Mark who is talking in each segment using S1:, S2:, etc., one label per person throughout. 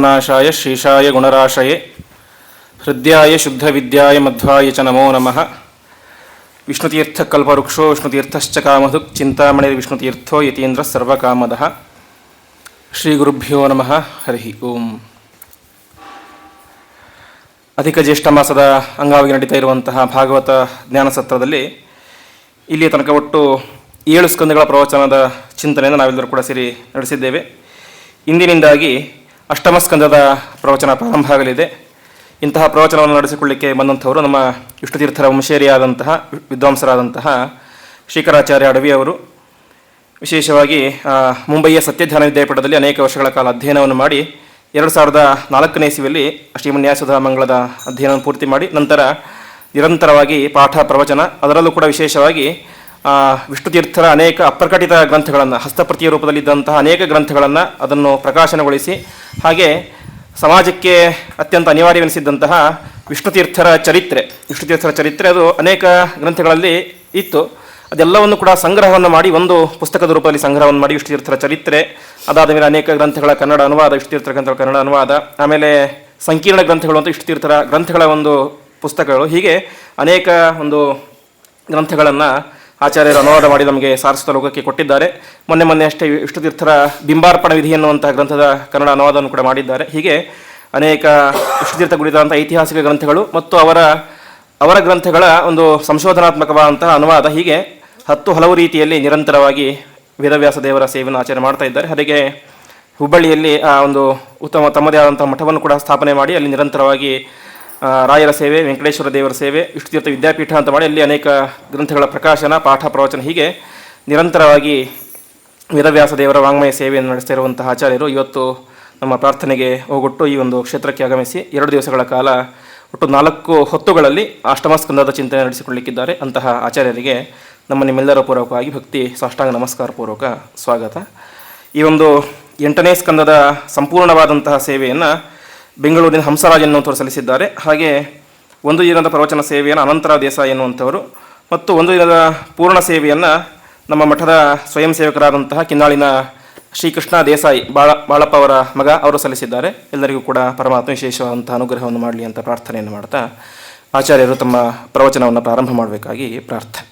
S1: ನಾಶಾಯ ಶ್ರೀಶಾಯ ಗುಣರಾಶಯೇ ಹೃದಯಾಯ ಶುದ್ಧವಿದ್ಯಾಯ ಮಧ್ವಾಯ ಚ ನಮೋ ನಮಃ. ವಿಷ್ಣುತೀರ್ಥಕಲ್ಪವೃಕ್ಷೋ ವಿಷ್ಣುತೀರ್ಥಶ್ಚ ಕಾಮಧುಕ್ ಚಿಂತಾಮಣಿರ್ ವಿಷ್ಣುತೀರ್ಥೋ ಯತೀಂದ್ರ ಸರ್ವಕಾಮದಃ. ಶ್ರೀ ಗುರುಭ್ಯೋ ನಮಃ. ಹರಿ ಓಂ. ಅಧಿಕ ಜ್ಯೇಷ್ಠ ಮಾಸದ ಅಂಗವಾಗಿ ನಡೀತಾ ಇರುವಂತಹ ಭಾಗವತ ಜ್ಞಾನ ಸತ್ರದಲ್ಲಿ ಇಲ್ಲಿಯ ತನಕ ಒಟ್ಟು 7 ಸ್ಕಂದಗಳ ಪ್ರವಚನದ ಚಿಂತನೆಯನ್ನು ನಾವೆಲ್ಲರೂ ಕೂಡ ಸೇರಿ ನಡೆಸಿದ್ದೇವೆ. ಇಂದಿನಿಂದಾಗಿ ಅಷ್ಟಮ ಸ್ಕಂದದ ಪ್ರವಚನ ಪ್ರಾರಂಭ ಆಗಲಿದೆ. ಇಂತಹ ಪ್ರವಚನವನ್ನು ನಡೆಸಿಕೊಳ್ಳಿಕ್ಕೆ ಬಂದಂಥವರು ನಮ್ಮ ವಿಷ್ಣುತೀರ್ಥರ ವಂಶೇರಿಯಾದಂತಹ ವಿದ್ವಾಂಸರಾದಂತಹ ಶ್ರೀಕರಾಚಾರ್ಯ ಅಡವಿ ಅವರು. ವಿಶೇಷವಾಗಿ ಮುಂಬಯಿಯ ಸತ್ಯಧ್ಯಾನ ವಿದ್ಯಾಪೀಠದಲ್ಲಿ ಅನೇಕ ವರ್ಷಗಳ ಕಾಲ ಅಧ್ಯಯನವನ್ನು ಮಾಡಿ 2004ನೇ ಇಸವಿಯಲ್ಲಿ ಶ್ರೀಮನ್ಯಾಸದ ಮಂಗಳದ ಅಧ್ಯಯನವನ್ನು ಪೂರ್ತಿ ಮಾಡಿ ನಂತರ ನಿರಂತರವಾಗಿ ಪಾಠ ಪ್ರವಚನ, ಅದರಲ್ಲೂ ಕೂಡ ವಿಶೇಷವಾಗಿ ವಿಷ್ಣುತೀರ್ಥರ ಅನೇಕ ಅಪ್ರಕಟಿತ ಗ್ರಂಥಗಳನ್ನು, ಹಸ್ತಪ್ರತಿಯ ರೂಪದಲ್ಲಿದ್ದಂತಹ ಅನೇಕ ಗ್ರಂಥಗಳನ್ನು ಅದನ್ನು ಪ್ರಕಾಶನಗೊಳಿಸಿ, ಹಾಗೆ ಸಮಾಜಕ್ಕೆ ಅತ್ಯಂತ ಅನಿವಾರ್ಯವೆನಿಸಿದ್ದಂತಹ ವಿಷ್ಣುತೀರ್ಥರ ಚರಿತ್ರೆ ಅದು ಅನೇಕ ಗ್ರಂಥಗಳಲ್ಲಿ ಇತ್ತು. ಅದೆಲ್ಲವನ್ನು ಕೂಡ ಸಂಗ್ರಹವನ್ನು ಮಾಡಿ ಒಂದು ಪುಸ್ತಕದ ರೂಪದಲ್ಲಿ ಸಂಗ್ರಹವನ್ನು ಮಾಡಿ ವಿಷ್ಣುತೀರ್ಥರ ಚರಿತ್ರೆ, ಅದಾದ ಮೇಲೆ ಅನೇಕ ಗ್ರಂಥಗಳ ಕನ್ನಡ ಅನುವಾದ, ವಿಷ್ಣುತೀರ್ಥರ ಗ್ರಂಥಗಳ ಕನ್ನಡ ಅನುವಾದ, ಆಮೇಲೆ ಸಂಕೀರ್ಣ ಗ್ರಂಥಗಳು ಅಂತ ವಿಷ್ಣುತೀರ್ಥರ ಗ್ರಂಥಗಳ ಒಂದು ಪುಸ್ತಕಗಳು, ಹೀಗೆ ಅನೇಕ ಒಂದು ಗ್ರಂಥಗಳನ್ನು ಆಚಾರ್ಯರು ಅನುವಾದ ಮಾಡಿ ನಮಗೆ ಸಾರಸ್ವತ ಲೋಕಕ್ಕೆ ಕೊಟ್ಟಿದ್ದಾರೆ. ಮೊನ್ನೆ ಅಷ್ಟೇ ವಿಷ್ಣುತೀರ್ಥರ ಬಿಂಬಾರ್ಪಣ ವಿಧಿ ಎನ್ನುವಂತಹ ಗ್ರಂಥದ ಕನ್ನಡ ಅನುವಾದವನ್ನು ಕೂಡ ಮಾಡಿದ್ದಾರೆ. ಹೀಗೆ ಅನೇಕ ವಿಷ್ಣುತೀರ್ಥ ಕುರಿತಾದಂಥ ಐತಿಹಾಸಿಕ ಗ್ರಂಥಗಳು ಮತ್ತು ಅವರ ಗ್ರಂಥಗಳ ಒಂದು ಸಂಶೋಧನಾತ್ಮಕವಾದಂತಹ ಅನುವಾದ, ಹೀಗೆ ಹಲವು ರೀತಿಯಲ್ಲಿ ನಿರಂತರವಾಗಿ ವೇದವ್ಯಾಸ ದೇವರ ಸೇವೆಯನ್ನು ಆಚರಣೆ ಮಾಡ್ತಾ ಇದ್ದಾರೆ. ಹಾಗೆ ಹುಬ್ಬಳ್ಳಿಯಲ್ಲಿ ಒಂದು ಉತ್ತಮ ತಮ್ಮದೇ ಆದಂಥ ಮಠವನ್ನು ಕೂಡ ಸ್ಥಾಪನೆ ಮಾಡಿ ಅಲ್ಲಿ ನಿರಂತರವಾಗಿ ರಾಯರ ಸೇವೆ, ವೆಂಕಟೇಶ್ವರ ದೇವರ ಸೇವೆ, ವಿಷ್ಣುತೀರ್ಥ ವಿದ್ಯಾಪೀಠ ಅಂತ ಮಾಡಿ ಅಲ್ಲಿ ಅನೇಕ ಗ್ರಂಥಗಳ ಪ್ರಕಾಶನ, ಪಾಠ ಪ್ರವಚನ, ಹೀಗೆ ನಿರಂತರವಾಗಿ ವೇದವ್ಯಾಸ ದೇವರ ವಾಂಗ್ಮಯ ಸೇವೆಯನ್ನು ನಡೆಸ್ತಾ ಇರುವಂತಹ ಆಚಾರ್ಯರು ಇವತ್ತು ನಮ್ಮ ಪ್ರಾರ್ಥನೆಗೆ ಹೋಗೊಟ್ಟು ಈ ಒಂದು ಕ್ಷೇತ್ರಕ್ಕೆ ಆಗಮಿಸಿ 2 ದಿವಸಗಳ ಕಾಲ ಒಟ್ಟು 4 ಹೊತ್ತುಗಳಲ್ಲಿ ಅಷ್ಟಮಸ್ಕಂದದ ಚಿಂತನೆ ನಡೆಸಿಕೊಳ್ಳಲಿಕ್ಕಿದ್ದಾರೆ. ಅಂತಹ ಆಚಾರ್ಯರಿಗೆ ನಮ್ಮ ನಿಮ್ಮೆಲ್ಲರ ಪೂರ್ವಕವಾಗಿ ಭಕ್ತಿ ಸಾಷ್ಟಾಂಗ ನಮಸ್ಕಾರ ಪೂರ್ವಕ ಸ್ವಾಗತ. ಈ ಒಂದು 8ನೇ ಸ್ಕಂದದ ಸಂಪೂರ್ಣವಾದಂತಹ ಸೇವೆಯನ್ನು ಬೆಂಗಳೂರಿನ ಹಂಸರಾಜ್ ಎನ್ನುವಂಥವ್ರು ಸಲ್ಲಿಸಿದ್ದಾರೆ. ಹಾಗೆ 1 ದಿನದ ಪ್ರವಚನ ಸೇವೆಯನ್ನು ಅನಂತರಾವ್ ದೇಸಾಯಿ ಎನ್ನುವಂಥವರು ಮತ್ತು 1 ದಿನದ ಪೂರ್ಣ ಸೇವೆಯನ್ನು ನಮ್ಮ ಮಠದ ಸ್ವಯಂ ಸೇವಕರಾದಂತಹ ಕಿನ್ನಾಳಿನ ಶ್ರೀಕೃಷ್ಣ ದೇಸಾಯಿ ಬಾಳಪ್ಪ ಅವರ ಮಗ ಅವರು ಸಲ್ಲಿಸಿದ್ದಾರೆ. ಎಲ್ಲರಿಗೂ ಕೂಡ ಪರಮಾತ್ಮ ವಿಶೇಷವಾದಂಥ ಅನುಗ್ರಹವನ್ನು ಮಾಡಲಿ ಅಂತ ಪ್ರಾರ್ಥನೆಯನ್ನು ಮಾಡ್ತಾ ಆಚಾರ್ಯರು ತಮ್ಮ ಪ್ರವಚನವನ್ನು ಪ್ರಾರಂಭ ಮಾಡಬೇಕಾಗಿ ಪ್ರಾರ್ಥನೆ.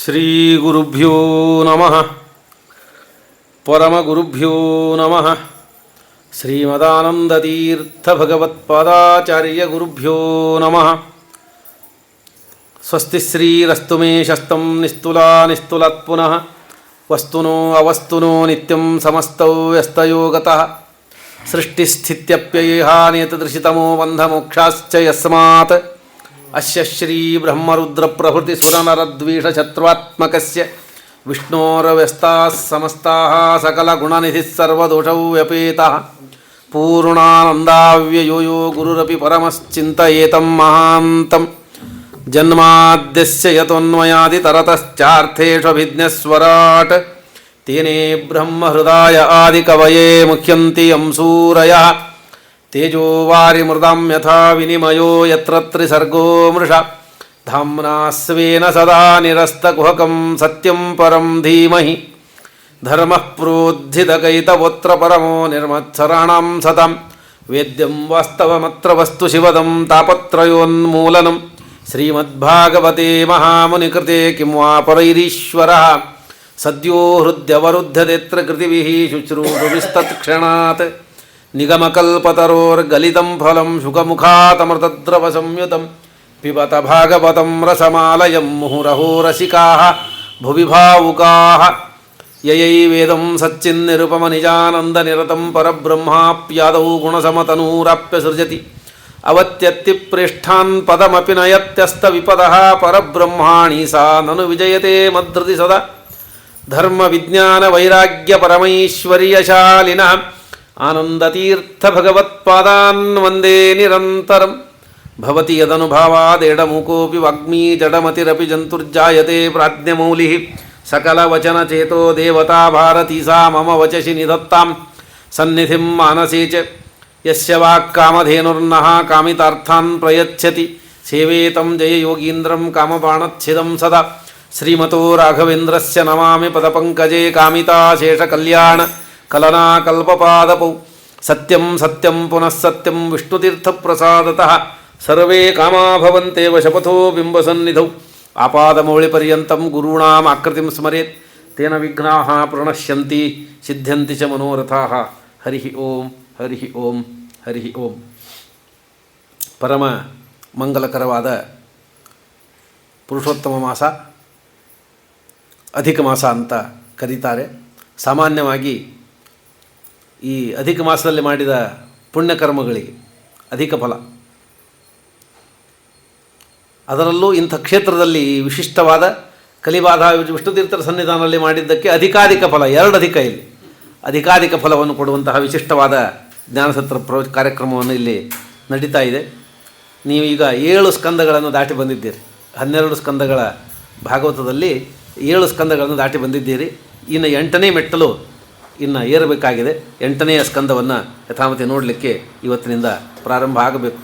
S2: ಶ್ರೀ ಗುರುಭ್ಯೋ ನಮಃ. ಪರಮಗುರುಭ್ಯೋ ನಮಃ. ಶ್ರೀಮದಾನಂದತೀರ್ಥ ಭಗವತ್ಪಾದಾಚಾರ್ಯ ಗುರುಭ್ಯೋ ನಮಃ. ಸ್ವಸ್ತಿ ಶ್ರೀರಸ್ತು ಮೇ ಶಸ್ತಂ ನಿಸ್ತುಲಾ ನಿಸ್ತುಲಾತ್ ಪುನಃ ವಸ್ತುನೋ ಅವಸ್ತುನೋ ನಿತ್ಯಂ ಸಮಸ್ತೌ ವ್ಯಸ್ತಯೋಗತಃ ಸೃಷ್ಟಿಸ್ಥಿತ್ಯಪ್ಯಯೇಹಾನಿಯತದೃಶಿತಮೋ ಬಂಧಮೋಕ್ಷಾಶ್ಚ ಯಸ್ಮಾತ್ ಅಸ್ಯ ಶ್ರೀ ಬ್ರಹ್ಮರುದ್ರ ಪ್ರಭೃತಿ ಸುರನರದ್ವೀಷಶತ್ರುತ್ಮಕಸ್ಯ ವಿಷ್ಣೋರ್ವ್ಯಸ್ತಾಃ ಸಮಸ್ತಾಃ ಸಕಲಗುಣನಿಧಿಃ ಸರ್ವದೋಷೌ ವ್ಯಪೇತಃ ಪೂರ್ಣಾನಂದಾವ್ಯಯೋ ಯೋ ಗುರುರಪಿ ಪರಮಶ್ಚಿಂತಯೇತಂ ಮಹಾಂತಂ ಜನ್ಮಾದ್ಯಸ್ಯ ಯತೋನ್ಮಯಾದಿತರತಶ್ಚಾರ್ಥೇಷ್ವಭಿಜ್ಞಸ್ವರಾಟ್ ತೇನೇ ಬ್ರಹ್ಮಹೃದಾಯ ಆದಿಕವಯೇ ಮುಹ್ಯಂತಿ ಯಂ ಸೂರಯಃ ತೇಜೋ ವಾರಿಮೃದಾಂ ಯಥಾ ವಿನಿಮಯೋ ಯತ್ರ ತ್ರಿಸರ್ಗೋ ಮೃಷಾ ಧಾಮ್ನಾ ಸ್ವೇನ ಸದಾ ನಿರಸ್ತಕುಹಕಂ ಸತ್ಯಂ ಪರಂ ಧೀಮಹಿ ಧರ್ಮಃ ಪ್ರೋದ್ಧಿತಕೈತವೋತ್ರ ಪರಮೋ ನಿರ್ಮತ್ಸರಾಣಾಂ ಸತಾಂ ವೇದ್ಯಂ ವಾಸ್ತವಮತ್ರ ವಸ್ತು ಶಿವದಂ ತಾಪತ್ರಯೋನ್ಮೂಲನಂ ಶ್ರೀಮದ್ಭಾಗವತೆ ಮಹಾಮುನಿಕೃತೆ ಕಿಂ ವಾ ಪರೈರೀಶ್ವರಃ ಸದ್ಯೋ ಹೃದ್ಯವರುದ್ಧತೆತ್ರ ಕೃತಿಭಿಃ ಶುಶ್ರೂಷುಭಿಸ್ತತ್ಕ್ಷಣಾತ್ ನಿಗಮಕಲ್ಪತರೋರ್ಗಲಿತಂ ಫಲಂ ಶುಕಮುಖಾತಮೃತದ್ರವ ಸಂಯುತಂ ಪಿಬತ ಭಾಗವತಂ ರಸಮಾಲಯಂ ಮುಹುರಹೋ ರಸಿಕಾಃ ಭುವಿ ಭಾವುಕಾಃ ಯಯೈವೇದಂ ಸಚ್ಚಿನ್ನಿರುಪಮನಿಜಾನಂದನಿರತಂ ಪರಬ್ರಹ್ಮಾಪ್ಯಾದೌ ಗುಣಸಮತನೂರಾಪ್ಯ ಸೃಜತಿ ಅವತ್ಯತ್ತಿಪ್ರೇಷ್ಠಾನ್ ಪದಮಪಿ ನಯತ್ಯಸ್ತವಿಪದಃ ಪರಬ್ರಹ್ಮಾಣಿ ಸಾ ನನು ವಿಜಯತೆ ಮದ್ಧೃತಿ ಸದಾ ಧರ್ಮವಿಜ್ಞಾನವೈರಾಗ್ಯಪರಮೈಶ್ವರ್ಯಶಾಲಿನಃ ಆನಂದತೀರ್ಥಭಗವತ್ಪಾದಾನ್ ವಂದೇ ನಿರಂತರಂ ಭವತಿ ಯದನುಭಾವಾದೇಡಮೂಕೋऽಪಿ ವಾಗ್ಮೀ ಜಡಮತಿರಪಿ ಜಂತುರ್ಜಾಯತೆ ಪ್ರಾಜ್ಞಮೌಲಿಃ ಸಕಲವಚನಚೇತೋ ದೇವತಾ ಭಾರತೀ ಸಾ ಮಮ ವಚಸಿ ನಿಧತ್ತಾಂ ಸನ್ನಿಧಿಂ ಮಾನಸೇ ಚ ಯಸ್ಯ ವಾಕ್ಕಾಮಧೇನುರ್ನಃ ಕಾಮಿತಾರ್ಥಾನ್ ಪ್ರಯಚ್ಛತಿ ಸೇವೇತಂ ಜಯಯೋಗೀಂದ್ರಂ ಕಾಮಬಾಣಚ್ಛಿದಂ ಸದಾ ಶ್ರೀಮತೋ ರಾಘವೇಂದ್ರಸ್ಯ ನಮಾಮಿ ಪದಪಂಕಜೇ ಕಾಮಿತಾಶೇಷಕಲ್ಯಾಣ ಕಲನಾಕಲ್ಪಪಾದಪೌ ಸತ್ಯಂ ಸತ್ಯಂ ಪುನಃ ಸತ್ಯಂ ವಿಷ್ಣುತೀರ್ಥಪ್ರಸಾದತಃ ಸರ್ವೇ ಕಾಮಾ ಭವಂತೇವ ಶಪಥೋ ಬಿಂಬಸನ್ನಿಧೌ ಆಪಾದಮೌಳಿಪರ್ಯಂತಂ ಗುರುಣಾಂ ಆಕೃತಿಂ ಸ್ಮರೇತ್ ತೇನ ವಿಘ್ನಾಃ ಪ್ರಣಶ್ಯಂತಿ ಸಿದ್ಧ್ಯಂತಿ ಚ ಮನೋರಥಾಃ ಹರಿ ಓಂ ಹರಿ ಓಂ ಹರಿ ಓಂ. ಪರಮ ಮಂಗಲಕರವಾದ ಪುರುಷೋತ್ತಮ ಮಾಸ, ಅಧಿಕ ಮಾಸ ಅಂತ ಕರೀತಾರೆ. ಸಾಮಾನ್ಯವಾಗಿ ಈ ಅಧಿಕ ಮಾಸದಲ್ಲಿ ಮಾಡಿದ ಪುಣ್ಯಕರ್ಮಗಳಿಗೆ ಅಧಿಕ ಫಲ, ಅದರಲ್ಲೂ ಇಂಥ ಕ್ಷೇತ್ರದಲ್ಲಿ ವಿಶಿಷ್ಟವಾದ ಕಲಿವಾದ ವಿಷ್ಣುತೀರ್ಥರ ಸನ್ನಿಧಾನದಲ್ಲಿ ಮಾಡಿದ್ದಕ್ಕೆ ಅಧಿಕಾಧಿಕ ಫಲ, ಎರಡು ಅಧಿಕ, ಇಲ್ಲಿ ಅಧಿಕಾಧಿಕ ಫಲವನ್ನು ಕೊಡುವಂತಹ ವಿಶಿಷ್ಟವಾದ ಜ್ಞಾನಸತ್ರ ಕಾರ್ಯಕ್ರಮವನ್ನು ಇಲ್ಲಿ ನಡೀತಾ ಇದೆ. ನೀವೀಗ 7 ಸ್ಕಂದಗಳನ್ನು ದಾಟಿ ಬಂದಿದ್ದೀರಿ. 12 ಸ್ಕಂದಗಳ ಭಾಗವತದಲ್ಲಿ 7 ಸ್ಕಂದಗಳನ್ನು ದಾಟಿ ಬಂದಿದ್ದೀರಿ. ಇನ್ನು 8ನೇ ಮೆಟ್ಟಲು ಇನ್ನು ಏರಬೇಕಾಗಿದೆ. 8ನೆಯ ಸ್ಕಂದವನ್ನು ಯಥಾಮತಿ ನೋಡಲಿಕ್ಕೆ ಇವತ್ತಿನಿಂದ ಪ್ರಾರಂಭ ಆಗಬೇಕು.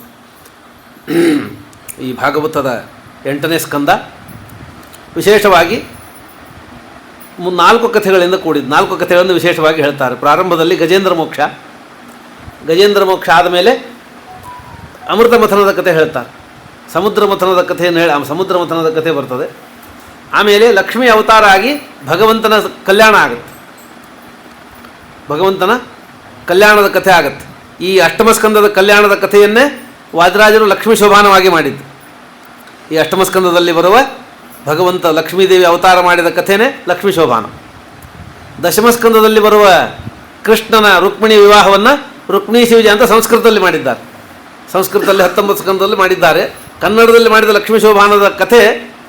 S2: ಈ ಭಾಗವತದ 8ನೇ ಸ್ಕಂದ ವಿಶೇಷವಾಗಿ 4 ಕಥೆಗಳಿಂದ ಕೂಡಿದ್ದು. 4 ಕಥೆಗಳನ್ನು ವಿಶೇಷವಾಗಿ ಹೇಳ್ತಾರೆ. ಪ್ರಾರಂಭದಲ್ಲಿ ಗಜೇಂದ್ರ ಮೋಕ್ಷ ಆದಮೇಲೆ ಅಮೃತ ಮಥನದ ಕಥೆ ಹೇಳ್ತಾರೆ. ಸಮುದ್ರ ಮಥನದ ಕಥೆಯನ್ನು ಸಮುದ್ರ ಮಥನದ ಕಥೆ ಬರ್ತದೆ. ಆಮೇಲೆ ಲಕ್ಷ್ಮೀ ಅವತಾರ ಆಗಿ ಭಗವಂತನ ಕಲ್ಯಾಣ ಆಗುತ್ತೆ. ಭಗವಂತನ ಕಲ್ಯಾಣದ ಕಥೆ ಆಗುತ್ತೆ. ಈ ಅಷ್ಟಮಸ್ಕಂದದ ಕಲ್ಯಾಣದ ಕಥೆಯನ್ನೇ ವಾದಿರಾಜರು ಲಕ್ಷ್ಮೀ ಶೋಭಾನವಾಗಿ ಮಾಡಿದ್ದು. ಈ ಅಷ್ಟಮಸ್ಕಂದದಲ್ಲಿ ಬರುವ ಭಗವಂತ ಲಕ್ಷ್ಮೀದೇವಿ ಅವತಾರ ಮಾಡಿದ ಕಥೆನೇ ಲಕ್ಷ್ಮೀ ಶೋಭಾನ. ದಶಮಸ್ಕಂದದಲ್ಲಿ ಬರುವ ಕೃಷ್ಣನ ರುಕ್ಮಿಣಿ ವಿವಾಹವನ್ನು ರುಕ್ಮಿಣಿ ಶಿವಜಿ ಅಂತ ಸಂಸ್ಕೃತದಲ್ಲಿ ಮಾಡಿದ್ದಾರೆ. ಸಂಸ್ಕೃತದಲ್ಲಿ 19 ಸ್ಕಂದದಲ್ಲಿ ಮಾಡಿದ್ದಾರೆ. ಕನ್ನಡದಲ್ಲಿ ಮಾಡಿದ ಲಕ್ಷ್ಮೀ ಶೋಭಾನದ ಕಥೆ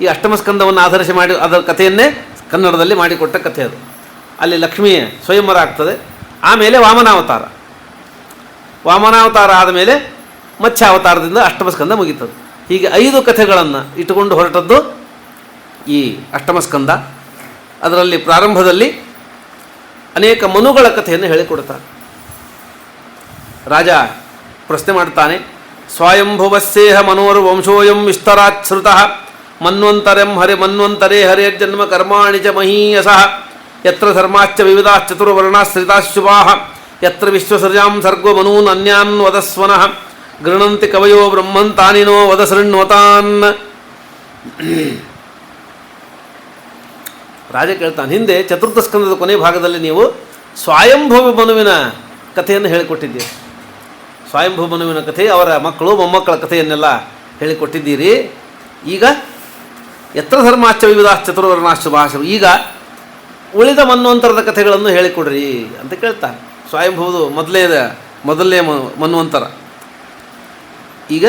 S2: ಈ ಅಷ್ಟಮಸ್ಕಂದವನ್ನು ಆಧರಿಸಿ ಮಾಡಿ ಅದರ ಕಥೆಯನ್ನೇ ಕನ್ನಡದಲ್ಲಿ ಮಾಡಿಕೊಟ್ಟ ಕಥೆ ಅದು. ಅಲ್ಲಿ ಲಕ್ಷ್ಮಿಯ ಸ್ವಯಂವರ ಆಗ್ತದೆ. ಆಮೇಲೆ ವಾಮನಾವತಾರ ಆದಮೇಲೆ ಮತ್ಸ್ಯಾವತಾರದಿಂದ ಅಷ್ಟಮಸ್ಕಂದ ಮುಗೀತದೆ. ಹೀಗೆ 5 ಕಥೆಗಳನ್ನು ಇಟ್ಟುಕೊಂಡು ಹೊರಟದ್ದು ಈ ಅಷ್ಟಮಸ್ಕಂದ. ಅದರಲ್ಲಿ ಪ್ರಾರಂಭದಲ್ಲಿ ಅನೇಕ ಮನುಗಳ ಕಥೆಯನ್ನು ಹೇಳಿಕೊಡ್ತಾರೆ. ರಾಜ ಪ್ರಶ್ನೆ ಮಾಡ್ತಾನೆ, ಸ್ವಯಂಭುವಸ್ಸೇಹ ಮನೋರ್ವಂಶೋಯಂ ವಿಸ್ತರಾಚ್ಛ್ರುತಃ ಮನ್ವಂತರಂ ಮನ್ವಂತರೇ ಹರೇರ್ಜನ್ಮ ಕರ್ಮಾಣಿ ಚ ಮಹೀಯಸಃ ಯತ್ರ ಧರ್ಮಾಶ್ಚ ವಿವಿಧಾಶ್ಚತುರ್ವರ್ಣಾಶ್ರಿತಾಶುಭಾಃ ಯತ್ರ ವಿಶ್ವಸೃಜಾಂ ಸರ್ಗೋ ಮನೂನ್ ಅನ್ಯಾನ್ ವದಸ್ವನಃ ಗೃಣಂತಿ ಕವಯೋ ಬ್ರಹ್ಮನ್ ತಾನಿನೋ ವದ ಶೃಣ್ವತಾನ್. ರಾಜ ಕೇಳ್ತಾನೆ, ಹಿಂದೆ ಚತುರ್ಥ ಸ್ಕಂದದ ಕೊನೆ ಭಾಗದಲ್ಲಿ ನೀವು ಸ್ವಯಂಭವ ಮನುವಿನ ಕಥೆಯನ್ನು ಹೇಳಿಕೊಟ್ಟಿದ್ದೀರಿ. ಸ್ವಯಂಭವ ಮನುವಿನ ಕಥೆ, ಅವರ ಮಕ್ಕಳು ಮೊಮ್ಮಕ್ಕಳ ಕಥೆಯನ್ನೆಲ್ಲ ಹೇಳಿಕೊಟ್ಟಿದ್ದೀರಿ. ಈಗ ಯತ್ರ ಧರ್ಮಾಶ್ಚ ವಿವಿಧಾಶ್ಚತುರ್ವರ್ಣಾಶ್ಚ ಈಗ ಉಳಿದ ಮನ್ವಂತರದ ಕಥೆಗಳನ್ನು ಹೇಳಿಕೊಡ್ರಿ ಅಂತ ಕೇಳ್ತಾನೆ. ಸ್ವಯಂಭವದು ಮೊದಲನೇ ಮನ್ವಂತರ. ಈಗ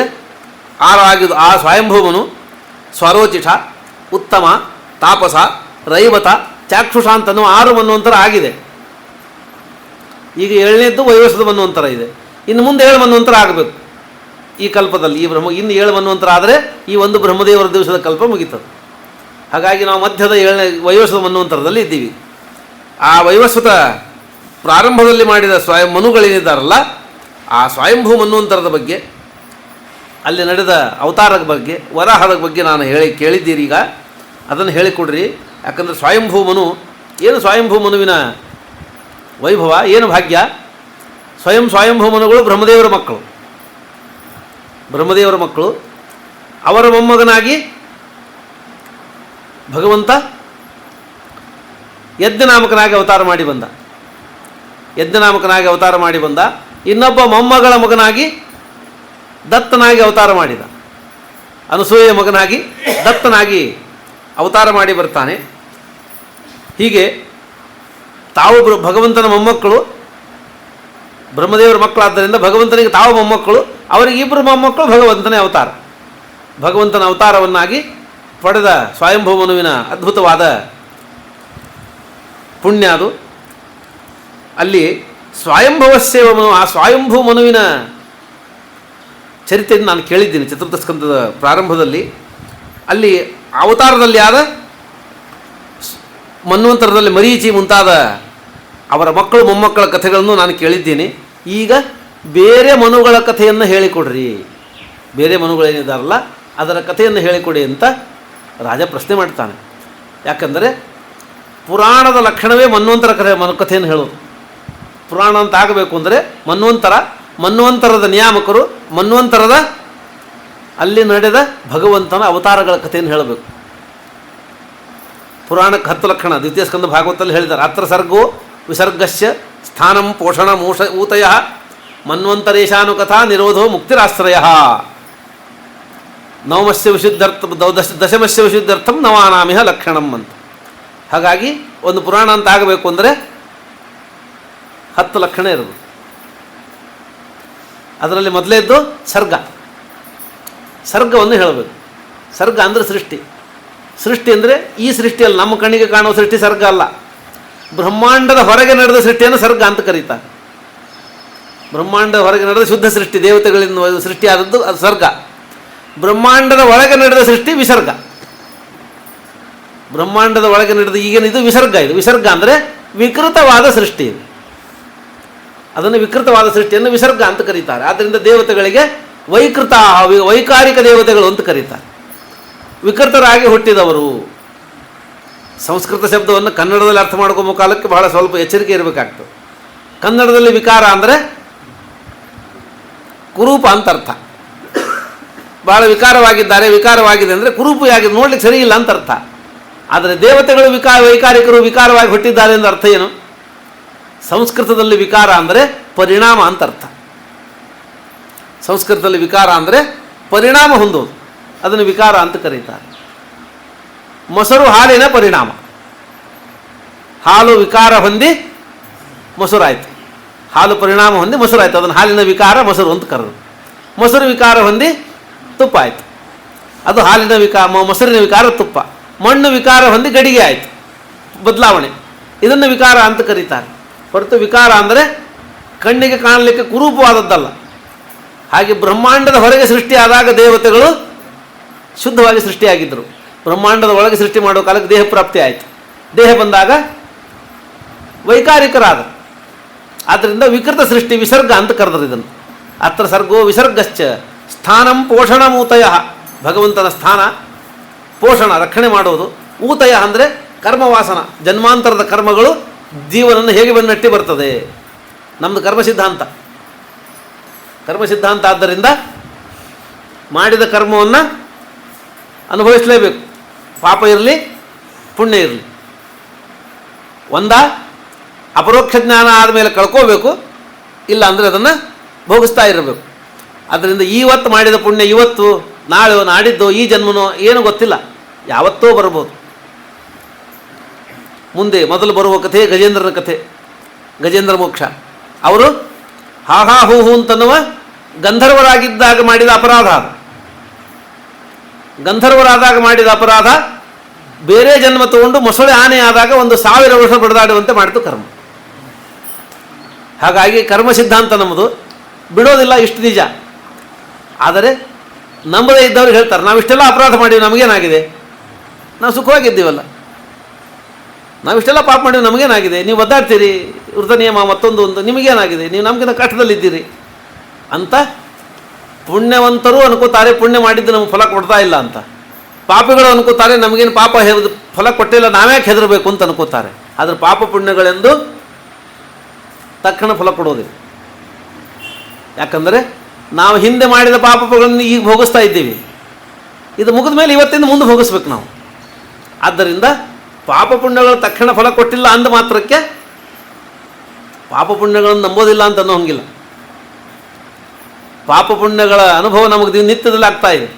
S2: ಆಗಿದ್ದು ಆ ಸ್ವಯಂಭವನು ಸ್ವರೋಚಿಷ, ಉತ್ತಮ, ತಾಪಸ, ರೈವತ, ಚಾಕ್ಷುಷ ಅಂತನೂ 6 ಮನ್ವಂತರ ಆಗಿದೆ. ಈಗ 7ನೇದ್ದು ವೈವಸ್ವತ ಮನ್ವಂತರ ಇದೆ. ಇನ್ನು ಮುಂದೆ 7 ಮನ್ವಂತರ ಆಗಬೇಕು ಈ ಕಲ್ಪದಲ್ಲಿ. ಈ ಇನ್ನು 7 ಮನ್ವಂತರ ಆದರೆ ಈ ಒಂದು ಬ್ರಹ್ಮದೇವರ ದಿವಸದ ಕಲ್ಪ ಮುಗೀತದೆ. ಹಾಗಾಗಿ ನಾವು ಮಧ್ಯದ 7ನೇ ವೈವಸ್ವತ ಮನ್ವಂತರದಲ್ಲಿ ಇದ್ದೀವಿ. ಆ ವೈವಸ್ವತ ಪ್ರಾರಂಭದಲ್ಲಿ ಮಾಡಿದ ಮನುಗಳೇನಿದ್ದಾರಲ್ಲ, ಆ ಸ್ವಯಂಭೂ ಮನ್ವಂತರದ ಬಗ್ಗೆ, ಅಲ್ಲಿ ನಡೆದ ಅವತಾರದ ಬಗ್ಗೆ, ವರಾಹದ ಬಗ್ಗೆ ನಾನು ಕೇಳಿದ್ದೀರಿ. ಈಗ ಅದನ್ನು ಹೇಳಿಕೊಡ್ರಿ. ಯಾಕಂದರೆ ಸ್ವಯಂಭೂ ಮನು ಏನು, ಸ್ವಯಂಭೂ ಮನುವಿನ ವೈಭವ ಏನು, ಭಾಗ್ಯ. ಸ್ವಯಂಭೂ ಮನುಗಳು ಬ್ರಹ್ಮದೇವರ ಮಕ್ಕಳು. ಅವರ ಮೊಮ್ಮಗನಾಗಿ ಭಗವಂತ ಯಜ್ಞನಾಮಕನಾಗಿ ಅವತಾರ ಮಾಡಿ ಬಂದ. ಯಜ್ಞನಾಮಕನಾಗಿ ಅವತಾರ ಮಾಡಿ ಬಂದ. ಇನ್ನೊಬ್ಬ ಮೊಮ್ಮಗಳ ಮಗನಾಗಿ ದತ್ತನಾಗಿ ಅವತಾರ ಮಾಡಿದ. ಅನಸೂಯೆಯ ಮಗನಾಗಿ ದತ್ತನಾಗಿ ಅವತಾರ ಮಾಡಿ ಬರ್ತಾನೆ. ಹೀಗೆ ತಾವು ಭಗವಂತನ ಮೊಮ್ಮಕ್ಕಳು, ಬ್ರಹ್ಮದೇವರ ಮಕ್ಕಳಾದ್ದರಿಂದ ಭಗವಂತನಿಗೆ ತಾವು ಮೊಮ್ಮಕ್ಕಳು, ಅವರಿಗೆ ಇಬ್ಬರು ಮೊಮ್ಮಕ್ಕಳು ಭಗವಂತನೇ ಅವತಾರ. ಭಗವಂತನ ಅವತಾರವನ್ನಾಗಿ ಪಡೆದ ಸ್ವಯಂಭೂ ಮನುವಿನ ಅದ್ಭುತವಾದ ಪುಣ್ಯ ಅದು. ಅಲ್ಲಿ ಸ್ವಯಂಭವಸ್ಯವ ಮನು, ಆ ಸ್ವಯಂಭೂ ಮನುವಿನ ಚರಿತ್ರೆಯನ್ನು ನಾನು ಕೇಳಿದ್ದೀನಿ ಚತುರ್ಥ ಸ್ಕಂದದ ಪ್ರಾರಂಭದಲ್ಲಿ. ಅಲ್ಲಿ ಅವತಾರದಲ್ಲಿ ಆದ ಮನ್ವಂತರದಲ್ಲಿ ಮರೀಚಿ ಮುಂತಾದ ಅವರ ಮಕ್ಕಳು ಮೊಮ್ಮಕ್ಕಳ ಕಥೆಗಳನ್ನು ನಾನು ಕೇಳಿದ್ದೀನಿ. ಈಗ ಬೇರೆ ಮನುಗಳ ಕಥೆಯನ್ನು ಹೇಳಿಕೊಡ್ರಿ, ಬೇರೆ ಮನುಗಳೇನಿದ್ದಾರಲ್ಲ ಅದರ ಕಥೆಯನ್ನು ಹೇಳಿಕೊಡಿ ಅಂತ ರಾಜ ಪ್ರಶ್ನೆ ಮಾಡ್ತಾನೆ. ಯಾಕಂದರೆ ಪುರಾಣದ ಲಕ್ಷಣವೇ ಮನ್ವಂತರ ಕಥೆಯನ್ನು ಹೇಳೋದು. ಪುರಾಣ ಅಂತ ಆಗಬೇಕು ಅಂದರೆ ಮನ್ವಂತರದ ನಿಯಾಮಕರು, ಮನ್ವಂತರದ ಅಲ್ಲಿ ನಡೆದ ಭಗವಂತನ ಅವತಾರಗಳ ಕಥೆಯನ್ನು ಹೇಳಬೇಕು. ಪುರಾಣಕ್ಕೆ 10 ಲಕ್ಷಣ ದ್ವಿತೀಯ ಸ್ಕಂದ ಭಾಗವತದಲ್ಲಿ ಹೇಳಿದ್ದಾರೆ. ಅತ್ರ ಸರ್ಗೋ ವಿಸರ್ಗಸ್ಯ ಸ್ಥಾನಂ ಪೋಷಣ ಊತಯ ಮನ್ವಂತರೇಶಾನುಕಥಾ ನಿರೋಧೋ ಮುಕ್ತಿರಾಶ್ರಯ. ನವಮಸ್ಯ ವಿಶುದ್ಧರ್ಥ ದಶಮಸ್ಯ ವಿಶುದ್ಧರ್ಥಂ ನವಾನಾಮಿಹ ಲಕ್ಷಣಂ ಅಂತ. ಹಾಗಾಗಿ ಒಂದು ಪುರಾಣ ಅಂತ ಆಗಬೇಕು ಅಂದರೆ 10 ಲಕ್ಷಣ ಇರೋದು. ಅದರಲ್ಲಿ ಮೊದಲೇದ್ದು ಸರ್ಗವನ್ನು ಹೇಳಬೇಕು. ಸರ್ಗ ಅಂದರೆ ಸೃಷ್ಟಿ ಅಂದರೆ ಈ ಸೃಷ್ಟಿಯಲ್ಲಿ ನಮ್ಮ ಕಣ್ಣಿಗೆ ಕಾಣುವ ಸೃಷ್ಟಿ ಸರ್ಗ ಅಲ್ಲ. ಬ್ರಹ್ಮಾಂಡದ ಹೊರಗೆ ನಡೆದ ಸೃಷ್ಟಿಯನ್ನು ಸರ್ಗ ಅಂತ ಕರೀತಾರೆ. ಬ್ರಹ್ಮಾಂಡದ ಹೊರಗೆ ನಡೆದ ಶುದ್ಧ ಸೃಷ್ಟಿ, ದೇವತೆಗಳಿಂದ ಸೃಷ್ಟಿಯಾದದ್ದು ಅದು ಸರ್ಗ. ಬ್ರಹ್ಮಾಂಡದ ಒಳಗೆ ನಡೆದ ಸೃಷ್ಟಿ ವಿಸರ್ಗ. ಬ್ರಹ್ಮಾಂಡದ ಒಳಗೆ ನಡೆದ ಈಗೇನಿದು ವಿಸರ್ಗ. ಇದು ವಿಸರ್ಗ ಅಂದರೆ ವಿಕೃತವಾದ ಸೃಷ್ಟಿ. ಅದನ್ನು ವಿಕೃತವಾದ ಸೃಷ್ಟಿಯನ್ನು ವಿಸರ್ಗ ಅಂತ ಕರೀತಾರೆ. ಆದ್ದರಿಂದ ದೇವತೆಗಳಿಗೆ ವೈಕಾರಿಕ ದೇವತೆಗಳು ಅಂತ ಕರೀತಾರೆ. ವಿಕೃತರಾಗಿ ಹುಟ್ಟಿದವರು. ಸಂಸ್ಕೃತ ಶಬ್ದವನ್ನು ಕನ್ನಡದಲ್ಲಿ ಅರ್ಥ ಮಾಡ್ಕೊಂಬ ಕಾಲಕ್ಕೆ ಬಹಳ ಸ್ವಲ್ಪ ಎಚ್ಚರಿಕೆ ಇರಬೇಕಾಗ್ತದೆ. ಕನ್ನಡದಲ್ಲಿ ವಿಕಾರ ಅಂದರೆ ಕುರೂಪ ಅಂತ ಅರ್ಥ. ಬಹಳ ವಿಕಾರವಾಗಿದೆ ಅಂದರೆ ಕುರೂಪಿಯಾಗಿದೆ, ನೋಡ್ಲಿಕ್ಕೆ ಸರಿ ಇಲ್ಲ ಅಂತ ಅರ್ಥ. ಆದರೆ ದೇವತೆಗಳು ವೈಕಾರಿಕರು ವಿಕಾರವಾಗಿ ಹುಟ್ಟಿದ್ದಾರೆ ಎಂದು ಅರ್ಥ ಏನು? ಸಂಸ್ಕೃತದಲ್ಲಿ ವಿಕಾರ ಅಂದರೆ ಪರಿಣಾಮ ಅಂತ ಅರ್ಥ. ಸಂಸ್ಕೃತದಲ್ಲಿ ವಿಕಾರ ಅಂದರೆ ಪರಿಣಾಮ ಹೊಂದೋದು, ಅದನ್ನು ವಿಕಾರ ಅಂತ ಕರೀತಾರೆ. ಮೊಸರು ಹಾಲಿನ ಪರಿಣಾಮ. ಹಾಲು ವಿಕಾರ ಹೊಂದಿ ಮೊಸರಾಯಿತು, ಹಾಲು ಪರಿಣಾಮ ಹೊಂದಿ ಮೊಸರಾಯಿತು. ಅದನ್ನು ಹಾಲಿನ ವಿಕಾರ ಮೊಸರು ಅಂತ ಕರೆದು. ಮೊಸರು ವಿಕಾರ ಹೊಂದಿ ತುಪ್ಪ ಆಯಿತು, ಅದು ಹಾಲಿನ ಮೊಸರಿನ ವಿಕಾರ ತುಪ್ಪ. ಮಣ್ಣು ವಿಕಾರ ಹೊಂದಿ ಗಡಿಗೆ ಆಯಿತು, ಬದಲಾವಣೆ. ಇದನ್ನು ವಿಕಾರ ಅಂತ ಕರೀತಾರೆ. ಹೊರತು ವಿಕಾರ ಅಂದರೆ ಕಣ್ಣಿಗೆ ಕಾಣಲಿಕ್ಕೆ ಕುರೂಪವಾದದ್ದಲ್ಲ. ಹಾಗೆ ಬ್ರಹ್ಮಾಂಡದ ಹೊರಗೆ ಸೃಷ್ಟಿಯಾದಾಗ ದೇವತೆಗಳು ಶುದ್ಧವಾಗಿ ಸೃಷ್ಟಿಯಾಗಿದ್ದರು. ಬ್ರಹ್ಮಾಂಡದ ಒಳಗೆ ಸೃಷ್ಟಿ ಮಾಡುವ ಕಾಲಕ್ಕೆ ದೇಹ ಪ್ರಾಪ್ತಿ ಆಯಿತು. ದೇಹ ಬಂದಾಗ ವೈಕಾರಿಕರಾದ. ಆದ್ದರಿಂದ ವಿಕೃತ ಸೃಷ್ಟಿ ವಿಸರ್ಗ ಅಂತ ಕರೆದರು ಇದನ್ನು. ಅತ್ರ ಸರ್ಗೋ ವಿಸರ್ಗಶ್ಚ ಸ್ಥಾನಂ ಪೋಷಣ ಊತಯ. ಭಗವಂತನ ಸ್ಥಾನ ಪೋಷಣ ರಕ್ಷಣೆ ಮಾಡುವುದು. ಊತಯ ಅಂದರೆ ಕರ್ಮವಾಸನ, ಜನ್ಮಾಂತರದ ಕರ್ಮಗಳು ಜೀವನನ್ನು ಹೇಗೆ ಬೆನ್ನಟ್ಟಿ ಬರ್ತದೆ. ನಮ್ಮದು ಕರ್ಮ ಸಿದ್ಧಾಂತ. ಆದ್ದರಿಂದ ಮಾಡಿದ ಕರ್ಮವನ್ನು ಅನುಭವಿಸಲೇಬೇಕು. ಪಾಪ ಇರಲಿ ಪುಣ್ಯ ಇರಲಿ, ಅಪರೋಕ್ಷ ಜ್ಞಾನ ಆದಮೇಲೆ ಕಳ್ಕೋಬೇಕು, ಇಲ್ಲ ಅಂದರೆ ಅದನ್ನು ಭೋಗಿಸ್ತಾ ಇರಬೇಕು. ಅದರಿಂದ ಇವತ್ತು ಮಾಡಿದ ಪುಣ್ಯ ಇವತ್ತು, ನಾಳೆ, ನಾಡಿದ್ದು, ಈ ಜನ್ಮನೋ ಏನೂ ಗೊತ್ತಿಲ್ಲ, ಯಾವತ್ತೋ ಬರ್ಬೋದು. ಮುಂದೆ ಮೊದಲು ಬರುವ ಕಥೆ ಗಜೇಂದ್ರನ ಕಥೆ, ಗಜೇಂದ್ರ ಮೋಕ್ಷ. ಅವರು ಹಾಹಾ ಹೂ ಹೂ ಅಂತನ್ನುವ ಗಂಧರ್ವರಾಗಿದ್ದಾಗ ಮಾಡಿದ ಅಪರಾಧ. ಗಂಧರ್ವರಾದಾಗ ಮಾಡಿದ ಅಪರಾಧ ಬೇರೆ ಜನ್ಮ ತಗೊಂಡು ಮೊಸಳೆ ಆನೆ ಆದಾಗ 1000 ವರ್ಷ ಬಡದಾಡುವಂತೆ ಮಾಡಿತು ಕರ್ಮ. ಹಾಗಾಗಿ ಕರ್ಮ ಸಿದ್ಧಾಂತ ನಮ್ಮದು, ಬಿಡೋದಿಲ್ಲ, ಇಷ್ಟು ನಿಜ. ಆದರೆ ನಂಬದೇ ಇದ್ದವ್ರಿಗೆ ಹೇಳ್ತಾರೆ, ನಾವಿಷ್ಟೆಲ್ಲ ಅಪರಾಧ ಮಾಡಿವಿ, ನಮಗೇನಾಗಿದೆ? ನಾವು ಸುಖವಾಗಿದ್ದೀವಲ್ಲ, ನಾವಿಷ್ಟೆಲ್ಲ ಪಾಪ ಮಾಡಿವಿ, ನಮಗೇನಾಗಿದೆ? ನೀವು ಒದ್ದಾಡ್ತೀರಿ, ವೃತ ನಿಯಮ ಮತ್ತೊಂದು ನಿಮಗೇನಾಗಿದೆ? ನೀವು ನಮಗಿಂತ ಕಷ್ಟದಲ್ಲಿದ್ದೀರಿ ಅಂತ ಪುಣ್ಯವಂತರು ಅನ್ಕೋತಾರೆ. ಪುಣ್ಯ ಮಾಡಿದ್ದು ನಮಗೆ ಫಲ ಕೊಡ್ತಾ ಇಲ್ಲ ಅಂತ. ಪಾಪಿಗಳು ಅನ್ಕೋತಾರೆ, ನಮಗೇನು ಪಾಪ ಫಲ ಕೊಟ್ಟಿಲ್ಲ, ನಾವ್ಯಾಕೆ ಹೆದರಬೇಕು ಅಂತ ಅನ್ಕೋತಾರೆ. ಆದರೆ ಪಾಪ ಪುಣ್ಯಗಳೆಂದು ತಕ್ಷಣ ಫಲ ಕೊಡೋದಿಲ್ಲ. ಯಾಕಂದರೆ ನಾವು ಹಿಂದೆ ಮಾಡಿದ ಪಾಪಗಳನ್ನು ಈಗ ಭೋಗಿಸ್ತಾ ಇದ್ದೀವಿ. ಇದು ಮುಗಿದ ಮೇಲೆ ಇವತ್ತಿಂದ ಮುಂದೆ ಹೋಗಿಸ್ಬೇಕು ನಾವು. ಆದ್ದರಿಂದ ಪಾಪ ಪುಣ್ಯಗಳು ತಕ್ಷಣ ಫಲ ಕೊಟ್ಟಿಲ್ಲ ಅಂದ ಮಾತ್ರಕ್ಕೆ ಪಾಪ ಪುಣ್ಯಗಳನ್ನು ನಂಬೋದಿಲ್ಲ ಅಂತ ಅನ್ನೋ ಹಂಗಿಲ್ಲ. ಪಾಪ ಪುಣ್ಯಗಳ ಅನುಭವ ನಮಗೆ ನಿತ್ಯದಲ್ಲಿ ಆಗ್ತಾ ಇದೆ.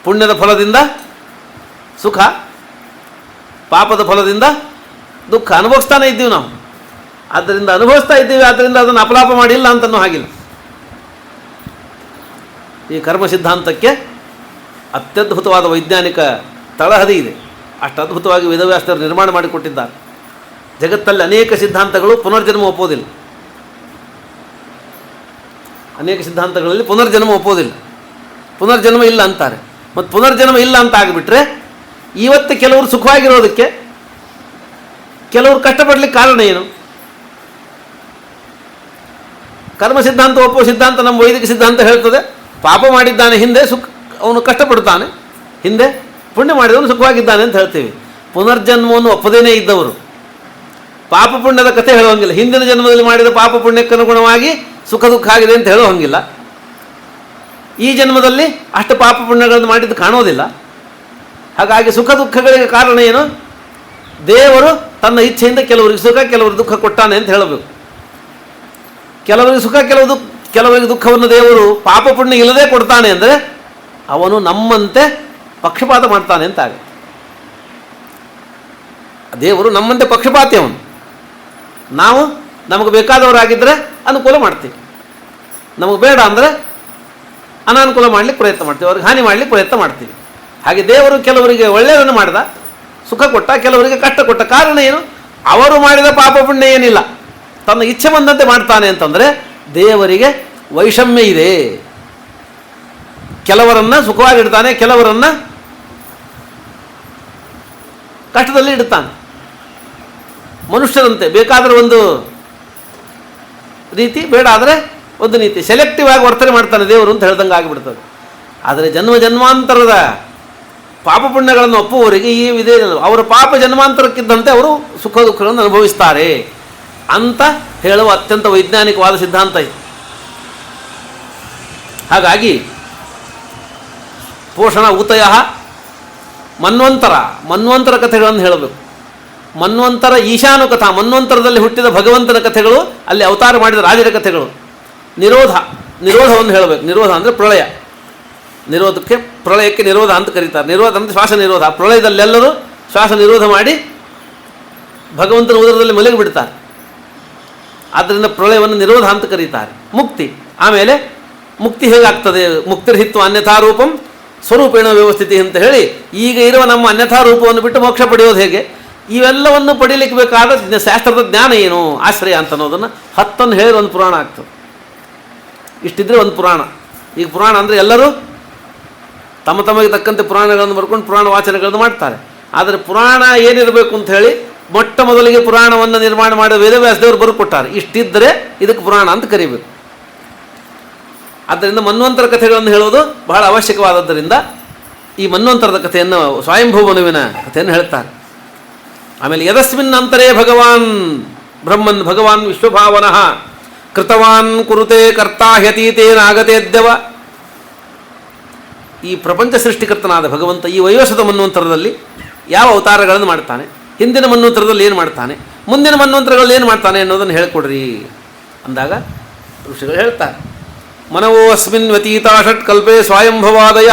S2: ಪುಣ್ಯದ ಫಲದಿಂದ ಸುಖ, ಪಾಪದ ಫಲದಿಂದ ದುಃಖ ಅನುಭವಿಸ್ತಾನೆ ಇದ್ದೀವಿ ನಾವು. ಆದ್ದರಿಂದ ಅನುಭವಿಸ್ತಾ ಇದ್ದೀವಿ, ಆದ್ದರಿಂದ ಅದನ್ನು ಅಪಲಾಪ ಮಾಡಿಲ್ಲ ಅಂತನೂ ಹಾಗಿಲ್ಲ. ಈ ಕರ್ಮ ಸಿದ್ಧಾಂತಕ್ಕೆ ಅತ್ಯದ್ಭುತವಾದ ವೈಜ್ಞಾನಿಕ ತಳಹದಿ ಇದೆ. ಅಷ್ಟು ಅದ್ಭುತವಾಗಿ ವೇದವ್ಯಾಸರು ನಿರ್ಮಾಣ ಮಾಡಿಕೊಟ್ಟಿದ್ದಾರೆ. ಜಗತ್ತಲ್ಲಿ ಅನೇಕ ಸಿದ್ಧಾಂತಗಳು ಪುನರ್ಜನ್ಮ ಒಪ್ಪೋದಿಲ್ಲ. ಅನೇಕ ಸಿದ್ಧಾಂತಗಳಲ್ಲಿ ಪುನರ್ಜನ್ಮ ಒಪ್ಪೋದಿಲ್ಲ. ಪುನರ್ಜನ್ಮ ಇಲ್ಲ ಅಂತಾರೆ. ಮತ್ತು ಪುನರ್ಜನ್ಮ ಇಲ್ಲ ಅಂತ ಆಗಿಬಿಟ್ರೆ ಇವತ್ತು ಕೆಲವರು ಸುಖವಾಗಿರೋದಕ್ಕೆ ಕೆಲವರು ಕಷ್ಟಪಡಲಿಕ್ಕೆ ಕಾರಣ ಏನು? ಕರ್ಮ ಸಿದ್ಧಾಂತ ಒಪ್ಪುವ ಸಿದ್ಧಾಂತ ನಮ್ಮ ವೈದಿಕ ಸಿದ್ಧಾಂತ ಹೇಳ್ತದೆ, ಪಾಪ ಮಾಡಿದ್ದಾನೆ ಹಿಂದೆ ಅವನು ಕಷ್ಟಪಡ್ತಾನೆ, ಹಿಂದೆ ಪುಣ್ಯ ಮಾಡಿದವನು ಸುಖವಾಗಿದ್ದಾನೆ ಅಂತ ಹೇಳ್ತೀವಿ. ಪುನರ್ಜನ್ಮವನ್ನು ಒಪ್ಪದೇನೇ ಇದ್ದವರು ಪಾಪ ಪುಣ್ಯದ ಕಥೆ ಹೇಳುವಂಗಿಲ್ಲ. ಹಿಂದಿನ ಜನ್ಮದಲ್ಲಿ ಮಾಡಿದ ಪಾಪ ಪುಣ್ಯಕ್ಕನುಗುಣವಾಗಿ ಸುಖ ದುಃಖ ಆಗಿದೆ ಅಂತ ಹೇಳುವಂಗಿಲ್ಲ. ಈ ಜನ್ಮದಲ್ಲಿ ಅಷ್ಟು ಪಾಪ ಪುಣ್ಯಗಳನ್ನು ಮಾಡಿದ್ದು ಕಾಣೋದಿಲ್ಲ. ಹಾಗಾಗಿ ಸುಖ ದುಃಖಗಳಿಗೆ ಕಾರಣ ಏನು? ದೇವರು ತನ್ನ ಇಚ್ಛೆಯಿಂದ ಕೆಲವರಿಗೆ ಸುಖ ಕೆಲವರಿಗೆ ದುಃಖ ಕೊಟ್ಟಾನೆ ಅಂತ ಹೇಳಬೇಕು. ಕೆಲವರಿಗೆ ಸುಖ ಕೆಲವರಿಗೆ ದುಃಖವನ್ನು ದೇವರು ಪಾಪ ಪುಣ್ಯ ಇಲ್ಲದೆ ಕೊಡ್ತಾನೆ ಅಂದರೆ ಅವನು ನಮ್ಮಂತೆ ಪಕ್ಷಪಾತ ಮಾಡ್ತಾನೆ ಅಂತ ಆಗ. ದೇವರು ನಮ್ಮಂತೆ ಪಕ್ಷಪಾತಿ ಅವನು. ನಾವು ನಮಗೆ ಬೇಕಾದವರಾಗಿದ್ದರೆ ಅನುಕೂಲ ಮಾಡ್ತೀವಿ, ನಮಗೆ ಬೇಡ ಅಂದರೆ ಅನಾನುಕೂಲ ಮಾಡಲಿಕ್ಕೆ ಪ್ರಯತ್ನ ಮಾಡ್ತೀವಿ, ಅವ್ರಿಗೆ ಹಾನಿ ಮಾಡಲಿಕ್ಕೆ ಪ್ರಯತ್ನ ಮಾಡ್ತೀವಿ. ಹಾಗೆ ದೇವರು ಕೆಲವರಿಗೆ ಒಳ್ಳೆಯದನ್ನು ಮಾಡಿದ, ಸುಖ ಕೊಟ್ಟ, ಕೆಲವರಿಗೆ ಕಷ್ಟ ಕೊಟ್ಟ. ಕಾರಣ ಏನು? ಅವರು ಮಾಡಿದ ಪಾಪ ಪುಣ್ಯ ಏನಿಲ್ಲ, ತನ್ನ ಇಚ್ಛೆ ಬಂದಂತೆ ಮಾಡ್ತಾನೆ ಅಂತಂದರೆ ದೇವರಿಗೆ ವೈಷಮ್ಯ ಇದೆ. ಕೆಲವರನ್ನು ಸುಖವಾಗಿಡ್ತಾನೆ, ಕೆಲವರನ್ನು ಕಷ್ಟದಲ್ಲಿ ಇಡ್ತಾನೆ. ಮನುಷ್ಯರಂತೆ ಬೇಕಾದರೆ ಒಂದು ರೀತಿ, ಬೇಡ ಆದರೆ ಒಂದು ನೀತಿ, ಸೆಲೆಕ್ಟಿವ್ ಆಗಿ ವರ್ತನೆ ಮಾಡ್ತಾನೆ ದೇವರು ಅಂತ ಹೇಳ್ದಂಗೆ ಆಗಿಬಿಡ್ತದೆ. ಆದರೆ ಜನ್ಮ ಜನ್ಮಾಂತರದ ಪಾಪ ಪುಣ್ಯಗಳನ್ನು ಒಪ್ಪುವವರಿಗೆ ಈ ವಿಧೇ ಇಲ್ಲ. ಅವರ ಪಾಪ ಜನ್ಮಾಂತರಕ್ಕಿದ್ದಂತೆ ಅವರು ಸುಖ ದುಃಖಗಳನ್ನು ಅನುಭವಿಸ್ತಾರೆ ಅಂತ ಹೇಳುವ ಅತ್ಯಂತ ವೈಜ್ಞಾನಿಕವಾದ ಸಿದ್ಧಾಂತ ಇದೆ. ಹಾಗಾಗಿ ಪೋಷಣ ಉತಯ ಮನ್ವಂತರ ಕಥೆಗಳನ್ನು ಹೇಳಬೇಕು. ಮನ್ವಂತರ ಈಶಾನು ಕಥಾ, ಮನ್ವಂತರದಲ್ಲಿ ಹುಟ್ಟಿದ ಭಗವಂತನ ಕಥೆಗಳು, ಅಲ್ಲಿ ಅವತಾರ ಮಾಡಿದ ರಾಜರ ಕಥೆಗಳು. ನಿರೋಧವನ್ನು ಹೇಳಬೇಕು. ನಿರೋಧ ಅಂದರೆ ಪ್ರಳಯ. ಪ್ರಳಯಕ್ಕೆ ನಿರೋಧ ಅಂತ ಕರೀತಾರೆ. ನಿರೋಧ ಅಂದರೆ ಶ್ವಾಸ ನಿರೋಧ. ಪ್ರಳಯದಲ್ಲೆಲ್ಲರೂ ಶ್ವಾಸ ನಿರೋಧ ಮಾಡಿ ಭಗವಂತನ ಉದರದಲ್ಲಿ ಮಲಗಿಬಿಡ್ತಾರೆ. ಆದ್ದರಿಂದ ಪ್ರಳಯವನ್ನು ನಿರೋಧ ಅಂತ ಕರೀತಾರೆ. ಆಮೇಲೆ ಮುಕ್ತಿ ಹೇಗಾಗ್ತದೆ? ಮುಕ್ತಿರ್ಹಿತ್ವ ಅನ್ಯಥಾ ರೂಪಂ ಸ್ವರೂಪೇಣ ವ್ಯವಸ್ಥಿತಿ ಅಂತ ಹೇಳಿ, ಈಗ ಇರುವ ನಮ್ಮ ಅನ್ಯಥಾ ರೂಪವನ್ನು ಬಿಟ್ಟು ಮೋಕ್ಷ ಪಡೆಯೋದು ಹೇಗೆ? ಇವೆಲ್ಲವನ್ನು ಪಡೀಲಿಕ್ಕೆ ಬೇಕಾದ ಶಾಸ್ತ್ರದ ಜ್ಞಾನ ಏನು, ಆಶ್ರಯ ಅಂತ ಅನ್ನೋದನ್ನು 10 ಹೇಳಿ ಒಂದು ಪುರಾಣ ಆಗ್ತದೆ. ಇಷ್ಟಿದ್ರೆ ಒಂದು ಪುರಾಣ. ಈಗ ಪುರಾಣ ಅಂದರೆ ಎಲ್ಲರೂ ತಮಗೆ ತಕ್ಕಂತೆ ಪುರಾಣಗಳನ್ನು ಬರ್ಕೊಂಡು ಪುರಾಣ ವಾಚನಗಳನ್ನು ಮಾಡ್ತಾರೆ. ಆದರೆ ಪುರಾಣ ಏನಿರಬೇಕು ಅಂತ ಹೇಳಿ ಮೊಟ್ಟ ಮೊದಲಿಗೆ ಪುರಾಣವನ್ನು ನಿರ್ಮಾಣ ಮಾಡಿದ ವೇದವ್ಯಾಸದೇವರು ಬರೆದುಕೊಟ್ಟಾರೆ. ಇಷ್ಟಿದ್ದರೆ ಇದಕ್ಕೆ ಪುರಾಣ ಅಂತ ಕರಿಬೇಕು. ಆದ್ದರಿಂದ ಮನ್ವಂತರ ಕಥೆಗಳನ್ನು ಹೇಳೋದು ಬಹಳ ಅವಶ್ಯಕವಾದದ್ದರಿಂದ ಈ ಮನ್ವಂತರದ ಕಥೆಯನ್ನು, ಸ್ವಯಂಭೂ ಮನುವಿನ ಕಥೆಯನ್ನು ಹೇಳ್ತಾರೆ. ಆಮೇಲೆ ಯದಸ್ಮಿನ್ ಅಂತರೇ ಭಗವಾನ್ ವಿಶ್ವಭಾವನಃ ಕೃತವಾನ್ ಕುರುತೆ ಕರ್ತಾ ಹ್ಯತೀತೇನಾಗತೇದ್ಯವ. ಈ ಪ್ರಪಂಚ ಸೃಷ್ಟಿಕರ್ತನಾದ ಭಗವಂತ ಈ ವೈವಸ್ವತ ಮನ್ವಂತರದಲ್ಲಿ ಯಾವ ಅವತಾರಗಳನ್ನು ಮಾಡ್ತಾನೆ, ಹಿಂದಿನ ಮನ್ವಂತರದಲ್ಲಿ ಏನು ಮಾಡ್ತಾನೆ, ಮುಂದಿನ ಮನ್ವಂತರಗಳಲ್ಲಿ ಏನು ಮಾಡ್ತಾನೆ ಅನ್ನೋದನ್ನು ಹೇಳಿಕೊಡ್ರಿ ಅಂದಾಗ ಋಷಿಗಳು ಹೇಳ್ತಾರೆ, ಮನವೋ ಅಸ್ಮಿನ್ ವ್ಯತೀತಾ ಷಟ್ ಕಲ್ಪೆ ಸ್ವಯಂಭವಾದಯ.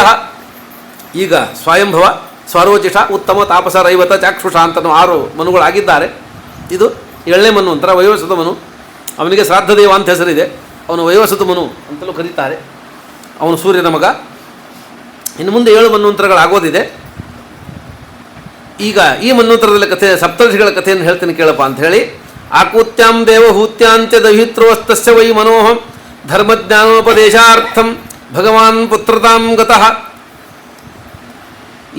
S2: ಈಗ ಸ್ವಯಂಭವ, ಸ್ವರೋಚಿಷ, ಉತ್ತಮ, ತಾಪಸ, ರೈವತ, ಚಾಕ್ಷುಷ ಅಂತನೂ 6 ಮನುಗಳಾಗಿದ್ದಾರೆ. ಇದು 7ನೇ ಮನ್ವಂತರ ವೈವಸ್ವತ ಮನು. ಅವನಿಗೆ ಶ್ರಾದ್ದದೇವ ಅಂತ ಹೆಸರಿದೆ. ಅವನು ವೈವಸ್ವತ ಮನು ಅಂತಲೂ ಕರೀತಾರೆ. ಅವನು ಸೂರ್ಯನ ಮಗ. ಇನ್ನು ಮುಂದೆ 7 ಮನ್ವಂತರಗಳಾಗೋದಿದೆ. ಈಗ ಈ ಮನ್ವಂತರದಲ್ಲಿ ಕಥೆ, ಸಪ್ತರ್ಷಿಗಳ ಕಥೆಯನ್ನು ಹೇಳ್ತೀನಿ ಕೇಳಪ್ಪ ಅಂತ ಹೇಳಿ, ಆಕೂತ್ಯಾಂ ದೇವಹೂತ್ಯಾಂಚ ದಹಿತ್ರೋಸ್ತಸ್ಯ ವೈ ಮನೋಹಂ ಧರ್ಮಜ್ಞಾನೋಪದೇಶಾರ್ಥಂ ಭಗವಾನ್ ಪುತ್ರತಾಂ ಗತಃ.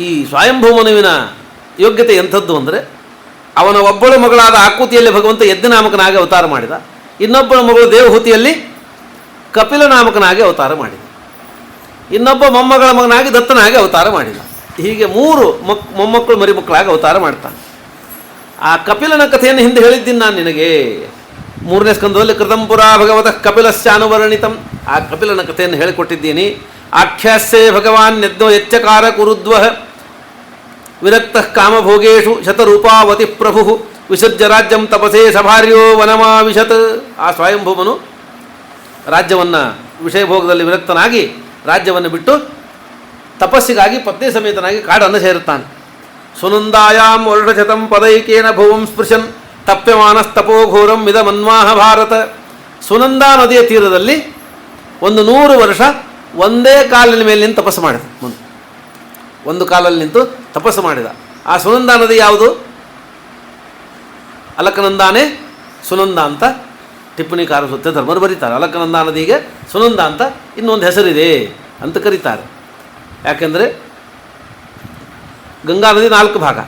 S2: ಈ ಸ್ವಯಂಭೂ ಮನುವಿನ ಯೋಗ್ಯತೆ ಎಂಥದ್ದು ಅಂದರೆ, ಅವನ ಒಬ್ಬಳ ಮಗಳಾದ ಆಕೂತಿಯಲ್ಲಿ ಭಗವಂತ ಯಜ್ಞನಾಮಕನಾಗಿ ಅವತಾರ ಮಾಡಿದ. ಇನ್ನೊಬ್ಬಳ ಮಗಳು ದೇವಹೂತಿಯಲ್ಲಿ ಕಪಿಲ ನಾಮಕನಾಗಿ ಅವತಾರ ಮಾಡಿದ. ಇನ್ನೊಬ್ಬ ಮೊಮ್ಮಗಳ ಮಗನಾಗಿ ದತ್ತನಾಗಿ ಅವತಾರ ಮಾಡಿದ. ಹೀಗೆ 3 ಮೊಮ್ಮಕ್ಕಳು ಮರಿಮಕ್ಕಳಾಗಿ ಅವತಾರ ಮಾಡ್ತಾನೆ. ಆ ಕಪಿಲನ ಕಥೆಯನ್ನು ಹಿಂದೆ ಹೇಳಿದ್ದೀನಿ ನಾನು ನಿನಗೆ. 3ನೇ ಸ್ಕಂದದಲ್ಲಿ ಕೃತಂಪುರ ಭಗವತಃ ಕಪಿಲಸ್ಯ ಅನುವರ್ಣಿತಂ. ಆ ಕಪಿಲನ ಕಥೆಯನ್ನು ಹೇಳಿಕೊಟ್ಟಿದ್ದೀನಿ. ಆಖ್ಯಾಸ್ಯೆ ಭಗವಾನ್ ಯಜ್ಞೋ ಯಚ್ಚಕಾರ ಕುರುದ್ವ ವಿರಕ್ತ ಕಾಮಭೋಗೇಶು ಶತರೂಪಾವತಿ ಪ್ರಭು ವಿಸರ್ಜ ರಾಜ್ಯಂ ತಪಸೇ ಸಭಾರ್ಯೋ ವನಮಾವಿಶತ್. ಆ ಸ್ವಯಂಭೂಮನು ರಾಜ್ಯವನ್ನು ವಿಷಯಭೋಗದಲ್ಲಿ ವಿರಕ್ತನಾಗಿ ರಾಜ್ಯವನ್ನು ಬಿಟ್ಟು ತಪಸ್ಸಿಗಾಗಿ ಪತ್ನಿ ಸಮೇತನಾಗಿ ಕಾಡನ್ನು ಸೇರುತ್ತಾನೆ. ಸುನಂದಾಯಾಂ ವರ್ಷಶತಂ ಪದೈಕೇನ ಭುವಂ ಸ್ಪೃಶನ್ ತಪ್ಯಮಾನಸ್ತಪೋಘೋರಂ ಇದಮನ್ವಾಹ ಭಾರತ. ಸುನಂದಾ ನದಿಯ ತೀರದಲ್ಲಿ 100 ವರ್ಷ ಒಂದೇ ಕಾಲಿನ ಮೇಲೆ ನಿಂತು ತಪಸ್ಸು ಮಾಡಿದ. ಒಂದು ಕಾಲಲ್ಲಿ ನಿಂತು ತಪಸ್ಸು ಮಾಡಿದ. ಆ ಸುನಂದಾ ನದಿ ಯಾವುದು? ಅಲಕನಂದಾನೇ ಸುನಂದ ಅಂತ ಟಿಪ್ಪಣಿಕಾರ ಸತ್ಯ ಧರ್ಮರು ಬರೀತಾರೆ. ಅಲಕನಂದಾ ನದಿಗೆ ಸುನಂದ ಅಂತ ಇನ್ನೊಂದು ಹೆಸರಿದೆ ಅಂತ ಕರೀತಾರೆ. ಯಾಕೆಂದರೆ ಗಂಗಾ ನದಿ 4 ಭಾಗ,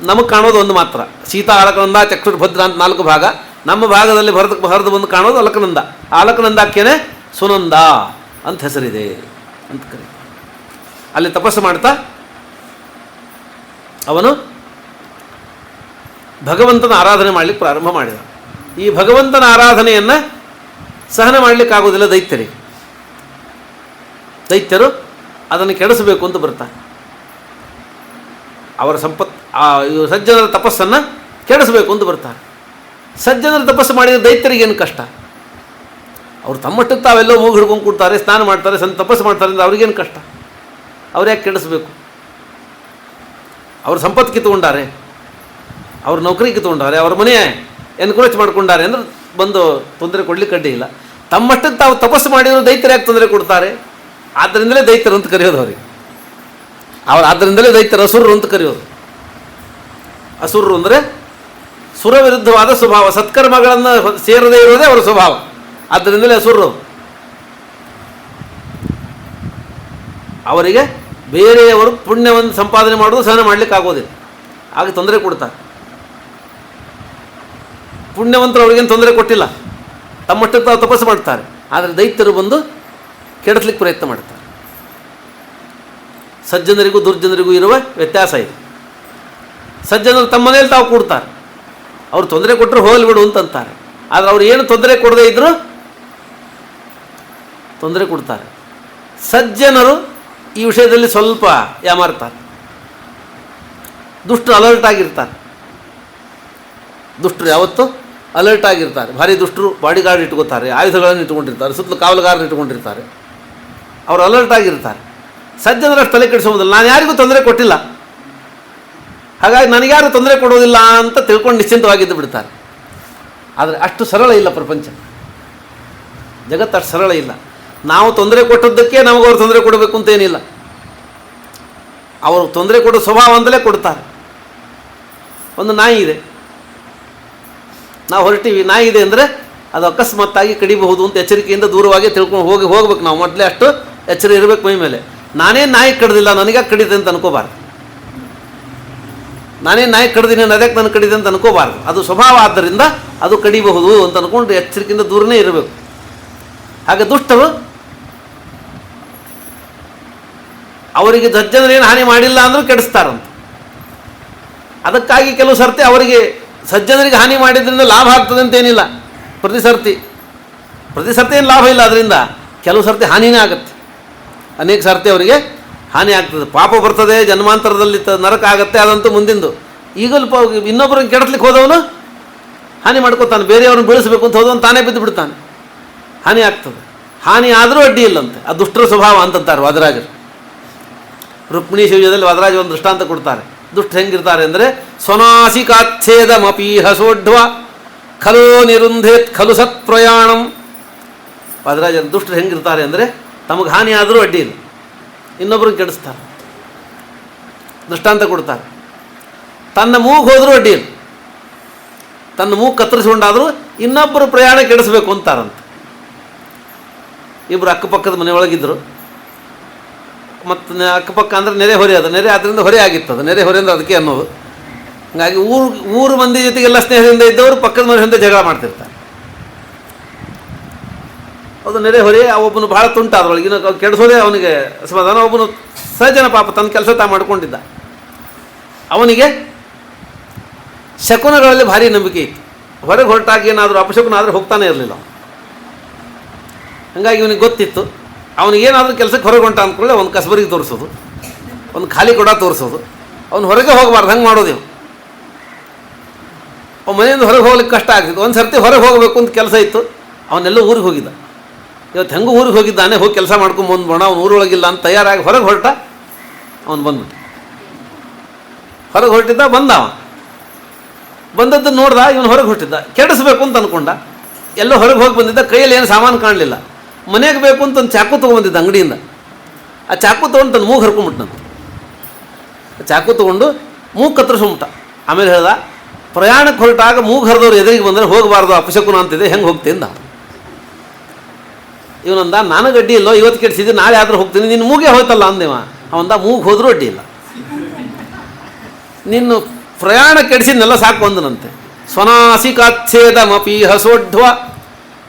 S2: ನಮಗೆ ಕಾಣೋದು ಒಂದು ಮಾತ್ರ. ಸೀತಾ ಅಲಕನಂದ ಚಕ್ಷುರ್ಭದ್ರ ಅಂತ 4 ಭಾಗ. ನಮ್ಮ ಭಾಗದಲ್ಲಿ ಹರಿದು ಬಂದು ಕಾಣೋದು ಅಲಕನಂದ. ಆ ಅಲಕನಂದಕ್ಕೇನೆ ಸುನಂದ ಅಂತ ಹೆಸರಿದೆ ಅಂತ ಕರೀತಾರೆ. ಅಲ್ಲಿ ತಪಸ್ಸು ಮಾಡ್ತಾ ಅವನು ಭಗವಂತನ ಆರಾಧನೆ ಮಾಡಲಿಕ್ಕೆ ಪ್ರಾರಂಭ ಮಾಡಿದ. ಈ ಭಗವಂತನ ಆರಾಧನೆಯನ್ನು ಸಹನೆ ಮಾಡಲಿಕ್ಕಾಗೋದಿಲ್ಲ ದೈತ್ಯರಿಗೆ. ದೈತ್ಯರು ಅದನ್ನು ಕೆಡಿಸಬೇಕು ಅಂತ ಬರ್ತಾರೆ. ಅವರ ಸಜ್ಜನರ ತಪಸ್ಸನ್ನು ಕೆಡಿಸಬೇಕು ಅಂತ ಬರ್ತಾರೆ. ಸಜ್ಜನರ ತಪಸ್ಸು ಮಾಡಿದ ದೈತ್ಯರಿಗೇನು ಕಷ್ಟ? ಅವ್ರು ತಮ್ಮಷ್ಟಕ್ಕೆ ತಾವೆಲ್ಲೋ ಮೂಗು ಹಿಡ್ಕೊಂಡು ಕೊಡ್ತಾರೆ, ಸ್ನಾನ ಮಾಡ್ತಾರೆ, ತಪಸ್ಸು ಮಾಡ್ತಾರೆ ಅಂದರೆ ಅವ್ರಿಗೇನು ಕಷ್ಟ? ಅವ್ರು ಯಾಕೆ ಕೆಡಿಸ್ಬೇಕು? ಅವ್ರ ಸಂಪತ್ತು ಕಿತ್ಕೊಂಡಾರೆ, ಅವ್ರ ನೌಕರಿ ಕಿತ್ಕೊಂಡಾರೆ, ಅವ್ರ ಮನೆ ಎನ್ಕ್ರೋಚ್ ಮಾಡ್ಕೊಂಡಾರೆ ಅಂದ್ರೆ ಬಂದು ತೊಂದರೆ ಕೊಡ್ಲಿಕ್ಕೆ ಅಡ್ಡಿ ಇಲ್ಲ. ತಮ್ಮಷ್ಟಕ್ಕೆ ತಾವು ತಪಸ್ಸು ಮಾಡಿದ್ರು ದೈತ್ಯರು ಯಾಕೆ ತೊಂದರೆ ಕೊಡ್ತಾರೆ? ಆದ್ದರಿಂದಲೇ ದೈತ್ಯರು ಅಂತ ಕರೆಯೋದು ಅವರಿಗೆ. ಆದ್ದರಿಂದಲೇ ದೈತ್ಯರು ಅಸುರರು ಅಂತ ಕರೆಯೋದು. ಅಸುರರು ಅಂದರೆ ಸುರ ವಿರುದ್ಧವಾದ ಸ್ವಭಾವ, ಸತ್ಕರ್ಮಗಳನ್ನು ಸೇರದೇ ಇರೋದೇ ಅವರ ಸ್ವಭಾವ. ಆದ್ದರಿಂದಲೇ ಅಸುರರು. ಅವರಿಗೆ ಬೇರೆಯವರು ಪುಣ್ಯವನ್ನು ಸಂಪಾದನೆ ಮಾಡೋದು ಸಹನ ಮಾಡಲಿಕ್ಕೆ ಆಗೋದಿಲ್ಲ, ಆಗ ತೊಂದರೆ ಕೊಡ್ತಾರೆ. ಪುಣ್ಯವಂತರು ಅವ್ರಿಗೇನು ತೊಂದರೆ ಕೊಟ್ಟಿಲ್ಲ, ತಮ್ಮಷ್ಟಕ್ಕೆ ತಾವು ತಪಸ್ಸು ಮಾಡ್ತಾರೆ. ಆದರೆ ದೈತ್ಯರು ಬಂದು ಕೆಡಿಸ್ಲಿಕ್ಕೆ ಪ್ರಯತ್ನ ಮಾಡ್ತಾರೆ. ಸಜ್ಜನರಿಗೂ ದುರ್ಜನರಿಗೂ ಇರುವ ವ್ಯತ್ಯಾಸ ಇದೆ. ಸಜ್ಜನರು ತಮ್ಮ ಮನೇಲಿ ತಾವು ಕೂಡ್ತಾರೆ, ಅವ್ರು ತೊಂದರೆ ಕೊಟ್ಟರು ಹೋಗಲಿ ಬಿಡು ಅಂತಂತಾರೆ. ಆದರೆ ಅವ್ರು ಏನು ತೊಂದರೆ ಕೊಡದೇ ಇದ್ದರೂ ತೊಂದರೆ ಕೊಡ್ತಾರೆ. ಸಜ್ಜನರು ಈ ವಿಷಯದಲ್ಲಿ ಸ್ವಲ್ಪ ಯಾಮಾರ್ತಾರೆ. ದುಷ್ಟರು ಅಲರ್ಟ್ ಆಗಿರ್ತಾರೆ. ದುಷ್ಟರು ಯಾವತ್ತೂ ಅಲರ್ಟ್ ಆಗಿರ್ತಾರೆ. ಭಾರಿ ದುಷ್ಟರು ಬಾಡಿಗಾರ್ಡ್ ಇಟ್ಕೋತಾರೆ, ಆಯುಧಗಳನ್ನು ಇಟ್ಕೊಂಡಿರ್ತಾರೆ, ಸುತ್ತಲೂ ಕಾವಲುಗಾರರು ಇಟ್ಕೊಂಡಿರ್ತಾರೆ. ಅವರು ಅಲರ್ಟ್ ಆಗಿರ್ತಾರೆ. ಸಜ್ಜನರಷ್ಟು ತಲೆ ಕೆಡಿಸೋದಿಲ್ಲ. ನಾನು ಯಾರಿಗೂ ತೊಂದರೆ ಕೊಟ್ಟಿಲ್ಲ, ಹಾಗಾಗಿ ನನಗ್ಯಾರು ತೊಂದರೆ ಕೊಡೋದಿಲ್ಲ ಅಂತ ತಿಳ್ಕೊಂಡು ನಿಶ್ಚಿಂತವಾಗಿದ್ದು ಬಿಡ್ತಾರೆ. ಆದರೆ ಅಷ್ಟು ಸರಳ ಇಲ್ಲ ಪ್ರಪಂಚ, ಜಗತ್ತು ಅಷ್ಟು ಸರಳ ಇಲ್ಲ. ನಾವು ತೊಂದರೆ ಕೊಟ್ಟದ್ದಕ್ಕೆ ನಮಗೆ ಅವ್ರು ತೊಂದರೆ ಕೊಡಬೇಕು ಅಂತೇನಿಲ್ಲ. ಅವರು ತೊಂದರೆ ಕೊಡೋ ಸ್ವಭಾವ ಅಂತಲೇ ಕೊಡ್ತಾರೆ. ಒಂದು ನಾಯಿ ಇದೆ, ನಾವು ಹೊರಟೀವಿ, ನಾಯಿ ಇದೆ ಅಂದರೆ ಅದು ಅಕಸ್ಮಾತ್ತಾಗಿ ಕಡಿಬಹುದು ಅಂತ ಎಚ್ಚರಿಕೆಯಿಂದ ದೂರವಾಗಿ ತಿಳ್ಕೊಂಡು ಹೋಗ್ಬೇಕು. ನಾವು ಮೊದಲೇ ಅಷ್ಟು ಎಚ್ಚರ ಇರಬೇಕು ಮೈ ಮೇಲೆ. ನಾನೇ ನಾಯಿ ಕಡ್ದಿಲ್ಲ, ನನಗ್ಯಾಕೆ ಕಡಿದೆ ಅಂತ ಅನ್ಕೋಬಾರ್ದು. ನಾನೇ ನಾಯಿ ಕಡ್ದಿನಿ, ಅದಕ್ಕೆ ನಾನು ಕಡಿದೆ ಅಂತ ಅನ್ಕೋಬಾರ್ದು. ಅದು ಸ್ವಭಾವ ಆದ್ದರಿಂದ ಅದು ಕಡಿಬಹುದು ಅಂತ ಅಂದ್ಕೊಂಡು ಎಚ್ಚರಿಕೆಯಿಂದ ದೂರನೇ ಇರಬೇಕು. ಹಾಗೆ ದುಷ್ಟರು ಅವರಿಗೆ ಸಜ್ಜನರೇನು ಹಾನಿ ಮಾಡಿಲ್ಲ ಅಂದರೂ ಕೆಡಿಸ್ತಾರಂತ. ಅದಕ್ಕಾಗಿ ಕೆಲವು ಸರ್ತಿ ಅವರಿಗೆ ಸಜ್ಜನರಿಗೆ ಹಾನಿ ಮಾಡಿದ್ರಿಂದ ಲಾಭ ಆಗ್ತದೆ ಅಂತೇನಿಲ್ಲ. ಪ್ರತಿ ಸರ್ತಿ ಏನು ಲಾಭ ಇಲ್ಲ. ಅದರಿಂದ ಕೆಲವು ಸರ್ತಿ ಹಾನಿನೇ ಆಗುತ್ತೆ. ಅನೇಕ ಸರ್ತಿ ಅವರಿಗೆ ಹಾನಿ ಆಗ್ತದೆ. ಪಾಪ ಬರ್ತದೆ, ಜನ್ಮಾಂತರದಲ್ಲಿ ನರಕ ಆಗುತ್ತೆ, ಅದಂತೂ ಮುಂದಿಂದು. ಈಗಲೂ ಇನ್ನೊಬ್ಬರನ್ನು ಕೆಡಿಸ್ಲಿಕ್ಕೆ ಹೋದವನು ಹಾನಿ ಮಾಡ್ಕೋತಾನೆ. ಬೇರೆಯವ್ರನ್ನ ಬೀಳಿಸ್ಬೇಕು ಅಂತ ಹೋದವನು ತಾನೇ ಬಿದ್ದು ಬಿಡ್ತಾನೆ, ಹಾನಿ ಆಗ್ತದೆ. ಹಾನಿ ಆದರೂ ಅಡ್ಡಿ ಇಲ್ಲಂತೆ. ಆ ದುಷ್ಟರ ಸ್ವಭಾವ ಅಂತಂತಾರೆ ವಾದರಾಜರು. ರುಕ್ಮಿಣಿ ಶಿವಜದಲ್ಲಿ ವಾದರಾಜ ಒಂದು ದೃಷ್ಟಾಂತ ಕೊಡ್ತಾರೆ. ದುಷ್ಟ ಹೆಂಗಿರ್ತಾರೆ ಅಂದರೆ ಸ್ವನಾಸಿಕಾಚ್ಛೇದಮಪೀಹ ಸೋಢ್ವ ಖಲೋ ನಿರುಂಧೇತ್ ಖಲು ಸತ್ ಪ್ರಯಾಣಂ. ವಾದರಾಜ ದುಷ್ಟರು ಹೆಂಗಿರ್ತಾರೆ ಅಂದರೆ ತಮಗೆ ಹಾನಿ ಆದರೂ ಅಡ್ಡಿ ಇಲ್ಲ, ಇನ್ನೊಬ್ಬರಿಗೆ ಕೆಡಿಸ್ತಾರೆ. ದೃಷ್ಟಾಂತ ಕೊಡ್ತಾರೆ. ತನ್ನ ಮೂಗು ಹೋದರೂ ಅಡ್ಡಿ ಇಲ್ಲ, ತನ್ನ ಮೂಗು ಕತ್ತರಿಸ್ಕೊಂಡಾದರೂ ಇನ್ನೊಬ್ಬರು ಪ್ರಯಾಣ ಕೆಡಿಸ್ಬೇಕು ಅಂತಾರಂತೆ. ಇಬ್ಬರು ಅಕ್ಕಪಕ್ಕದ ಮನೆಯೊಳಗಿದ್ದರು. ಮತ್ತು ಅಕ್ಕಪಕ್ಕ ಅಂದರೆ ನೆರೆ ಹೊರೆ, ಅದು ನೆರೆ ಆದ್ದರಿಂದ ಹೊರೆ ಆಗಿತ್ತು. ಅದು ನೆರೆ ಹೊರೆ ಅಂದರೆ ಅದಕ್ಕೆ ಅನ್ನೋದು. ಹಾಗಾಗಿ ಊರು ಮಂದಿ ಜೊತೆಗೆಲ್ಲ ಸ್ನೇಹದಿಂದ ಇದ್ದವರು ಪಕ್ಕದ ಮನೆ ಹಿಂದೆ ಜಗಳ ಮಾಡ್ತಿರ್ತಾರೆ. ಅದು ನೆರೆ ಹೊರೆ. ಒಬ್ಬನು ಭಾಳ ತುಂಟ, ಅದರೊಳಗೆ ಇನ್ನು ಕೆಡಿಸೋದೇ ಅವನಿಗೆ ಸಮಾಧಾನ. ಒಬ್ಬನು ಸಹಜನ ಪಾಪ ತನ್ನ ಕೆಲಸ ತಾ ಮಾಡ್ಕೊಂಡಿದ್ದ. ಅವನಿಗೆ ಶಕುನಗಳಲ್ಲಿ ಭಾರಿ ನಂಬಿಕೆ ಇತ್ತು. ಹೊರಗೆ ಹೊರಟಾಗಿ ಏನಾದರೂ ಅಪಶಕುನ ಆದರೆ ಹೋಗ್ತಾನೆ ಇರಲಿಲ್ಲ. ಹಾಗಾಗಿ ಇವನಿಗೆ ಗೊತ್ತಿತ್ತು ಅವನಿಗೇನಾದರೂ ಕೆಲಸಕ್ಕೆ ಹೊರಗೆ ಹೊಂಟ ಅಂದ್ಕೊಳ್ಳೆ ಒಂದು ಕಸಬರಿಗೆ ತೋರಿಸೋದು, ಒಂದು ಖಾಲಿ ಕೊಡ ತೋರಿಸೋದು, ಅವ್ನು ಹೊರಗೆ ಹೋಗಬಾರ್ದು. ಹಂಗೆ ಮಾಡೋದು ಇವು. ಅವ್ನು ಮನೆಯಿಂದ ಹೊರಗೆ ಹೋಗ್ಲಿಕ್ಕೆ ಕಷ್ಟ ಆಗ್ತಿತ್ತು. ಒಂದು ಸರ್ತಿ ಹೊರಗೆ ಹೋಗಬೇಕು ಅಂತ ಕೆಲಸ ಇತ್ತು, ಅವನ್ನೆಲ್ಲ ಊರಿಗೆ ಹೋಗಿದ್ದ. ಇವತ್ತು ಹೆಂಗೂ ಊರಿಗೆ ಹೋಗಿದ್ದಾನೆ, ಹೋಗಿ ಕೆಲಸ ಮಾಡ್ಕೊಂಡು ಬಂದ್ಬೋಣ, ಅವ್ನು ಊರೊಳಗಿಲ್ಲ ಅಂತ ತಯಾರಾಗಿ ಹೊರಗೆ ಹೊರಟ. ಅವನು ಬಂದ್ಬಿಟ್ಟು ಹೊರಗೆ ಹೊರಟಿದ್ದ, ಬಂದದ್ದು ನೋಡ್ದ, ಇವನು ಹೊರಗೆ ಹೊರಟಿದ್ದ. ಕೆಡಿಸ್ಬೇಕು ಅಂತ ಅಂದ್ಕೊಂಡ, ಎಲ್ಲೋ ಹೊರಗೆ ಹೋಗಿ ಬಂದಿದ್ದ, ಕೈಯಲ್ಲಿ ಏನು ಸಾಮಾನು ಕಾಣಲಿಲ್ಲ. ಮನೆಗೆ ಬೇಕು ಅಂತ ಒಂದು ಚಾಕು ತೊಗೊಂಡಿದ್ದ ಅಂಗಡಿಯಿಂದ. ಆ ಚಾಕು ತೊಗೊಂಡು ತನ್ನ ಮೂಗು ಹರ್ಕೊಂಬಿಟ್ನಂತ. ಚಾಕು ತೊಗೊಂಡು ಮೂಗು ಕತ್ತರಿಸ್ಬಿಟ್ಟ. ಆಮೇಲೆ ಹೇಳ್ದ, ಪ್ರಯಾಣಕ್ಕೆ ಹೊರಟಾಗ ಮೂಗು ಹರಿದವ್ರು ಎದುರಿಗೆ ಬಂದರೆ ಹೋಗಬಾರ್ದು, ಅಪಶಕುನ ಅಂತಿದೆ, ಹೆಂಗೆ ಹೋಗ್ತೀನಿ? ಇವನಂದ, ನನಗೆ ಅಡ್ಡಿ ಇಲ್ಲೋ, ಇವತ್ತು ಕೆಡಿಸಿದ್ದು, ನಾಳೆ ಆದರೂ ಹೋಗ್ತೀನಿ, ನಿನ್ನ ಮೂಗೇ ಹೋಯ್ತಲ್ಲ ಅಂದೇವ. ಅವಂದ, ಮೂಗು ಹೋದರೂ ಅಡ್ಡಿ ಇಲ್ಲ, ನಿನ್ನ ಪ್ರಯಾಣ ಕೆಡಿಸಿದ್ನೆಲ್ಲ ಸಾಕು ಅಂದನಂತೆ. ಸ್ವನಾಸಿಕಾಚ್ಛೇದಮಪಿ ಹಸೋಢ್ವ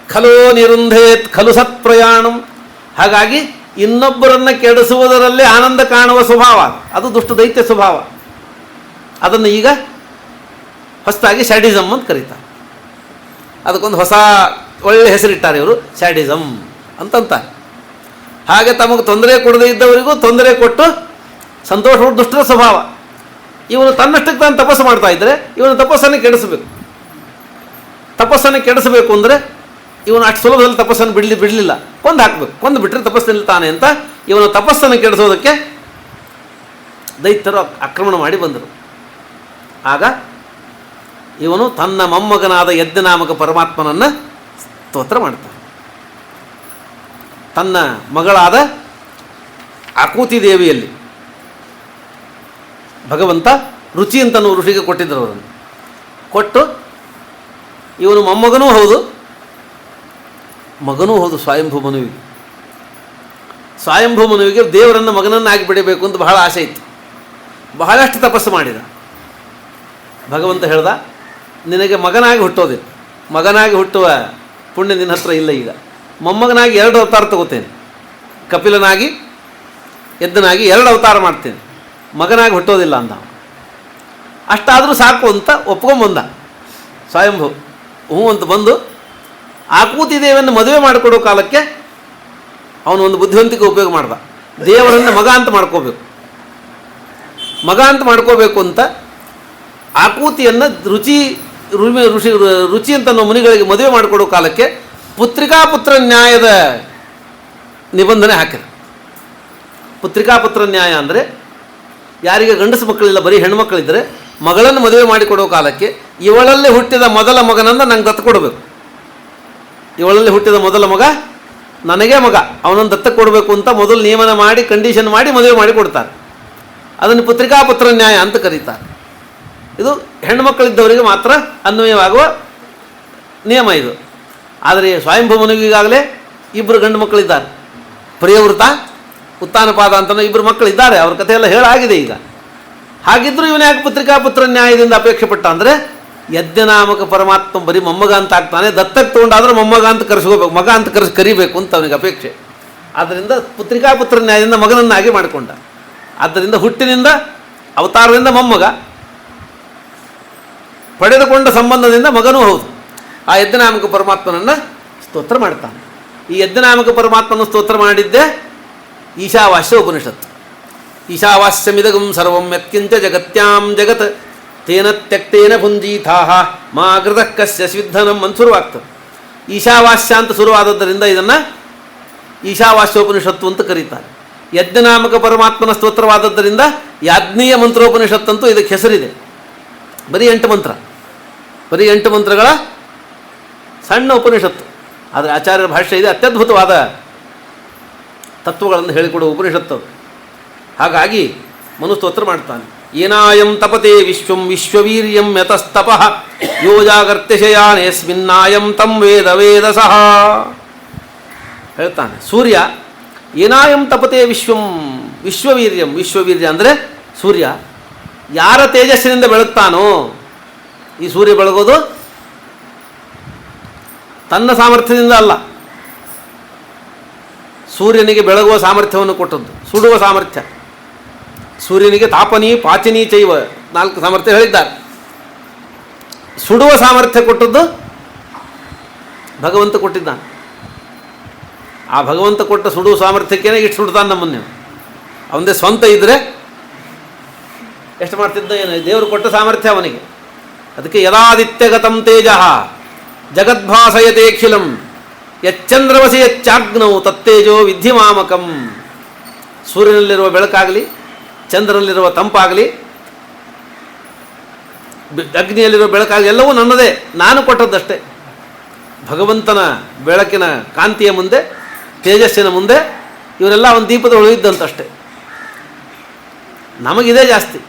S2: ಖಲೋ ನಿರುಂಧೇತ್ ಖಲು ಸತ್ ಪ್ರಯಾಣಂ. ಹಾಗಾಗಿ ಇನ್ನೊಬ್ಬರನ್ನು ಕೆಡಿಸುವುದರಲ್ಲೇ ಆನಂದ ಕಾಣುವ ಸ್ವಭಾವ, ಅದು ದುಷ್ಟ ದೈತ್ಯ ಸ್ವಭಾವ. ಅದನ್ನು ಈಗ ಹೊಸದಾಗಿ ಸ್ಯಾಡಿಸಮ್ ಅಂತ ಕರೀತಾರೆ. ಅದಕ್ಕೊಂದು ಹೊಸ ಒಳ್ಳೆ ಹೆಸರಿಟ್ಟಾರೆ ಇವರು, ಸ್ಯಾಡಿಸಮ್ ಅಂತಂತಾರೆ. ಹಾಗೆ ತಮಗೆ ತೊಂದರೆ ಕೊಡದೇ ಇದ್ದವರಿಗೂ ತೊಂದರೆ ಕೊಟ್ಟು ಸಂತೋಷ ದುಷ್ಟರ ಸ್ವಭಾವ. ಇವನು ತನ್ನಷ್ಟಕ್ಕೆ ತಾನು ತಪಸ್ಸು ಮಾಡ್ತಾ ಇದ್ದರೆ ಇವನು ತಪಸ್ಸನ್ನು ಕೆಡಿಸಬೇಕು. ತಪಸ್ಸನ್ನು ಕೆಡಿಸಬೇಕು ಅಂದರೆ ಇವನು ಅಷ್ಟು ಸುಲಭದಲ್ಲಿ ತಪಸ್ಸನ್ನು ಬಿಡಲಿಲ್ಲ, ಕೊಂದು ಹಾಕಬೇಕು. ಕೊಂದು ಬಿಟ್ಟರೆ ತಪಸ್ಸು ನಿಲ್ತಾನೆ ಅಂತ ಇವನು ತಪಸ್ಸನ್ನು ಕೆಡಿಸೋದಕ್ಕೆ ದೈತ್ಯರು ಆಕ್ರಮಣ ಮಾಡಿ ಬಂದರು. ಆಗ ಇವನು ತನ್ನ ಮೊಮ್ಮಗನಾದ ಯಜ್ಞನಾಮಕ ಪರಮಾತ್ಮನನ್ನು ಸ್ತೋತ್ರ ಮಾಡ್ತಾನೆ. ತನ್ನ ಮಗಳಾದ ಆಕೂತಿ ದೇವಿಯಲ್ಲಿ ಭಗವಂತ ರುಚಿ ಅಂತನೂ ಋಷಿಗೆ ಕೊಟ್ಟಿದ್ದರು. ಅವರನ್ನು ಕೊಟ್ಟು ಇವನು ಮೊಮ್ಮಗನೂ ಹೌದು, ಮಗನೂ ಹೌದು. ಸ್ವಯಂಭೂ ಮನುವಿಗೆ ದೇವರನ್ನು ಮಗನನ್ನಾಗಿ ಬಿಡಬೇಕು ಅಂತ ಬಹಳ ಆಸೆ ಇತ್ತು. ಬಹಳಷ್ಟು ತಪಸ್ಸು ಮಾಡಿದ. ಭಗವಂತ ಹೇಳ್ದ, ನಿನಗೆ ಮಗನಾಗಿ ಹುಟ್ಟೋದಿಲ್ಲ, ಮಗನಾಗಿ ಹುಟ್ಟುವ ಪುಣ್ಯ ನಿನ್ನ ಹತ್ರ ಇಲ್ಲ. ಈಗ ಮೊಮ್ಮಗನಾಗಿ 2 ಅವತಾರ ತಗೋತೇನೆ, ಕಪಿಲನಾಗಿ ಯಜ್ಞನಾಗಿ 2 ಅವತಾರ ಮಾಡ್ತೇನೆ, ಮಗನಾಗಿ ಹುಟ್ಟೋದಿಲ್ಲ ಅಂದ. ಅಷ್ಟಾದರೂ ಸಾಕು ಅಂತ ಒಪ್ಕೊಂಬಂದ ಸ್ವಯಂಭೂ. ಹ್ಞೂ ಅಂತ ಬಂದು ಆಕೂತಿ ದೇವಿಯನ್ನು ಮದುವೆ ಮಾಡಿಕೊಡೋ ಕಾಲಕ್ಕೆ ಅವನು ಒಂದು ಬುದ್ಧಿವಂತಿಕೆ ಉಪಯೋಗ ಮಾಡ್ದ. ದೇವರನ್ನು ಮಗ ಅಂತ ಮಾಡ್ಕೋಬೇಕು, ಮಗ ಅಂತ ಮಾಡ್ಕೋಬೇಕು ಅಂತ ಆಕೂತಿಯನ್ನು ರುಚಿ ಅಂತ ನಾವು ಮುನಿಗಳಿಗೆ ಮದುವೆ ಮಾಡಿಕೊಡೋ ಕಾಲಕ್ಕೆ ಪುತ್ರಿಕಾಪುತ್ರ ನ್ಯಾಯದ ನಿಬಂಧನೆ ಹಾಕಿದ. ಪುತ್ರಿಕಾಪುತ್ರ ನ್ಯಾಯ ಅಂದರೆ ಯಾರಿಗೆ ಗಂಡಸು ಮಕ್ಕಳಿಲ್ಲ, ಬರೀ ಹೆಣ್ಮಕ್ಳಿದ್ದರೆ ಮಗಳನ್ನು ಮದುವೆ ಮಾಡಿಕೊಡೋ ಕಾಲಕ್ಕೆ ಇವಳಲ್ಲಿ ಹುಟ್ಟಿದ ಮೊದಲ ಮಗನನ್ನು ನಂಗೆ ದತ್ತು ಕೊಡಬೇಕು. ಇವಳಲ್ಲಿ ಹುಟ್ಟಿದ ಮೊದಲ ಮಗ ನನಗೇ ಮಗ, ಅವನನ್ನು ದತ್ತಕ್ಕೆ ಕೊಡಬೇಕು ಅಂತ ಮೊದಲು ನಿಯಮನ ಮಾಡಿ ಕಂಡೀಷನ್ ಮಾಡಿ ಮದುವೆ ಮಾಡಿ ಕೊಡ್ತಾರೆ. ಅದನ್ನು ಪುತ್ರಿಕಾಪುತ್ರ ನ್ಯಾಯ ಅಂತ ಕರೀತಾರೆ. ಇದು ಹೆಣ್ಣುಮಕ್ಕಳಿದ್ದವರಿಗೆ ಮಾತ್ರ ಅನ್ವಯವಾಗುವ ನಿಯಮ ಇದು. ಆದರೆ ಸ್ವಯಂಭೂ ಮನುವಿಗಾಗಲೇ 2 ಗಂಡು ಮಕ್ಕಳಿದ್ದಾರೆ. ಪ್ರಿಯವೃತ, ಉತ್ತಾನಪಾದ ಅಂತ 2 ಮಕ್ಕಳಿದ್ದಾರೆ. ಅವ್ರ ಕಥೆಯೆಲ್ಲ ಹೇಳಾಗಿದೆ ಈಗ. ಹಾಗಿದ್ದರೂ ಇವನು ಯಾಕೆ ಪುತ್ರಿಕಾಪುತ್ರ ನ್ಯಾಯದಿಂದ ಅಪೇಕ್ಷೆ ಪಟ್ಟ ಅಂದರೆ, ಯಜ್ಞನಾಮಕ ಪರಮಾತ್ಮ ಬರೀ ಮೊಮ್ಮಗ ಅಂತ ಆಗ್ತಾನೆ, ದತ್ತಕ್ಕೆ ತೊಗೊಂಡಾದ್ರೆ ಮೊಮ್ಮಗ ಅಂತ ಕರೆಸ್ಕೋಬೇಕು, ಮಗ ಅಂತ ಕರಿಬೇಕು ಅಂತ ಅವನಿಗೆ ಅಪೇಕ್ಷೆ. ಆದ್ದರಿಂದ ಪುತ್ರಿಕಾಪುತ್ರ ನ್ಯಾಯದಿಂದ ಮಗನನ್ನಾಗಿ ಮಾಡಿಕೊಂಡ. ಆದ್ದರಿಂದ ಹುಟ್ಟಿನಿಂದ ಅವತಾರದಿಂದ ಮೊಮ್ಮಗ, ಪಡೆದುಕೊಂಡ ಸಂಬಂಧದಿಂದ ಮಗನೂ ಹೌದು. ಆ ಯಜ್ಞನಾಮಕ ಪರಮಾತ್ಮನನ್ನು ಸ್ತೋತ್ರ ಮಾಡ್ತಾನೆ. ಈ ಯಜ್ಞನಾಮಕ ಪರಮಾತ್ಮನ ಸ್ತೋತ್ರ ಮಾಡಿದ್ದೇ ಈಶಾವಾಸ್ಯ ಉಪನಿಷತ್ತು. ಈಶಾವಾಸ್ಯಮಿದಗಂ ಸರ್ವಂ ಯತ್ಕಿಂಚ ಜಗತ್ಯಾಂ ಜಗತ್ ತೇನ ತ್ಯಕ್ತೇನ ಪುಂಜೀಥಾಹ ಮಾ ಕೃತಃ ಕಸ್ಯ ಸಿದ್ಧನಂ ಅಂತ ಶುರುವಾಗ್ತದೆ. ಈಶಾವಾಸ್ಯ ಅಂತ ಶುರುವಾದದ್ದರಿಂದ ಇದನ್ನು ಈಶಾವಾಸ್ಯೋಪನಿಷತ್ತು ಅಂತ ಕರೀತಾರೆ. ಯಜ್ಞನಾಮಕ ಪರಮಾತ್ಮನ ಸ್ತೋತ್ರವಾದದ್ದರಿಂದ ಯಾಜ್ಞೀಯ ಮಂತ್ರೋಪನಿಷತ್ತಂತೂ ಇದಕ್ಕೆ ಹೆಸರಿದೆ. ಬರೀ 8 ಮಂತ್ರ, ಬರೀ 8 ಮಂತ್ರಗಳ ಸಣ್ಣ ಉಪನಿಷತ್ತು. ಆದರೆ ಆಚಾರ್ಯರ ಭಾಷ್ಯ ಇದೆ, ಅತ್ಯದ್ಭುತವಾದ ತತ್ವಗಳನ್ನು ಹೇಳಿಕೊಡುವ ಉಪನಿಷತ್ತು. ಹಾಗಾಗಿ ಮನುಸ್ತೋತ್ರ ಮಾಡ್ತಾನೆ. ಏನಾಯಂ ತಪತೆ ವಿಶ್ವಂ ವಿಶ್ವವೀರ್ಯಂ ಯತಸ್ತಪಃ ಯೋ ಜಾಗರ್ತ್ಯಶಯಾನೇಸ್ಮಿನ್ನಾಯಂ ತಂ ವೇದ ವೇದಸಃ ಹೇಳ್ತಾನೆ. ಸೂರ್ಯ ಏನಾಯಂ ತಪತೆ ವಿಶ್ವಂ ವಿಶ್ವವೀರ್ಯಂ, ವಿಶ್ವವೀರ್ಯ ಅಂದರೆ ಸೂರ್ಯ ಯಾರ ತೇಜಸ್ಸಿನಿಂದ ಬೆಳಗ್ತಾನೋ. ಈ ಸೂರ್ಯ ಬೆಳಗೋದು ತನ್ನ ಸಾಮರ್ಥ್ಯದಿಂದ ಅಲ್ಲ, ಸೂರ್ಯನಿಗೆ ಬೆಳಗುವ ಸಾಮರ್ಥ್ಯವನ್ನು ಕೊಟ್ಟದ್ದು, ಸುಡುವ ಸಾಮರ್ಥ್ಯ. ಸೂರ್ಯನಿಗೆ ತಾಪನಿ ಪಾಚಿನಿ ಚೈವ 4 ಸಾಮರ್ಥ್ಯ ಹೇಳಿದ್ದಾರೆ. ಸುಡುವ ಸಾಮರ್ಥ್ಯ ಕೊಟ್ಟದ್ದು ಭಗವಂತ ಕೊಟ್ಟಿದ್ದಾನೆ. ಆ ಭಗವಂತ ಕೊಟ್ಟ ಸುಡುವ ಸಾಮರ್ಥ್ಯಕ್ಕೇನೆ ಇಟ್ಟು ಸುಡ್ತಾನೆ ನಮ್ಮನ್ನು. ಅವನದೇ ಸ್ವಂತ ಇದ್ದರೆ ಎಷ್ಟು ಮಾಡ್ತಿದ್ದ ಏನು, ದೇವರು ಕೊಟ್ಟ ಸಾಮರ್ಥ್ಯ ಅವನಿಗೆ. ಅದಕ್ಕೆ ಯದಾದಿತ್ಯಗತಂ ತೇಜ ಜಗದ್ಭಾಸಯತೇಖಿಲಂ ಯಚ್ಚಂದ್ರವಸಿ ಯಚ್ಚಾಗ್ನೌ ತತ್ತೇಜೋ ವಿದ್ಧಿಮಾಮಕಂ. ಸೂರ್ಯನಲ್ಲಿರುವ ಬೆಳಕಾಗಲಿ, ಚಂದ್ರನಲ್ಲಿರುವ ತಂಪಾಗಲಿ, ಅಗ್ನಿಯಲ್ಲಿರುವ ಬೆಳಕಾಗಲಿ ಎಲ್ಲವೂ ನನ್ನದೇ, ನಾನು ಕೊಟ್ಟದ್ದಷ್ಟೇ. ಭಗವಂತನ ಬೆಳಕಿನ ಕಾಂತಿಯ ಮುಂದೆ, ತೇಜಸ್ಸಿನ ಮುಂದೆ ಇವರೆಲ್ಲ ಒಂದು ದೀಪದ ಉಳಿದಂತಷ್ಟೇ. ನಮಗಿದೇ ಜಾಸ್ತಿ,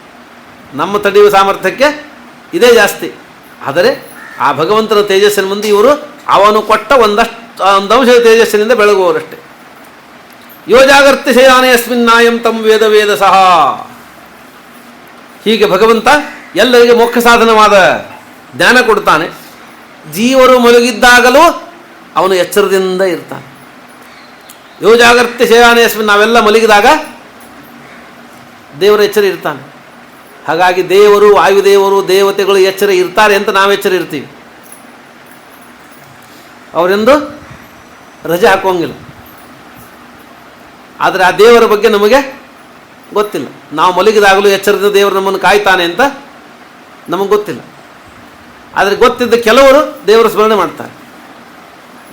S2: ನಮ್ಮ ತಡೆಯುವ ಸಾಮರ್ಥ್ಯಕ್ಕೆ ಇದೇ ಜಾಸ್ತಿ. ಆದರೆ ಆ ಭಗವಂತನ ತೇಜಸ್ಸಿನ ಮುಂದೆ ಇವರು ಅವನು ಕೊಟ್ಟ ಒಂದು ಅಂಶದ ತೇಜಸ್ಸಿನಿಂದ ಬೆಳಗುವವರಷ್ಟೇ. ಯೋ ಜಾಗರ್ತಿ ಶಯಾನೆ ಯಸ್ಮಿನ್ನಾಯಂ ತಂ ವೇದ ವೇದ ಸಹ. ಹೀಗೆ ಭಗವಂತ ಎಲ್ಲರಿಗೆ ಮೋಕ್ಷ ಸಾಧನವಾದ ಜ್ಞಾನ ಕೊಡ್ತಾನೆ. ಜೀವರು ಮಲಗಿದ್ದಾಗಲೂ ಅವನು ಎಚ್ಚರದಿಂದ ಇರ್ತಾನೆ. ಯೋ ಜಾಗರ್ತಿ ಶಯಾನೆ ಯಸ್ಮಿನ್, ನಾವೆಲ್ಲ ಮಲಗಿದಾಗ ದೇವರ ಎಚ್ಚರ ಇರ್ತಾನೆ. ಹಾಗಾಗಿ ದೇವರು, ವಾಯುದೇವರು, ದೇವತೆಗಳು ಎಚ್ಚರ ಇರ್ತಾರೆ ಅಂತ ನಾವು ಎಚ್ಚರ ಇರ್ತೀವಿ. ಅವರೆಂದು ರಜೆ ಹಾಕೋಂಗಿಲ್ಲ. ಆದರೆ ಆ ದೇವರ ಬಗ್ಗೆ ನಮಗೆ ಗೊತ್ತಿಲ್ಲ. ನಾವು ಮಲಗಿದಾಗಲೂ ಎಚ್ಚರದ ದೇವರು ನಮ್ಮನ್ನು ಕಾಯ್ತಾನೆ ಅಂತ ನಮಗೆ ಗೊತ್ತಿಲ್ಲ. ಆದರೆ ಗೊತ್ತಿದ್ದ ಕೆಲವರು ದೇವರ ಸ್ಮರಣೆ ಮಾಡ್ತಾರೆ.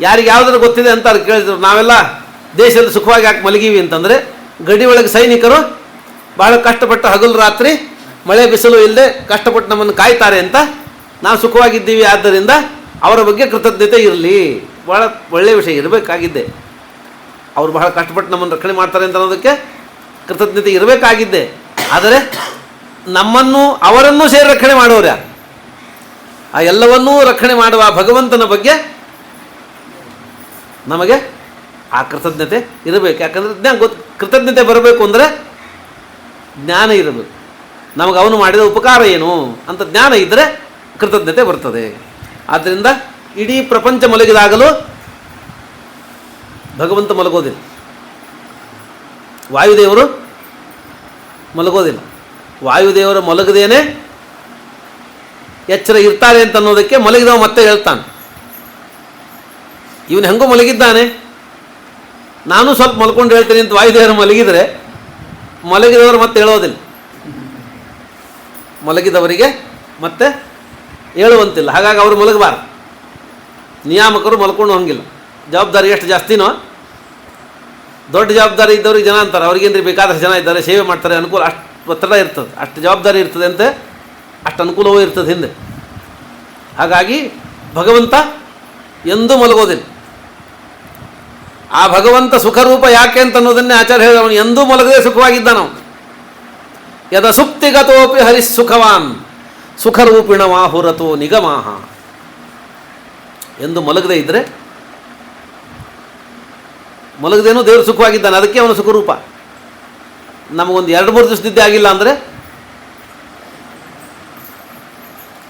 S2: ಯಾರಿಗೆ ಯಾವುದಾದ್ರು ಗೊತ್ತಿದೆ ಅಂತ ಅವ್ರು ಕೇಳಿದ್ರು, ನಾವೆಲ್ಲ ದೇಶದಲ್ಲಿ ಸುಖವಾಗಿ ಯಾಕೆ ಮಲಗೀವಿ ಅಂತಂದರೆ, ಗಡಿ ಒಳಗೆ ಸೈನಿಕರು ಭಾಳ ಕಷ್ಟಪಟ್ಟು ಹಗಲು ರಾತ್ರಿ ಮಳೆ ಬಿಸಿಲು ಇಲ್ಲದೆ ಕಷ್ಟಪಟ್ಟು ನಮ್ಮನ್ನು ಕಾಯ್ತಾರೆ ಅಂತ ನಾವು ಸುಖವಾಗಿದ್ದೀವಿ. ಆದ್ದರಿಂದ ಅವರ ಬಗ್ಗೆ ಕೃತಜ್ಞತೆ ಇರಲಿ. ಭಾಳ ಒಳ್ಳೆಯ ವಿಷಯ, ಇರಬೇಕಾಗಿದ್ದೆ. ಅವರು ಬಹಳ ಕಷ್ಟಪಟ್ಟು ನಮ್ಮನ್ನು ರಕ್ಷಣೆ ಮಾಡ್ತಾರೆ ಅಂತ ಅನ್ನೋದಕ್ಕೆ ಕೃತಜ್ಞತೆ ಇರಬೇಕಾಗಿದ್ದೆ. ಆದರೆ ನಮ್ಮನ್ನು, ಅವರನ್ನೂ ಸೇರಿ ರಕ್ಷಣೆ ಮಾಡೋರು ಯಾರು? ಆ ಎಲ್ಲವನ್ನೂ ರಕ್ಷಣೆ ಮಾಡುವ ಭಗವಂತನ ಬಗ್ಗೆ ನಮಗೆ ಆ ಕೃತಜ್ಞತೆ ಇರಬೇಕು. ಯಾಕಂದರೆ ಕೃತಜ್ಞತೆ ಬರಬೇಕು ಅಂದರೆ ಜ್ಞಾನ ಇರಬೇಕು. ನಮಗೆ ಅವನು ಮಾಡಿದ ಉಪಕಾರ ಏನು ಅಂತ ಜ್ಞಾನ ಇದ್ದರೆ ಕೃತಜ್ಞತೆ ಬರ್ತದೆ. ಆದ್ದರಿಂದ ಇಡೀ ಪ್ರಪಂಚ ಮಲಗಿದಾಗಲೂ ಭಗವಂತ ಮಲಗೋದಿಲ್ಲ, ವಾಯುದೇವರು ಮಲಗೋದಿಲ್ಲ. ವಾಯುದೇವರು ಮಲಗದೇನೆ ಎಚ್ಚರ ಇರ್ತಾರೆ ಅಂತ ಅನ್ನೋದಕ್ಕೆ ಮಲಗಿದವ ಮತ್ತೆ ಹೇಳ್ತಾನೆ, ಇವನು ಹೆಂಗೋ ಮಲಗಿದ್ದಾನೆ, ನಾನು ಸ್ವಲ್ಪ ಮಲ್ಕೊಂಡು ಹೇಳ್ತೀನಿ ಅಂತ ವಾಯುದೇವರು ಮಲಗಿದರೆ ಮಲಗಿದವರು ಮತ್ತೆ ಹೇಳೋದಿಲ್ಲ. ಮಲಗಿದವರಿಗೆ ಮತ್ತೆ ಹೇಳುವಂತಿಲ್ಲ. ಹಾಗಾಗಿ ಅವರು ಮಲಗಬಾರ್ದು. ನಿಯಾಮಕರು ಮಲ್ಕೊಂಡು ಹೋಗಿಲ್ಲ. ಜವಾಬ್ದಾರಿ ಎಷ್ಟು ಜಾಸ್ತಿನೋ, ದೊಡ್ಡ ಜವಾಬ್ದಾರಿ ಇದ್ದವ್ರಿಗೆ ಜನ ಅಂತಾರೆ, ಅವ್ರಿಗೇನ್ರಿ ಬೇಕಾದಷ್ಟು ಜನ ಇದ್ದಾರೆ, ಸೇವೆ ಮಾಡ್ತಾರೆ, ಅನುಕೂಲ, ಅಷ್ಟು ಒತ್ತಡ ಇರ್ತದೆ, ಅಷ್ಟು ಜವಾಬ್ದಾರಿ ಇರ್ತದೆ ಅಂತೆ, ಅಷ್ಟು ಅನುಕೂಲವೂ ಇರ್ತದೆ ಹಿಂದೆ. ಹಾಗಾಗಿ ಭಗವಂತ ಎಂದೂ ಮಲಗೋದಿಲ್ಲ. ಆ ಭಗವಂತ ಸುಖರೂಪ ಯಾಕೆ ಅಂತ ಅನ್ನೋದನ್ನೇ ಆಚಾರ್ಯ ಹೇಳಿದ, ಅವನು ಎಂದೂ ಮಲಗದೆ ಸುಖವಾಗಿದ್ದಾನವು. ಯದ ಸುಪ್ತಿಗತೋಪಿ ಹರಿಸುಖವಾನ್ ಸುಖರೂಪಿಣವಾಹುರತೋ ನಿಗಮಾಹ. ಎಂದು ಮಲಗದೇ ಇದ್ದರೆ, ಮಲಗದೇನೂ ದೇವರು ಸುಖವಾಗಿದ್ದಾನೆ, ಅದಕ್ಕೆ ಅವನು ಸುಖರೂಪ. ನಮಗೊಂದು 2-3 ದಿವಸ ನಿದ್ದೆ ಆಗಿಲ್ಲ ಅಂದರೆ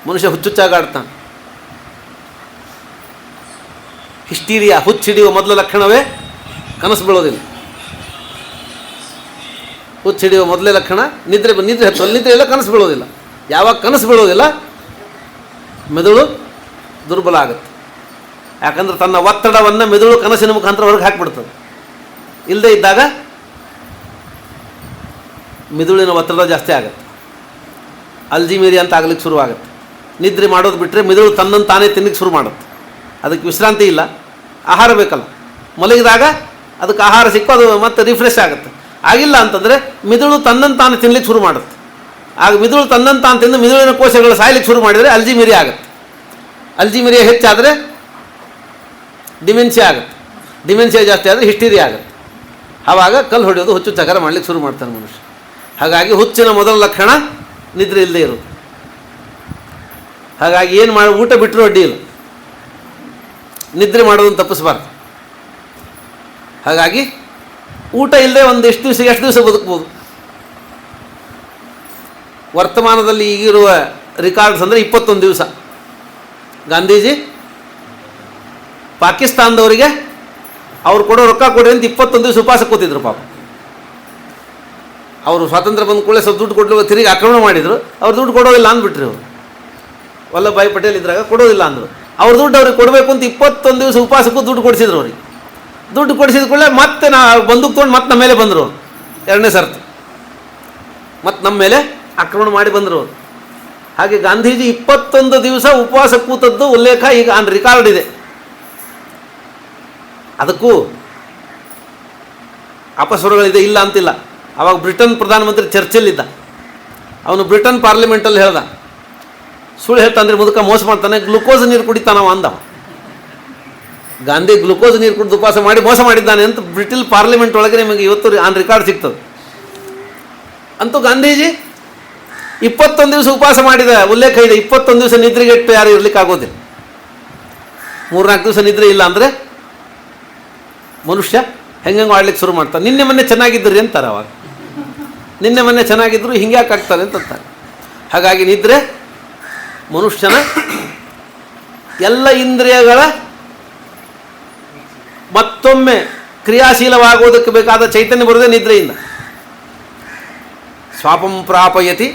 S2: ಮನುಷ್ಯ ಹುಚ್ಚುಚ್ಚಾಗಾಡ್ತಾನೆ. ಹಿಸ್ಟೀರಿಯಾ, ಹುಚ್ಚಿಡಿಯುವ ಮೊದಲ ಲಕ್ಷಣವೇ ಕನಸು ಬೀಳೋದಿಲ್ಲ. ಹುಚ್ಚಿಡಿಯುವ ಮೊದಲೇ ಲಕ್ಷಣ ನಿದ್ರೆ ಹತ್ತಲ್ಲ. ನಿದ್ರೆ ಎಲ್ಲ ಕನಸು ಬೀಳೋದಿಲ್ಲ. ಯಾವಾಗ ಕನಸು ಬೀಳೋದಿಲ್ಲ ಮೆದುಳು ದುರ್ಬಲ ಆಗುತ್ತೆ. ಯಾಕಂದ್ರೆ ತನ್ನ ಒತ್ತಡವನ್ನು ಮೆದುಳು ಕನಸಿನ ಮುಖಾಂತರ ಹೊರಗೆ ಹಾಕಿಬಿಡ್ತದೆ. ಇಲ್ಲದೇ ಇದ್ದಾಗ ಮೆದುಳಿನ ಒತ್ತಡ ಜಾಸ್ತಿ ಆಗುತ್ತೆ, ಅಲ್ಜಿಮೇರಿ ಅಂತ ಆಗ್ಲಿಕ್ಕೆ ಶುರುವಾಗುತ್ತೆ. ನಿದ್ರೆ ಮಾಡೋದು ಬಿಟ್ಟರೆ ಮೆದುಳು ತನ್ನನ್ನು ತಾನೇ ತಿನ್ನಕ್ಕೆ ಶುರು ಮಾಡುತ್ತೆ. ಅದಕ್ಕೆ ವಿಶ್ರಾಂತಿ ಇಲ್ಲ, ಆಹಾರ ಬೇಕಲ್ಲ. ಮಲಗಿದಾಗ ಅದಕ್ಕೆ ಆಹಾರ ಸಿಕ್ಕು ಅದು ಮತ್ತೆ ರಿಫ್ರೆಶ್ ಆಗುತ್ತೆ. ಆಗಿಲ್ಲ ಅಂತಂದರೆ ಮಿದುಳು ತನ್ನನ್ನು ತಾನು ತಿನ್ನಲಿಕ್ಕೆ ಶುರು ಮಾಡುತ್ತೆ. ಆಗ ಮಿದುಳು ತನ್ನನ್ನು ತಾನು ತಿಂದು ಮಿದುಳಿನ ಕೋಶಗಳು ಸಾಯ್ಲಿಕ್ಕೆ ಶುರು ಮಾಡಿದರೆ ಅಲ್ಜಿಮೇರಿಯಾ ಆಗುತ್ತೆ. ಅಲ್ಜಿಮೇರಿಯಾ ಹೆಚ್ಚಾದರೆ ಡಿಮೆನ್ಷಿಯಾ ಆಗುತ್ತೆ. ಡಿಮೆನ್ಷಿಯಾ ಜಾಸ್ತಿ ಆದರೆ ಹಿಸ್ಟೀರಿಯಾ ಆಗುತ್ತೆ. ಆವಾಗ ಕಲ್ಲು ಹೊಡೆಯೋದು, ಹುಚ್ಚು ಚಕರ ಮಾಡಲಿಕ್ಕೆ ಶುರು ಮಾಡ್ತಾನೆ ಮನುಷ್ಯ. ಹಾಗಾಗಿ ಹುಚ್ಚಿನ ಮೊದಲ ಲಕ್ಷಣ ನಿದ್ರೆ ಇಲ್ಲದೆ ಇರೋದು. ಹಾಗಾಗಿ ಏನು ಮಾಡಿ ಊಟ ಬಿಟ್ಟರೂ ಅಡ್ಡಿ ಇಲ್ಲ, ನಿದ್ರೆ ಮಾಡೋದನ್ನು ತಪ್ಪಿಸಬಾರ್ದು. ಹಾಗಾಗಿ ಊಟ ಇಲ್ಲದೆ ಒಂದು ಎಷ್ಟು ದಿವಸ ಬದುಕ್ಬೋದು. ವರ್ತಮಾನದಲ್ಲಿ ಈಗಿರುವ ರಿಕಾರ್ಡ್ಸ್ ಅಂದರೆ 21 ದಿವಸ. ಗಾಂಧೀಜಿ ಪಾಕಿಸ್ತಾನದವರಿಗೆ ಅವ್ರು ಕೊಡೋ ರೊಕ್ಕ ಕೊಡಿ ಅಂತ 21 ದಿವಸ ಉಪವಾಸ ಕೂತಿದ್ರು. ಪಾಪ ಅವರು ಸ್ವಾತಂತ್ರ್ಯ ಬಂದ ಕೂಡಲೇ ಸ್ವಲ್ಪ ದುಡ್ಡು ಕೊಡಲು ತಿರುಗಿ ಆಕ್ರಮಣ ಮಾಡಿದರು. ಅವ್ರು ದುಡ್ಡು ಕೊಡೋದಿಲ್ಲ ಅಂದ್ಬಿಟ್ರಿ. ಅವರು ವಲ್ಲಭಭಾಯಿ ಪಟೇಲ್ ಇದ್ರಾಗ ಕೊಡೋದಿಲ್ಲ ಅಂದರು. ಅವ್ರ ದುಡ್ಡು ಅವ್ರಿಗೆ ಕೊಡಬೇಕು ಅಂತ 21 ದಿವಸ ಉಪವಾಸಕ್ಕೂ ದುಡ್ಡು ಕೊಡಿಸಿದ್ರು ಅವ್ರಿಗೆ. ದುಡ್ಡು ಕೊಡಿಸಿದ ಕೂಡಲೇ ಮತ್ತೆ ಬಂದೂಕ್ ತೊಗೊಂಡು ಮತ್ತೆ ನಮ್ಮ ಮೇಲೆ ಬಂದರು. ಎರಡನೇ ಸರ್ತಿ ಮತ್ತೆ ನಮ್ಮ ಮೇಲೆ ಆಕ್ರಮಣ ಮಾಡಿ ಬಂದರು. ಹಾಗೆ ಗಾಂಧೀಜಿ 21 ದಿವಸ ಉಪವಾಸ ಕೂತದ್ದು ಉಲ್ಲೇಖ ಈಗ ಆನ್ ರೆಕಾರ್ಡ್ ಇದೆ. ಅದಕ್ಕೂ ಅಪಸ್ವರಗಳಿದೆ, ಇಲ್ಲ ಅಂತಿಲ್ಲ. ಆವಾಗ ಬ್ರಿಟನ್ ಪ್ರಧಾನಮಂತ್ರಿ ಚರ್ಚಿಲ್ಲಿದ್ದ. ಅವನು ಬ್ರಿಟನ್ ಪಾರ್ಲಿಮೆಂಟಲ್ಲಿ ಹೇಳ್ದ, ಸುಳ್ಳು ಹೇಳ್ತಾನೆ ಮುದುಕ ಮೋಸ ಮಾಡ್ತಾನೆ, ಗ್ಲುಕೋಸ್ ನೀರು ಕುಡಿತಾನವ ಅಂದ. ಗಾಂಧಿ ಗ್ಲುಕೋಸ್ ನೀರು ಕುಡಿದು ಉಪವಾಸ ಮಾಡಿ ಮೋಸ ಮಾಡಿದ್ದಾನೆ ಅಂತ ಬ್ರಿಟಿಷ್ ಪಾರ್ಲಿಮೆಂಟ್ ಒಳಗೆ ನಿಮಗೆ ಇವತ್ತು ಆನ್ ರೆಕಾರ್ಡ್ ಸಿಗ್ತದೆ. ಅಂತೂ ಗಾಂಧೀಜಿ 21 ದಿವಸ ಉಪವಾಸ ಮಾಡಿದ ಉಲ್ಲೇಖ ಇದೆ. 21 ದಿವಸ ನಿದ್ರೆಗೆಟ್ಟು ಯಾರು ಇರ್ಲಿಕ್ಕೆ ಆಗೋದಿಲ್ಲ. 3-4 ದಿವಸ ನಿದ್ರೆ ಇಲ್ಲ ಅಂದರೆ ಮನುಷ್ಯ ಹೆಂಗೆ ಆಡ್ಲಿಕ್ಕೆ ಶುರು ಮಾಡ್ತಾರೆ. ನಿನ್ನೆ ಮೊನ್ನೆ ಚೆನ್ನಾಗಿದ್ದರು ಅಂತಾರೆ. ಅವಾಗ ನಿನ್ನೆ ಮೊನ್ನೆ ಚೆನ್ನಾಗಿದ್ದರು ಹಿಂಗೆ ಯಾಕೆ ಆಗ್ತಾರೆ ಅಂತಾರೆ. ಹಾಗಾಗಿ ನಿದ್ರೆ ಮನುಷ್ಯನ ಎಲ್ಲ ಇಂದ್ರಿಯಗಳ ಮತ್ತೊಮ್ಮೆ ಕ್ರಿಯಾಶೀಲವಾಗುವುದಕ್ಕೆ ಬೇಕಾದ ಚೈತನ್ಯ ಬರುವುದೇ ನಿದ್ರೆಯಿಂದ. ಸ್ವಾಪಂ ಪ್ರಾಪಯತಿ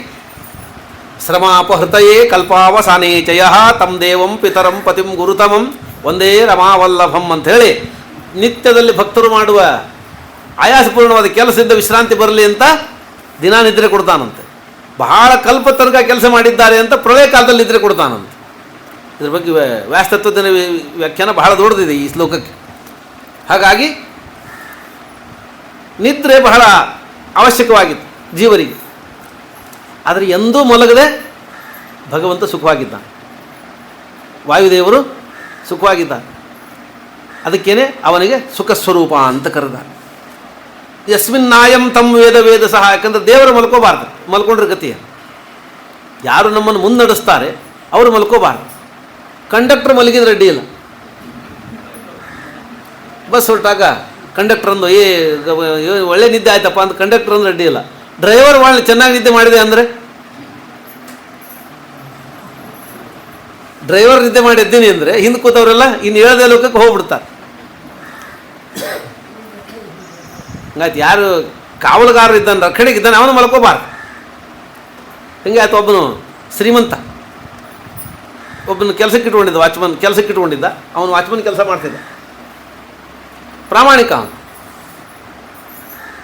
S2: ಶ್ರಮಾಪಹೃತಯೇ ಕಲ್ಪಾವಸಾನೇ ಚಯ ತಂ ದೇವಂ ಪಿತರಂ ಪತಿಂ ಗುರುತಮಂ ಒಂದೇ ರಮಾವಲ್ಲಭಂ ಅಂಥೇಳಿ ನಿತ್ಯದಲ್ಲಿ ಭಕ್ತರು ಮಾಡುವ ಆಯಾಸಪೂರ್ಣವಾದ ಕೆಲಸದಿಂದ ವಿಶ್ರಾಂತಿ ಬರಲಿ ಅಂತ ದಿನ ನಿದ್ರೆ ಕೊಡ್ತಾನಂತೆ. ಬಹಳ ಕಲ್ಪತರ್ಗ ಕೆಲಸ ಮಾಡಿದ್ದಾರೆ ಅಂತ ಪ್ರಳಯ ಕಾಲದಲ್ಲಿ ನಿದ್ರೆ ಕೊಡ್ತಾನಂತೆ. ಇದ್ರ ಬಗ್ಗೆ ವ್ಯಾಸ್ತತ್ವದ ವ್ಯಾಖ್ಯಾನ ಬಹಳ ದೊಡ್ಡದಿದೆ ಈ ಶ್ಲೋಕಕ್ಕೆ. ಹಾಗಾಗಿ ನಿದ್ರೆ ಬಹಳ ಅವಶ್ಯಕವಾಗಿತ್ತು ಜೀವರಿಗೆ. ಆದರೆ ಎಂದೂ ಮಲಗದೆ ಭಗವಂತ ಸುಖವಾಗಿದ್ದ, ವಾಯುದೇವರು ಸುಖವಾಗಿದ್ದ. ಅದಕ್ಕೇನೆ ಅವನಿಗೆ ಸುಖ ಸ್ವರೂಪ ಅಂತ ಕರೆದ. ಯಸ್ಮಿನ್ನಾಯಂ ತಮ್ಮ ವೇದ ಸಹ. ಯಾಕಂದ್ರೆ ದೇವರು ಮಲ್ಕೋಬಾರ್ದು, ಮಲ್ಕೊಂಡ್ರೆ ಗತಿಯ. ಯಾರು ನಮ್ಮನ್ನು ಮುನ್ನಡೆಸ್ತಾರೆ ಅವರು ಮಲ್ಕೋಬಾರ್ದು. ಕಂಡಕ್ಟರ್ ಮಲಗಿದ್ರೆ ಅಡ್ಡಿ ಇಲ್ಲ. ಬಸ್ ಹೊರಟಾಗ ಕಂಡಕ್ಟರ್ ಅಂದು ಒಳ್ಳೆ ನಿದ್ದೆ ಆಯ್ತಪ್ಪ ಅಂತ ಕಂಡಕ್ಟರ್ ಅಂದ್ರೆ ಅಡ್ಡಿ ಇಲ್ಲ. ಡ್ರೈವರ್ ಒಳ್ಳೆ ಚೆನ್ನಾಗಿ ನಿದ್ದೆ ಮಾಡಿದೆ ಅಂದರೆ, ಡ್ರೈವರ್ ನಿದ್ದೆ ಮಾಡಿ ಎದ್ದೀನಿ ಅಂದರೆ ಹಿಂದೆ ಕೂತವರೆಲ್ಲ ಇನ್ನು 7ನೇ ಲೋಕಕ್ಕೆ ಹೋಗ್ಬಿಡ್ತಾರೆ. ಹಂಗಾಯ್ತು. ಯಾರು ಕಾವಲುಗಾರ ಇದ್ದಾನೆ, ರಕ್ಷಣೆಗಿದ್ದಾನೆ, ಅವನು ಮಲ್ಕೋಬಾರ್ದು. ಹಿಂಗೆ ಆಯ್ತು. ಒಬ್ಬನು ಶ್ರೀಮಂತ ಒಬ್ಬನು ಕೆಲಸಕ್ಕೆ ಇಟ್ಕೊಂಡಿದ್ದ, ವಾಚ್ಮನ್ ಕೆಲಸಕ್ಕೆ ಇಟ್ಕೊಂಡಿದ್ದ. ಅವನು ವಾಚ್ಮನ್ ಕೆಲಸ ಮಾಡ್ತಿದ್ದ, ಪ್ರಾಮಾಣಿಕ ಅವನು.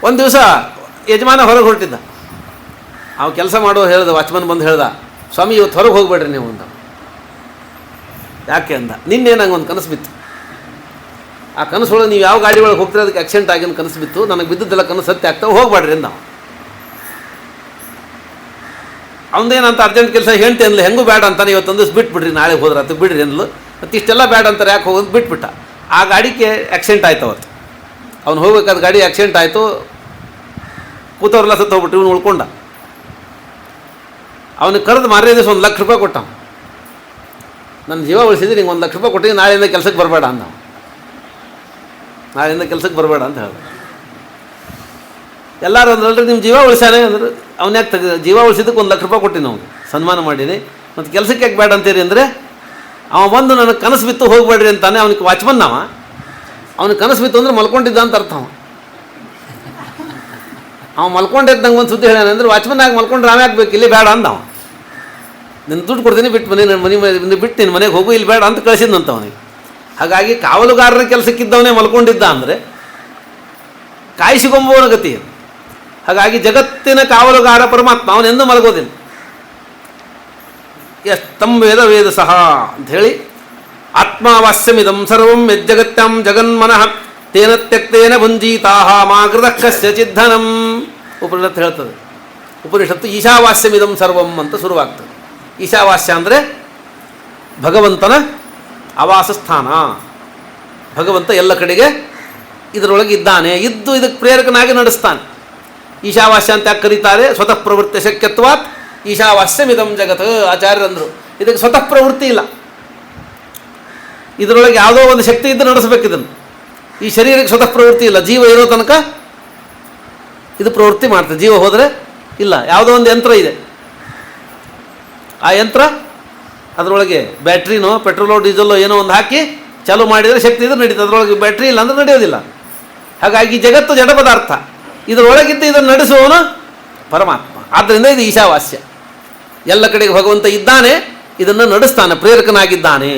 S2: ಒಂದು ದಿವಸ ಯಜಮಾನ ಹೊರಗೆ ಹೊರಟಿದ್ದ. ಅವ ಕೆಲಸ ಮಾಡೋ ಹೇಳ್ದ, ವಾಚ್ಮನ್ ಬಂದು ಹೇಳ್ದ, ಸ್ವಾಮಿ ಇವತ್ತು ಹೊರಗೆ ಹೋಗ್ಬೇಡ್ರಿ ನೀವು ಅಂತ. ಯಾಕೆ ಅಂದ, ನಿನ್ನೆ ನಂಗೆ ಒಂದು ಕನಸು ಬಿತ್ತು. ಆ ಕನಸೊಳಗೆ ನೀವು ಯಾವ ಗಾಡಿ ಒಳಗೆ ಹೋಗ್ತೀರ ಅದಕ್ಕೆ ಆಕ್ಸಿಡೆಂಟ್ ಆಗಿನ ಕನಸು ಬಿತ್ತು, ನನಗೆ ಬಿದ್ದದ್ದೆಲ್ಲ ಕನಸು ಸತ್ಯ ಆಗ್ತಾವೆ, ಹೋಗ್ಬೇಡ್ರಿ ಅಂದ. ಅವನದೇನಂತ ಅರ್ಜೆಂಟ್ ಕೆಲಸ ಹೇಳ್ತಿ ಅಂದ್ಲು, ಹೆಂಗೂ ಬೇಡ ಅಂತಾನೆ, ಇವತ್ತೊಂದು ದಿವಸ ಬಿಟ್ಬಿಡ್ರಿ, ನಾಳೆ ಹೋದ್ರೆ ಅದು ಬಿಡ್ರಿ ಅಂದ್ಲು. ಮತ್ತು ಇಷ್ಟೆಲ್ಲ ಬೇಡ ಅಂತಾರೆ, ಯಾಕೆ ಹೋಗೋದು ಬಿಟ್ಬಿಟ್ಟ. ಆ ಗಾಡಿಗೆ ಆಕ್ಸಿಡೆಂಟ್ ಆಯ್ತು. ಅವತ್ತು ಅವ್ನು ಹೋಗ್ಬೇಕಾದ ಗಾಡಿ ಆಕ್ಸಿಡೆಂಟ್ ಆಯಿತು. ಕೂತವ್ರೆಲ್ಲ ಸತ್ತು ಹೋಗ್ಬಿಟ್ಟು ಇವನು ಉಳ್ಕೊಂಡ. ಅವನಿಗೆ ಕರೆದು ಮಾರನೇ ದಿವಸ 1 ಲಕ್ಷ ರೂಪಾಯಿ ಕೊಟ್ಟ. ನನ್ನ ಜೀವ ಉಳಿಸಿದ್ರೆ ನಿಂಗೆ 1 ಲಕ್ಷ ರೂಪಾಯಿ ಕೊಟ್ಟಿದ್ದು, ನಾಳೆಯಿಂದ ಕೆಲಸಕ್ಕೆ ಬರಬೇಡ ಅಂದ. ನಾಳೆಯಿಂದ ಕೆಲಸಕ್ಕೆ ಬರಬೇಡ ಅಂತ ಹೇಳ್ದ. ಎಲ್ಲರೂ ಅಂದ್ರಲ್ರಿ ನಿಮ್ಮ ಜೀವ ಉಳಿಸ್ಯಾನೆ ಅಂದ್ರೆ, ಅವನ್ಯಾಕೆ ಜೀವ ಉಳಿಸಿದ್ದಕ್ಕೆ 1 ಲಕ್ಷ ರೂಪಾಯಿ ಕೊಟ್ಟಿನಿ, ಅವ್ನು ಸನ್ಮಾನ ಮಾಡೀನಿ, ಮತ್ತು ಕೆಲಸಕ್ಕೆ ಯಾಕೆ ಬೇಡ ಅಂತೀರಿ ಅಂದರೆ, ಅವ ಬಂದು ನನಗೆ ಕನಸು ಬಿತ್ತು ಹೋಗ್ಬೇಡ್ರಿ ಅಂತಾನೆ. ಅವನಿಗೆ ವಾಚ್ಮನ್ ಅವ, ಅವನಿಗೆ ಕನಸು ಬಿತ್ತು ಅಂದ್ರೆ ಮಲ್ಕೊಂಡಿದ್ದ ಅಂತ ಅರ್ಥ. ಅವ ಮಲ್ಕೊಂಡಿದ್ದು ನಂಗೆ ಒಂದು ಸುದ್ದಿ ಹೇಳ್ಯಾನ ಅಂದರೆ, ವಾಚ್ಮನ್ ಆಗಿ ಮಲ್ಕೊಂಡ್ರೆ ನಾವೇ ಹಾಕ್ಬೇಕು, ಇಲ್ಲಿ ಬೇಡ ಅಂದ. ಅವ ನಿನ್ನ ದುಡ್ಡು ಕೊಡ್ತೀನಿ, ಬಿಟ್ಟು ಮನೆ ಬಿಟ್ಟು ನಿನ್ನ ಮನೆಗೆ ಹೋಗು, ಇಲ್ಲಿ ಬೇಡ ಅಂತ ಕಳಿಸಿದ್ನಂತ ಅವನಿಗೆ. ಹಾಗಾಗಿ ಕಾವಲುಗಾರರ ಕೆಲಸಕ್ಕಿದ್ದವನೇ ಮಲ್ಕೊಂಡಿದ್ದ ಅಂದರೆ ಕಾಯಿಸಿಕೊಂಬುವನ ಗತಿ. ಹಾಗಾಗಿ ಜಗತ್ತಿನ ಕಾವಲುಗಾರ ಪರಮಾತ್ಮ, ಅವನೆಂದೂ ಮಲಗೋದಿಲ್ಲ. ತಂ ವೇದ ಸಹ ಅಂಥೇಳಿ ಆತ್ಮಾವಾಸ್ಯಮಿದಂ ಸರ್ವಂ ಯಜ್ಜಗತ್ಯಾಂ ಜಗನ್ಮನಃ ತೇನ ತ್ಯಕ್ತೇನ ಭುಂಜೀತಾಹ ಮಾ ಕೃತಃ ಕಸ್ಯಚಿದ್ಧನಂ. ಉಪನಿಷತ್ತು ಹೇಳ್ತದೆ. ಉಪನಿಷತ್ತು ಈಶಾವಾಸ್ಯಮಿದಂ ಸರ್ವಂ ಅಂತ ಶುರುವಾಗ್ತದೆ. ಈಶಾವಾಸ್ಯ ಅಂದರೆ ಭಗವಂತನ ಆವಾಸ ಸ್ಥಾನ. ಭಗವಂತ ಎಲ್ಲ ಕಡೆಗೆ ಇದರೊಳಗೆ ಇದ್ದಾನೆ, ಇದ್ದು ಇದಕ್ಕೆ ಪ್ರೇರಕನಾಗಿ ನಡೆಸ್ತಾನೆ. ಈಶಾವಾಸ್ಯ ಅಂತ ಯಾಕೆ ಕರೀತಾರೆ? ಸ್ವತಃ ಪ್ರವೃತ್ತಿ ಶಕ್ಯತ್ವಾತ್ ಈಶಾವಾಸ್ಯಮಿದಂ ಜಗತ್. ಆಚಾರ್ಯರಂದರು ಇದಕ್ಕೆ ಸ್ವತಃ ಪ್ರವೃತ್ತಿ ಇಲ್ಲ, ಇದರೊಳಗೆ ಯಾವುದೋ ಒಂದು ಶಕ್ತಿ ಇದ್ದು ನಡೆಸಬೇಕು ಇದನ್ನು. ಈ ಶರೀರಕ್ಕೆ ಸ್ವತಃ ಪ್ರವೃತ್ತಿ ಇಲ್ಲ. ಜೀವ ಇರೋ ತನಕ ಇದು ಪ್ರವೃತ್ತಿ ಮಾಡ್ತದೆ, ಜೀವ ಹೋದರೆ ಇಲ್ಲ. ಯಾವುದೋ ಒಂದು ಯಂತ್ರ ಇದೆ, ಆ ಯಂತ್ರ ಅದರೊಳಗೆ ಬ್ಯಾಟ್ರಿನೋ ಪೆಟ್ರೋಲೋ ಡೀಸೆಲ್ಲೋ ಏನೋ ಒಂದು ಹಾಕಿ ಚಾಲೂ ಮಾಡಿದರೆ ಶಕ್ತಿ ಇದ್ರೆ ನಡೀತದೆ. ಅದರೊಳಗೆ ಬ್ಯಾಟ್ರಿ ಇಲ್ಲ ಅಂದರೆ ನಡೆಯೋದಿಲ್ಲ. ಹಾಗಾಗಿ ಜಗತ್ತು ಜಡ ಪದಾರ್ಥ, ಇದರೊಳಗಿದ್ದು ಇದನ್ನು ನಡೆಸುವವನು ಪರಮಾತ್ಮ. ಆದ್ದರಿಂದ ಇದು ಈಶಾವಾಸ್ಯ. ಎಲ್ಲ ಕಡೆಗೆ ಭಗವಂತ ಇದ್ದಾನೆ, ಇದನ್ನು ನಡೆಸ್ತಾನೆ, ಪ್ರೇರಕನಾಗಿದ್ದಾನೆ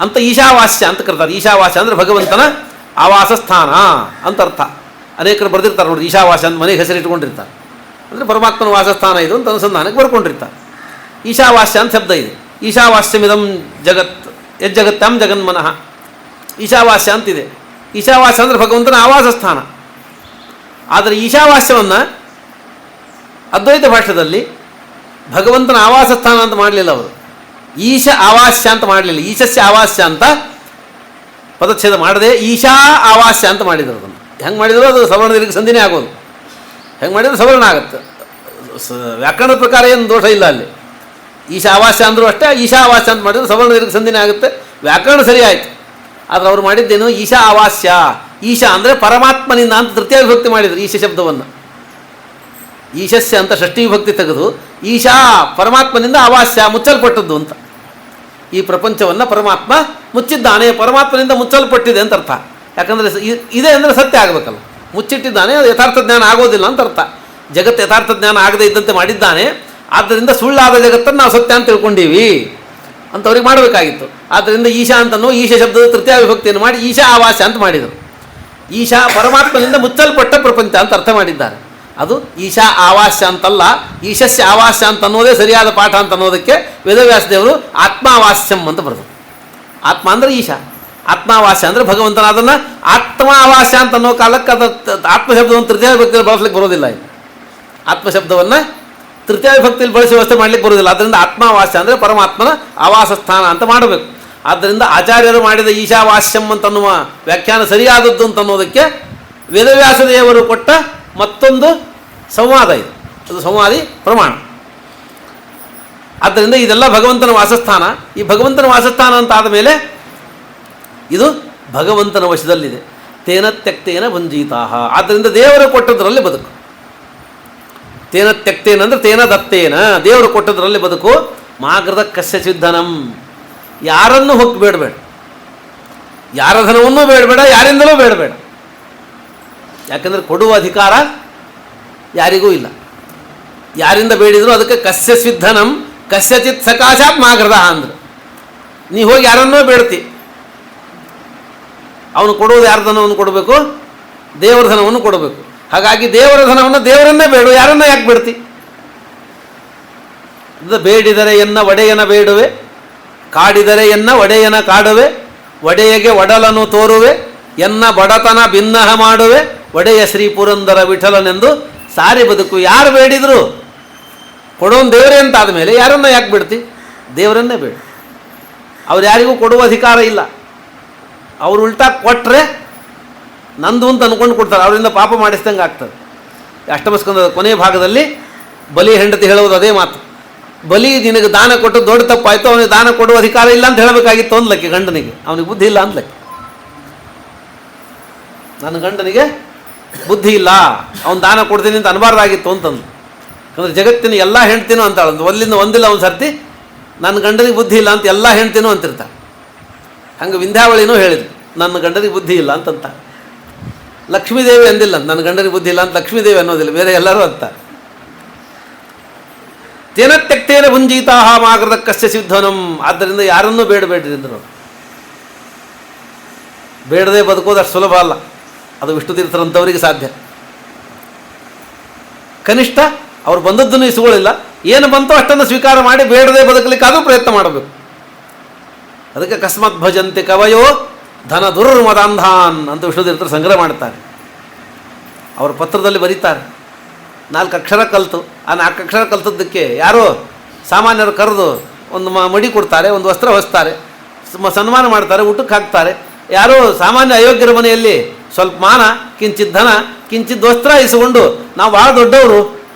S2: ಅಂತ ಈಶಾವಾಸ್ಯ ಅಂತ ಕರೀತಾರೆ. ಈಶಾವಾಸ್ಯ ಅಂದರೆ ಭಗವಂತನ ಆವಾಸ ಸ್ಥಾನ ಅಂತ ಅರ್ಥ. ಅನೇಕರು ಬರೆದಿರ್ತಾರೆ ನೋಡಿ, ಈಶಾವಾಸ ಅಂತ ಮನೆಗೆ ಹೆಸರು ಇಟ್ಕೊಂಡಿರ್ತಾರೆ. ಅಂದರೆ ಪರಮಾತ್ಮನ ವಾಸಸ್ಥಾನ ಇದು ಅಂತ ಅನುಸಂಧಾನಕ್ಕೆ ಬರ್ಕೊಂಡಿರ್ತಾರೆ. ಈಶಾವಾಸ್ಯ ಅಂತ ಶಬ್ದ ಇದೆ. ಈಶಾವಾಸ್ಯಮಿದಂ ಜಗತ್ ಯಜ್ಜಗತ್ಯಾಂ ಜಗನ್ಮನಃ, ಈಶಾವಾಸ್ಯ ಅಂತಿದೆ. ಈಶಾವಾಸ್ಯ ಅಂದರೆ ಭಗವಂತನ ಆವಾಸ ಸ್ಥಾನ. ಆದರೆ ಈಶಾವಾಸ್ಯವನ್ನು ಅದ್ವೈತ ಭಾಷೆಯಲ್ಲಿ ಭಗವಂತನ ಆವಾಸ ಸ್ಥಾನ ಅಂತ ಮಾಡಲಿಲ್ಲ ಅವರು, ಈಶ ಆವಾಸ್ಯ ಅಂತ ಮಾಡಲಿಲ್ಲ. ಈಶಸ್ಯ ಆವಾಸ್ಯ ಅಂತ ಪದಚ್ಛೇದ ಮಾಡದೆ ಈಶಾ ಆವಾಸ್ಯ ಅಂತ ಮಾಡಿದರು. ಅದನ್ನು ಹೆಂಗೆ ಮಾಡಿದರೂ ಅದು ಸವರ್ಣ ದೀರ್ಘ ಸಂಧಿನೇ ಆಗೋದು. ಹೆಂಗೆ ಮಾಡಿದರೂ ಸವರ್ಣ ಆಗುತ್ತೆ. ವ್ಯಾಕರಣದ ಪ್ರಕಾರ ಏನು ದೋಷ ಇಲ್ಲ ಅಲ್ಲಿ. ಈಶಾ ಆವಾಸ್ಯ ಅಂದರೂ ಅಷ್ಟೇ, ಈಶಾ ಆವಾಸ್ಯ ಅಂತ ಮಾಡಿದ್ರು ಸವರ್ಣ ದೀರ್ಘ ಸಂಧಿನೇ ಆಗುತ್ತೆ, ವ್ಯಾಕರಣ ಸರಿ ಆಯಿತು. ಆದರೆ ಅವ್ರು ಮಾಡಿದ್ದೇನು, ಈಶಾ ಆವಾಸ್ಯ. ಈಶಾ ಅಂದರೆ ಪರಮಾತ್ಮನಿಂದ ಅಂತ ತೃತೀಯ ವಿಭಕ್ತಿ ಮಾಡಿದರು ಈಶ ಶಬ್ದವನ್ನು. ಈಶಸ್ಯ ಅಂತ ಷಷ್ಠಿ ವಿಭಕ್ತಿ ತೆಗೆದು ಈಶಾ ಪರಮಾತ್ಮನಿಂದ ಆವಾಸ್ಯ ಮುಚ್ಚಲ್ಪಟ್ಟದ್ದು ಅಂತ. ಈ ಪ್ರಪಂಚವನ್ನು ಪರಮಾತ್ಮ ಮುಚ್ಚಿದ್ದಾನೆ, ಪರಮಾತ್ಮನಿಂದ ಮುಚ್ಚಲ್ಪಟ್ಟಿದೆ ಅಂತ ಅರ್ಥ. ಯಾಕಂದರೆ ಇದೆ ಅಂದರೆ ಸತ್ಯ ಆಗಬೇಕಲ್ಲ, ಮುಚ್ಚಿಟ್ಟಿದ್ದಾನೆ, ಅದು ಯಥಾರ್ಥ ಜ್ಞಾನ ಆಗೋದಿಲ್ಲ ಅಂತ ಅರ್ಥ. ಜಗತ್ತು ಯಥಾರ್ಥ ಜ್ಞಾನ ಆಗದೇ ಇದ್ದಂತೆ ಮಾಡಿದ್ದಾನೆ, ಆದ್ದರಿಂದ ಸುಳ್ಳಾದ ಜಗತ್ತನ್ನು ನಾವು ಸತ್ಯ ಅಂತ ತಿಳ್ಕೊಂಡೀವಿ ಅಂತ ಅವ್ರಿಗೆ ಮಾಡಬೇಕಾಗಿತ್ತು. ಆದ್ದರಿಂದ ಈಶಾ ಅಂತನೋ ಈಶ ಶಬ್ದದ ತೃತೀಯ ವಿಭಕ್ತಿಯನ್ನು ಮಾಡಿ ಈಶಾ ಆವಾಸ್ಯ ಅಂತ ಮಾಡಿದರು. ಈಶಾ ಪರಮಾತ್ಮನಿಂದ ಮುಚ್ಚಲ್ಪಟ್ಟ ಪ್ರಪಂಚ ಅಂತ ಅರ್ಥ ಮಾಡಿದ್ದಾರೆ. ಅದು ಈಶಾ ಆವಾಸ್ಯ ಅಂತಲ್ಲ, ಈಶಸ್ಯ ಆವಾಸ್ಯ ಅಂತ ಅನ್ನೋದೇ ಸರಿಯಾದ ಪಾಠ ಅಂತ ಅನ್ನೋದಕ್ಕೆ ವೇದವ್ಯಾಸ ದೇವರು ಆತ್ಮಾವಾಸ್ಯಂ ಅಂತ ಬರೆದರು. ಆತ್ಮ ಅಂದರೆ ಈಶಾ, ಆತ್ಮಾವಾಸ್ಯ ಅಂದರೆ ಭಗವಂತನ. ಅದನ್ನು ಆತ್ಮಾವಾಸ್ಯ ಅಂತ ಅನ್ನೋ ಕಾಲಕ್ಕೆ ಅದು ಆತ್ಮಶಬ್ದವನ್ನು ತೃತೀಯ ವಿಭಕ್ತಿಯಲ್ಲಿ ಬಳಸಲಿಕ್ಕೆ ಬರೋದಿಲ್ಲ. ಇದು ಆತ್ಮಶಬ್ದವನ್ನು ತೃತೀಯ ವಿಭಕ್ತಿಯಲ್ಲಿ ಬಳಸಿ ವ್ಯವಸ್ಥೆ ಮಾಡಲಿಕ್ಕೆ ಬರೋದಿಲ್ಲ. ಆದ್ದರಿಂದ ಆತ್ಮಾವಾಸ್ಯ ಅಂದರೆ ಪರಮಾತ್ಮನ ಆವಾಸ ಸ್ಥಾನ ಅಂತ ಮಾಡಬೇಕು. ಆದ್ದರಿಂದ ಆಚಾರ್ಯರು ಮಾಡಿದ ಈಶಾವಾಸ್ಯಂ ಅಂತನ್ನುವ ವ್ಯಾಖ್ಯಾನ ಸರಿಯಾದದ್ದು ಅಂತನ್ನೋದಕ್ಕೆ ವೇದವ್ಯಾಸ ದೇವರು ಕೊಟ್ಟ ಮತ್ತೊಂದು ಸಂವಾದ ಇದು. ಅದು ಸಂವಾದಿ ಪ್ರಮಾಣ. ಆದ್ದರಿಂದ ಇದೆಲ್ಲ ಭಗವಂತನ ವಾಸಸ್ಥಾನ. ಈ ಭಗವಂತನ ವಾಸಸ್ಥಾನ ಅಂತ ಆದ ಮೇಲೆ ಇದು ಭಗವಂತನ ವಶದಲ್ಲಿದೆ. ತೇನ ತ್ಯಕ್ತೇನ ಭುಂಜೀತಾಹ. ಆದ್ದರಿಂದ ದೇವರು ಕೊಟ್ಟದರಲ್ಲಿ ಬದುಕು. ತೇನ ತ್ಯಕ್ತೇನ ಅಂದರೆ ತೇನ ದತ್ತೇನ, ದೇವರು ಕೊಟ್ಟದರಲ್ಲಿ ಬದುಕು. ಮಾಗೃತ ಕಸ್ಯ ಸಿದ್ಧನಂ, ಯಾರನ್ನು ಹೊಕ್ಕು ಬೇಡಬೇಡ, ಯಾರ ಧನವನ್ನೂ ಬೇಡಬೇಡ, ಯಾರಿಂದಲೂ ಬೇಡಬೇಡ. ಯಾಕೆಂದರೆ ಕೊಡುವ ಅಧಿಕಾರ ಯಾರಿಗೂ ಇಲ್ಲ. ಯಾರಿಂದ ಬೇಡಿದ್ರು ಅದಕ್ಕೆ ಕಸ್ಯ ಸಿದ್ಧನಂ ಕಸ್ಯಚಿತ್ ಸಕಾಶಾತ್ ಮಾಗೃತ ಅಂದರು. ನೀ ಹೋಗಿ ಯಾರನ್ನೋ ಬೇಡ್ತಿ, ಅವನು ಕೊಡುವುದು ಯಾರ ಧನವನ್ನು ಕೊಡಬೇಕು, ದೇವರ ಧನವನ್ನು ಕೊಡಬೇಕು. ಹಾಗಾಗಿ ದೇವರ ಧನವನ್ನು ದೇವರನ್ನೇ ಬೇಡು, ಯಾರನ್ನ ಯಾಕೆ ಬೇಡ್ತಿ? ಬೇಡಿದರೆ ಎನ್ನ ಒಡೆಯನ ಬೇಡುವೆ, ಕಾಡಿದರೆ ಎನ್ನ ಒಡೆಯನ ಕಾಡುವೆ, ಒಡೆಯಗೆ ಒಡಲನ್ನು ತೋರುವೆ, ಎನ್ನ ಬಡತನ ಭಿನ್ನಹ ಮಾಡುವೆ, ಒಡೆಯ ಶ್ರೀ ಪುರಂದರ ವಿಠಲನೆಂದು ಸಾರಿ ಬದುಕು. ಯಾರು ಬೇಡಿದ್ರು ಕೊಡೋನು ದೇವರೇ ಅಂತ ಆದಮೇಲೆ ಯಾರನ್ನ ಯಾಕೆ ಬಿಡ್ತಿ? ದೇವರನ್ನೇ ಬೇಡ. ಅವ್ರು ಯಾರಿಗೂ ಕೊಡುವ ಅಧಿಕಾರ ಇಲ್ಲ. ಅವ್ರು ಉಲ್ಟಾ ಕೊಟ್ಟರೆ ನಂದು ಅಂತ ಅಂದ್ಕೊಂಡು ಕೊಡ್ತಾರೆ, ಅವರಿಂದ ಪಾಪ ಮಾಡಿಸ್ದಂಗೆ ಆಗ್ತದೆ. ಅಷ್ಟಮಸ್ಕಂದದ ಕೊನೆಯ ಭಾಗದಲ್ಲಿ ಬಲಿ ಹೆಂಡತಿ ಹೇಳುವುದು ಅದೇ ಮಾತು. ಬಲಿ ನಿನಗೆ ದಾನ ಕೊಟ್ಟು ದೊಡ್ಡ ತಪ್ಪಾಯಿತು, ಅವನಿಗೆ ದಾನ ಕೊಡುವ ಅಧಿಕಾರ ಇಲ್ಲ ಅಂತ ಹೇಳಬೇಕಾಗಿತ್ತು ಅಂದ್ಲಕ್ಕೆ ಗಂಡನಿಗೆ. ಅವನಿಗೆ ಬುದ್ಧಿ ಇಲ್ಲ ಅಂದ್ಲಕ್ಕೆ. ನನ್ನ ಗಂಡನಿಗೆ ಬುದ್ಧಿ ಇಲ್ಲ, ಅವನು ದಾನ ಕೊಡ್ತೀನಿ ಅಂತ ಅನ್ಬಾರ್ದಾಗಿತ್ತು ಅಂತಂದು. ಯಾಕಂದರೆ ಜಗತ್ತಿನ ಎಲ್ಲ ಹೆಂಡ್ತಿನೂ ಅಂತಾಳಂತ, ಒಲ್ಲಿಂದ ಒಂದಿಲ್ಲ ಒಂದು ಸರ್ತಿ ನನ್ನ ಗಂಡನಿಗೆ ಬುದ್ಧಿ ಇಲ್ಲ ಅಂತ ಎಲ್ಲ ಹೆಂಡ್ತಿನೂ ಅಂತಿರ್ತಾಳೆ. ಹಂಗೆ ವಿಂಧ್ಯಾವಳಿನೂ ಹೇಳಿದ್ರು ನನ್ನ ಗಂಡನಿಗೆ ಬುದ್ಧಿ ಇಲ್ಲ ಅಂತಂತ. ಲಕ್ಷ್ಮೀದೇವಿ ಅಂದಿಲ್ಲ ನನ್ನ ಗಂಡನಿಗೆ ಬುದ್ಧಿ ಇಲ್ಲ ಅಂತ, ಲಕ್ಷ್ಮೀದೇವಿ ಅನ್ನೋದಿಲ್ಲ, ಬೇರೆ ಎಲ್ಲರೂ ಅಂತ. ತೇನ ತ್ಯಕ್ತೇನ ಭುಂಜೀತಾಹ ಮಾಗೃತ ಕಸ್ಯ ಸಿದ್ಧನಂ. ಆದ್ದರಿಂದ ಯಾರನ್ನೂ ಬೇಡಬೇಡ್ರಿ ಅಂದರು. ಬೇಡದೆ ಬದುಕೋದು ಅಷ್ಟು ಸುಲಭ ಅಲ್ಲ, ಅದು ವಿಷ್ಣು ತೀರ್ಥರಂಥವರಿಗೆ ಸಾಧ್ಯ. ಕನಿಷ್ಠ ಅವ್ರು ಬಂದದ್ದನ್ನು ಇಸ್ಕೊಳ್ಳಿಲ್ಲ, ಏನು ಬಂತೋ ಅಷ್ಟನ್ನು ಸ್ವೀಕಾರ ಮಾಡಿ ಬೇಡದೆ ಬದುಕಲಿಕ್ಕೆ ಅದು ಪ್ರಯತ್ನ ಮಾಡಬೇಕು. ಅದಕ್ಕೆ ಕಸ್ಮತ್ ಭಜಂತೆ ಕವಯೋ ಧನ ದುರ್ಮದಾಂಧಾನ್ ಅಂತ ವಿಷ್ಣು ತೀರ್ಥರು ಸಂಗ್ರಹ ಮಾಡ್ತಾರೆ. ಅವರು ಪತ್ರದಲ್ಲಿ ಬರೀತಾರೆ, 4 ಅಕ್ಷರ ಕಲಿತು, ಆ 4 ಅಕ್ಷರ ಕಲಿತದ್ದಕ್ಕೆ ಯಾರೋ ಸಾಮಾನ್ಯರು ಕರೆದು ಒಂದು ಮಡಿ ಕೊಡ್ತಾರೆ, ಒಂದು ವಸ್ತ್ರ ಹೊಸ್ತಾರೆ, ಸನ್ಮಾನ ಮಾಡ್ತಾರೆ, ಊಟಕ್ಕೆ ಹಾಕ್ತಾರೆ. ಯಾರೋ ಸಾಮಾನ್ಯ ಅಯೋಗ್ಯರ ಮನೆಯಲ್ಲಿ ಸ್ವಲ್ಪ ಮಾನ, ಕಿಂಚಿತ್ ಧನ, ಕಿಂಚಿತ್ ವಸ್ತ್ರ ಇಸ್ಕೊಂಡು ನಾವು ಭಾಳ ದೊಡ್ಡವರು,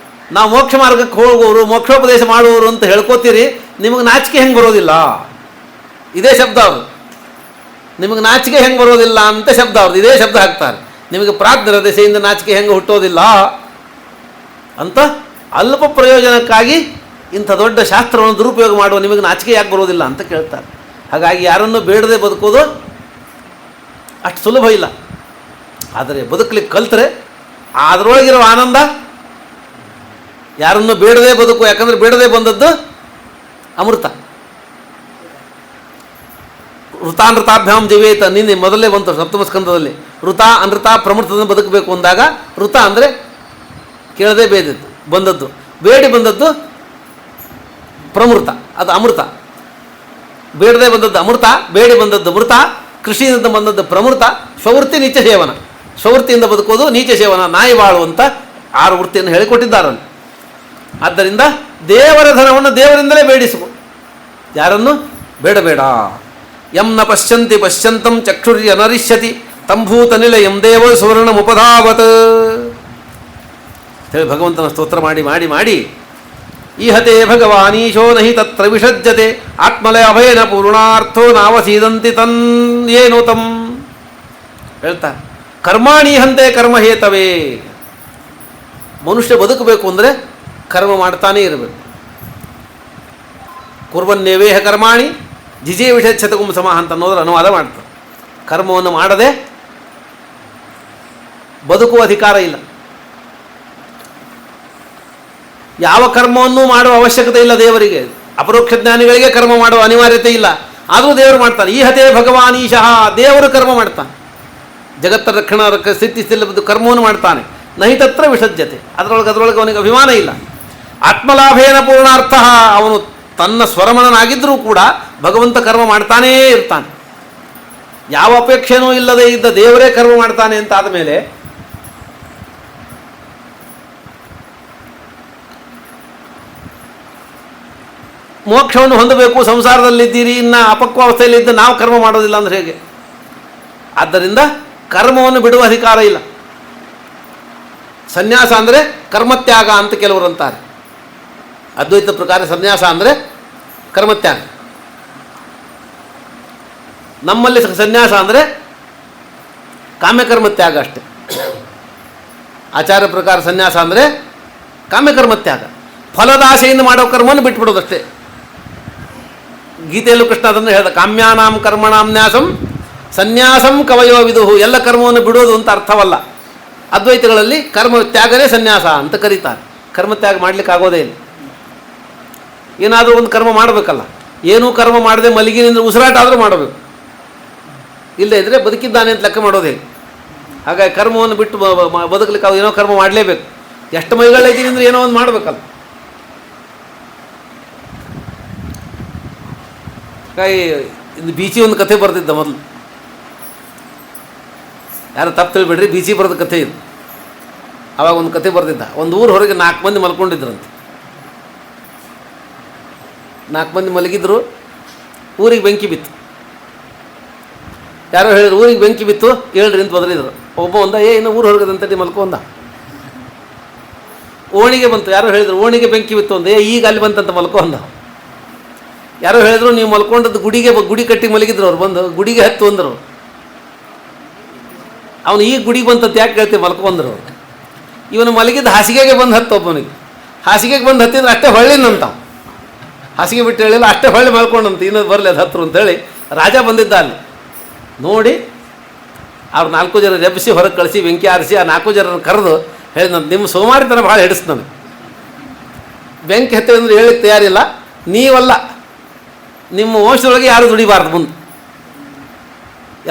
S2: ನಾವು ಮೋಕ್ಷ ಮಾರ್ಗಕ್ಕೆ ಹೋಗುವವರು, ಮೋಕ್ಷೋಪದೇಶ ಮಾಡುವವರು ಅಂತ ಹೇಳ್ಕೋತೀರಿ, ನಿಮಗೆ ನಾಚಿಕೆ ಹೆಂಗೆ ಬರೋದಿಲ್ಲ? ಇದೇ ಶಬ್ದ ಅವರು. ನಿಮಗೆ ನಾಚಿಕೆ ಹೆಂಗೆ ಬರೋದಿಲ್ಲ ಅಂತ ಶಬ್ದ ಅವ್ರದ್ದು, ಇದೇ ಶಬ್ದ ಹಾಕ್ತಾರೆ. ನಿಮಗೆ ಪ್ರಾಜ್ಞರ ದೆಸೆಯಿಂದ ನಾಚಿಕೆ ಹೆಂಗೆ ಹುಟ್ಟೋದಿಲ್ಲ ಅಂತ ಅಲ್ಪ ಪ್ರಯೋಜನಕ್ಕಾಗಿ ಇಂಥ ದೊಡ್ಡ ಶಾಸ್ತ್ರವನ್ನು ದುರುಪಯೋಗ ಮಾಡುವ ನಿಮಗೆ ನಾಚಿಕೆ ಯಾಕೆ ಬರೋದಿಲ್ಲ ಅಂತ ಕೇಳ್ತಾರೆ. ಹಾಗಾಗಿ ಯಾರನ್ನು ಬೇಡದೆ ಬದುಕೋದು ಅಷ್ಟು ಸುಲಭ ಇಲ್ಲ. ಆದರೆ ಬದುಕಲಿಕ್ಕೆ ಕಲ್ತರೆ ಅದರೊಳಗಿರೋ ಆನಂದ ಯಾರನ್ನು ಬೇಡದೆ ಬದುಕು. ಯಾಕಂದರೆ ಬೇಡದೆ ಬಂದದ್ದು ಅಮೃತ. ಋತಾನೃತಾಭ್ಯಾಂ ಜೀವೇತ, ನಿನ್ನೆ ಮೊದಲೇ ಬಂತು ಸಪ್ತಮ ಸ್ಕಂದದಲ್ಲಿ. ಋತ ಅನೃತ ಪ್ರಮೃತದಿಂದ ಬದುಕಬೇಕು ಅಂದಾಗ ಋತ ಅಂದರೆ ಕೇಳದೆ ಬೇದದ್ದು ಬಂದದ್ದು, ಬೇಡಿ ಬಂದದ್ದು ಪ್ರಮೃತ, ಅದು ಅಮೃತ. ಬೇಡದೆ ಬಂದದ್ದು ಅಮೃತ, ಬೇಡಿ ಬಂದದ್ದು ಮೃತ, ಕೃಷಿಯಿಂದ ಬಂದದ್ದು ಪ್ರಮೃತ. ಸ್ವವೃತ್ತಿ ನೀಚ ಸೇವನ, ಸ್ವವೃತ್ತಿಯಿಂದ ಬದುಕೋದು ನೀಚ ಸೇವನ, ನಾಯಿ ಬಾಳುವಂಥ 6 ವೃತ್ತಿಯನ್ನು ಹೇಳಿಕೊಟ್ಟಿದ್ದಾರಲ್ಲಿ. ಆದ್ದರಿಂದ ದೇವರ ಧನವನ್ನು ದೇವರಿಂದಲೇ ಬೇಡಿಸುವ, ಯಾರನ್ನು ಬೇಡಬೇಡ. ಯಂ ನ ಪಶ್ಯಂತಿ ಪಶ್ಯಂತಂ ಚಕ್ಷುರ್ಯ ನರಿಷ್ಯತಿ ತಂಭೂತ ನಿಲಯಂ ದೇವ ಸುವರ್ಣ ಮುಪಧಾವತ್ ಹೇಳಿ ಭಗವಂತನ ಸ್ತೋತ್ರ ಮಾಡಿ ಮಾಡಿ ಮಾಡಿ ಈಹತೆ ಭಗವಾನೀಶೋ ನಹಿ ತತ್ರ ವಿಷಜ್ಯತೆ ಆತ್ಮಲಯ ಅಭಯನ ಪೂರ್ಣಾರ್ಥೋ ನಾವಸೀದಂತಿ ತನ್ ಏನು ತಂ ಹೇಳ್ತಾ. ಕರ್ಮಾಣೀಹಂತೆ ಕರ್ಮಹೇತವೇ. ಮನುಷ್ಯ ಬದುಕಬೇಕು ಅಂದರೆ ಕರ್ಮ ಮಾಡ್ತಾನೇ ಇರಬೇಕು. ಕುರ್ವನ್ನೇವೇಹ ಕರ್ಮಾಣಿ ಜಿಜೇ ವಿಷಚ್ಛತಗುಂ ಸಮಾಹ ಅಂತ ಅನ್ನೋದ್ರ ಅನುವಾದ ಮಾಡ್ತಾರೆ. ಕರ್ಮವನ್ನು ಮಾಡದೆ ಬದುಕುವ ಅಧಿಕಾರ ಇಲ್ಲ. ಯಾವ ಕರ್ಮವನ್ನು ಮಾಡುವ ಅವಶ್ಯಕತೆ ಇಲ್ಲ ದೇವರಿಗೆ. ಅಪರೋಕ್ಷ ಜ್ಞಾನಿಗಳಿಗೆ ಕರ್ಮ ಮಾಡುವ ಅನಿವಾರ್ಯತೆ ಇಲ್ಲ, ಆದರೂ ದೇವರು ಮಾಡ್ತಾನೆ. ಈಹತೆ ಭಗವಾನ್ ಈಶಃ, ದೇವರು ಕರ್ಮ ಮಾಡ್ತಾನೆ. ಜಗತ್ತರ ರಕ್ಷಣಾ ಸ್ಥಿತಿಸ್ಥಿಲ್ಲದ್ದು ಕರ್ಮವನ್ನು ಮಾಡ್ತಾನೆ. ನಹಿತತ್ರ ವಿಸರ್ಜತೆ, ಅದರೊಳಗೆ ಅವನಿಗೆ ಅಭಿಮಾನ ಇಲ್ಲ. ಆತ್ಮಲಾಭೇನ ಪೂರ್ಣಾರ್ಥ, ಅವನು ತನ್ನ ಸ್ವರಮಣನಾಗಿದ್ದರೂ ಕೂಡ ಭಗವಂತ ಕರ್ಮ ಮಾಡ್ತಾನೇ ಇರ್ತಾನೆ. ಯಾವ ಅಪೇಕ್ಷೆನೂ ಇಲ್ಲದೆ ಇದ್ದ ದೇವರೇ ಕರ್ಮ ಮಾಡ್ತಾನೆ ಅಂತ ಆದಮೇಲೆ ಮೋಕ್ಷವನ್ನು ಹೊಂದಬೇಕು, ಸಂಸಾರದಲ್ಲಿದ್ದೀರಿ, ಇನ್ನು ಅಪಕ್ವಾವಸ್ಥೆಯಲ್ಲಿದ್ದ ನಾವು ಕರ್ಮ ಮಾಡೋದಿಲ್ಲ ಅಂದರೆ ಹೇಗೆ? ಆದ್ದರಿಂದ ಕರ್ಮವನ್ನು ಬಿಡುವ ಅಧಿಕಾರ ಇಲ್ಲ. ಸನ್ಯಾಸ ಅಂದರೆ ಕರ್ಮತ್ಯಾಗ ಅಂತ ಕೆಲವರು ಅಂತಾರೆ. ಅದ್ವೈತ ಪ್ರಕಾರ ಸನ್ಯಾಸ ಅಂದರೆ ಕರ್ಮತ್ಯಾಗ. ನಮ್ಮಲ್ಲಿ ಸನ್ಯಾಸ ಅಂದರೆ ಕಾಮ್ಯಕರ್ಮತ್ಯಾಗ ಅಷ್ಟೆ. ಆಚಾರ್ಯ ಪ್ರಕಾರ ಸನ್ಯಾಸ ಅಂದರೆ ಕಾಮ್ಯಕರ್ಮತ್ಯಾಗ, ಫಲದ ಆಸೆಯಿಂದ ಮಾಡೋ ಕರ್ಮವನ್ನು ಬಿಟ್ಬಿಡೋದಷ್ಟೇ. ಗೀತೆಯಲ್ಲೂ ಕೃಷ್ಣ ಅದನ್ನು ಹೇಳ್ದ, ಕಾಮ್ಯಾನಾಂ ಕರ್ಮಣಾಂ ನ್ಯಾಸಂ ಸನ್ಯಾಸಂ ಕವಯೋ ವಿದುಹು. ಎಲ್ಲ ಕರ್ಮವನ್ನು ಬಿಡೋದು ಅಂತ ಅರ್ಥವಲ್ಲ. ಅದ್ವೈತಗಳಲ್ಲಿ ಕರ್ಮ ತ್ಯಾಗನೇ ಸನ್ಯಾಸ ಅಂತ ಕರೀತಾರೆ. ಕರ್ಮತ್ಯಾಗ ಮಾಡಲಿಕ್ಕೆ ಆಗೋದೇ ಇಲ್ಲ. ಏನಾದರೂ ಒಂದು ಕರ್ಮ ಮಾಡಬೇಕಲ್ಲ. ಏನೂ ಕರ್ಮ ಮಾಡದೆ ಮಲಗಿನಿಂದ ಉಸಿರಾಟ ಆದರೂ ಮಾಡಬೇಕು, ಇಲ್ಲದೇ ಇದ್ದರೆ ಬದುಕಿದ್ದಾನೆ ಅಂತ ಲೆಕ್ಕ ಮಾಡೋದೇ. ಹಾಗಾಗಿ ಕರ್ಮವನ್ನು ಬಿಟ್ಟು ಬದುಕಲಿಕ್ಕೆ ಏನೋ ಕರ್ಮ ಮಾಡಲೇಬೇಕು. ಎಷ್ಟು ಮೈಗಳಿದ್ದೀನಿ ಅಂದರೆ ಏನೋ ಒಂದು ಮಾಡಬೇಕಲ್ಲ. ಹಾಗಾಗಿ ಇದು ಬೀಚಿ ಒಂದು ಕಥೆ ಬರೆದಿದ್ದ ಮೊದಲು. ಯಾರು ತಪ್ಪು ತಿಳಿಬೇಡ್ರಿ, ಬೀಚಿ ಬರೆದ ಕಥೆ ಇದು. ಆವಾಗ ಒಂದು ಕಥೆ ಬರೆದಿದ್ದ. ಒಂದು ಊರು ಹೊರಗೆ 4 ಮಂದಿ ಮಲ್ಕೊಂಡಿದ್ರಂತೆ. 4 ಮಂದಿ ಮಲಗಿದ್ರು. ಊರಿಗೆ ಬೆಂಕಿ ಬಿತ್ತು. ಯಾರೋ ಹೇಳಿದ್ರು ಊರಿಗೆ ಬೆಂಕಿ ಬಿತ್ತು ಹೇಳ್ರಿ ಅಂತ ಬದಲಿದ್ರು. ಒಬ್ಬ ಒಂದ ಇನ್ನು ಊರು ಹೊರಗದಂತಡಿ ಮಲ್ಕೊ ಅಂದ. ಓಣಿಗೆ ಬಂತು. ಯಾರೋ ಹೇಳಿದ್ರು ಓಣಿಗೆ ಬೆಂಕಿ ಬಿತ್ತು ಅಂದ. ಈಗ ಅಲ್ಲಿ ಬಂತಂತ ಮಲ್ಕೊ ಅಂದ. ಯಾರೋ ಹೇಳಿದ್ರು ನೀವು ಮಲ್ಕೊಂಡದ್ದು ಗುಡಿ ಕಟ್ಟಿ ಮಲಗಿದ್ರು. ಅವ್ರು ಬಂದು ಗುಡಿಗೆ ಹತ್ತು ಅಂದರು. ಅವನು ಈಗ ಗುಡಿಗೆ ಬಂತಂತ ಯಾಕೆ ಹೇಳ್ತೀವಿ ಮಲ್ಕೊಂಡ್ರು. ಇವನು ಮಲಗಿದ್ದು ಹಾಸಿಗೆಗೆ ಬಂದು ಹತ್ತು. ಒಬ್ಬನಿಗೆ ಹಾಸಿಗೆಗೆ ಬಂದು ಹತ್ತಿದ್ರೆ ಅಷ್ಟೇ ಹೊಳ್ಳಿನಂತ. ಹಾಸಿಗೆ ಬಿಟ್ಟು ಹೇಳಿಲ್ಲ, ಅಷ್ಟೇ ಹೊಳ್ಳಿ ಮಲ್ಕೊಂಡಂತ. ಇನ್ನೊಂದು ಬರಲಿ ಅದು ಹತ್ರು ಅಂತೇಳಿ ರಾಜ ಬಂದಿದ್ದ ಅಲ್ಲಿ. ನೋಡಿ ಅವ್ರು 4 ಜನ ಎಬ್ಬಿಸಿ ಹೊರಗೆ ಕಳಿಸಿ ಬೆಂಕಿ ಆರಿಸಿ ಆ 4 ಜನರನ್ನು ಕರೆದು ಹೇಳಿದಂತ, ನಿಮ್ಮ ಸೋಮಾರಿತನ ಭಾಳ ಹಿಡಿಸ್ ನನಗೆ. ಬೆಂಕಿ ಹತ್ತಿ ಅಂದ್ರೆ ಹೇಳಿಕ್ಕೆ ತಯಾರಿಲ್ಲ. ನೀವಲ್ಲ, ನಿಮ್ಮ ವಂಶದೊಳಗೆ ಯಾರು ದುಡಿಬಾರ್ದು. ಮುಂದೆ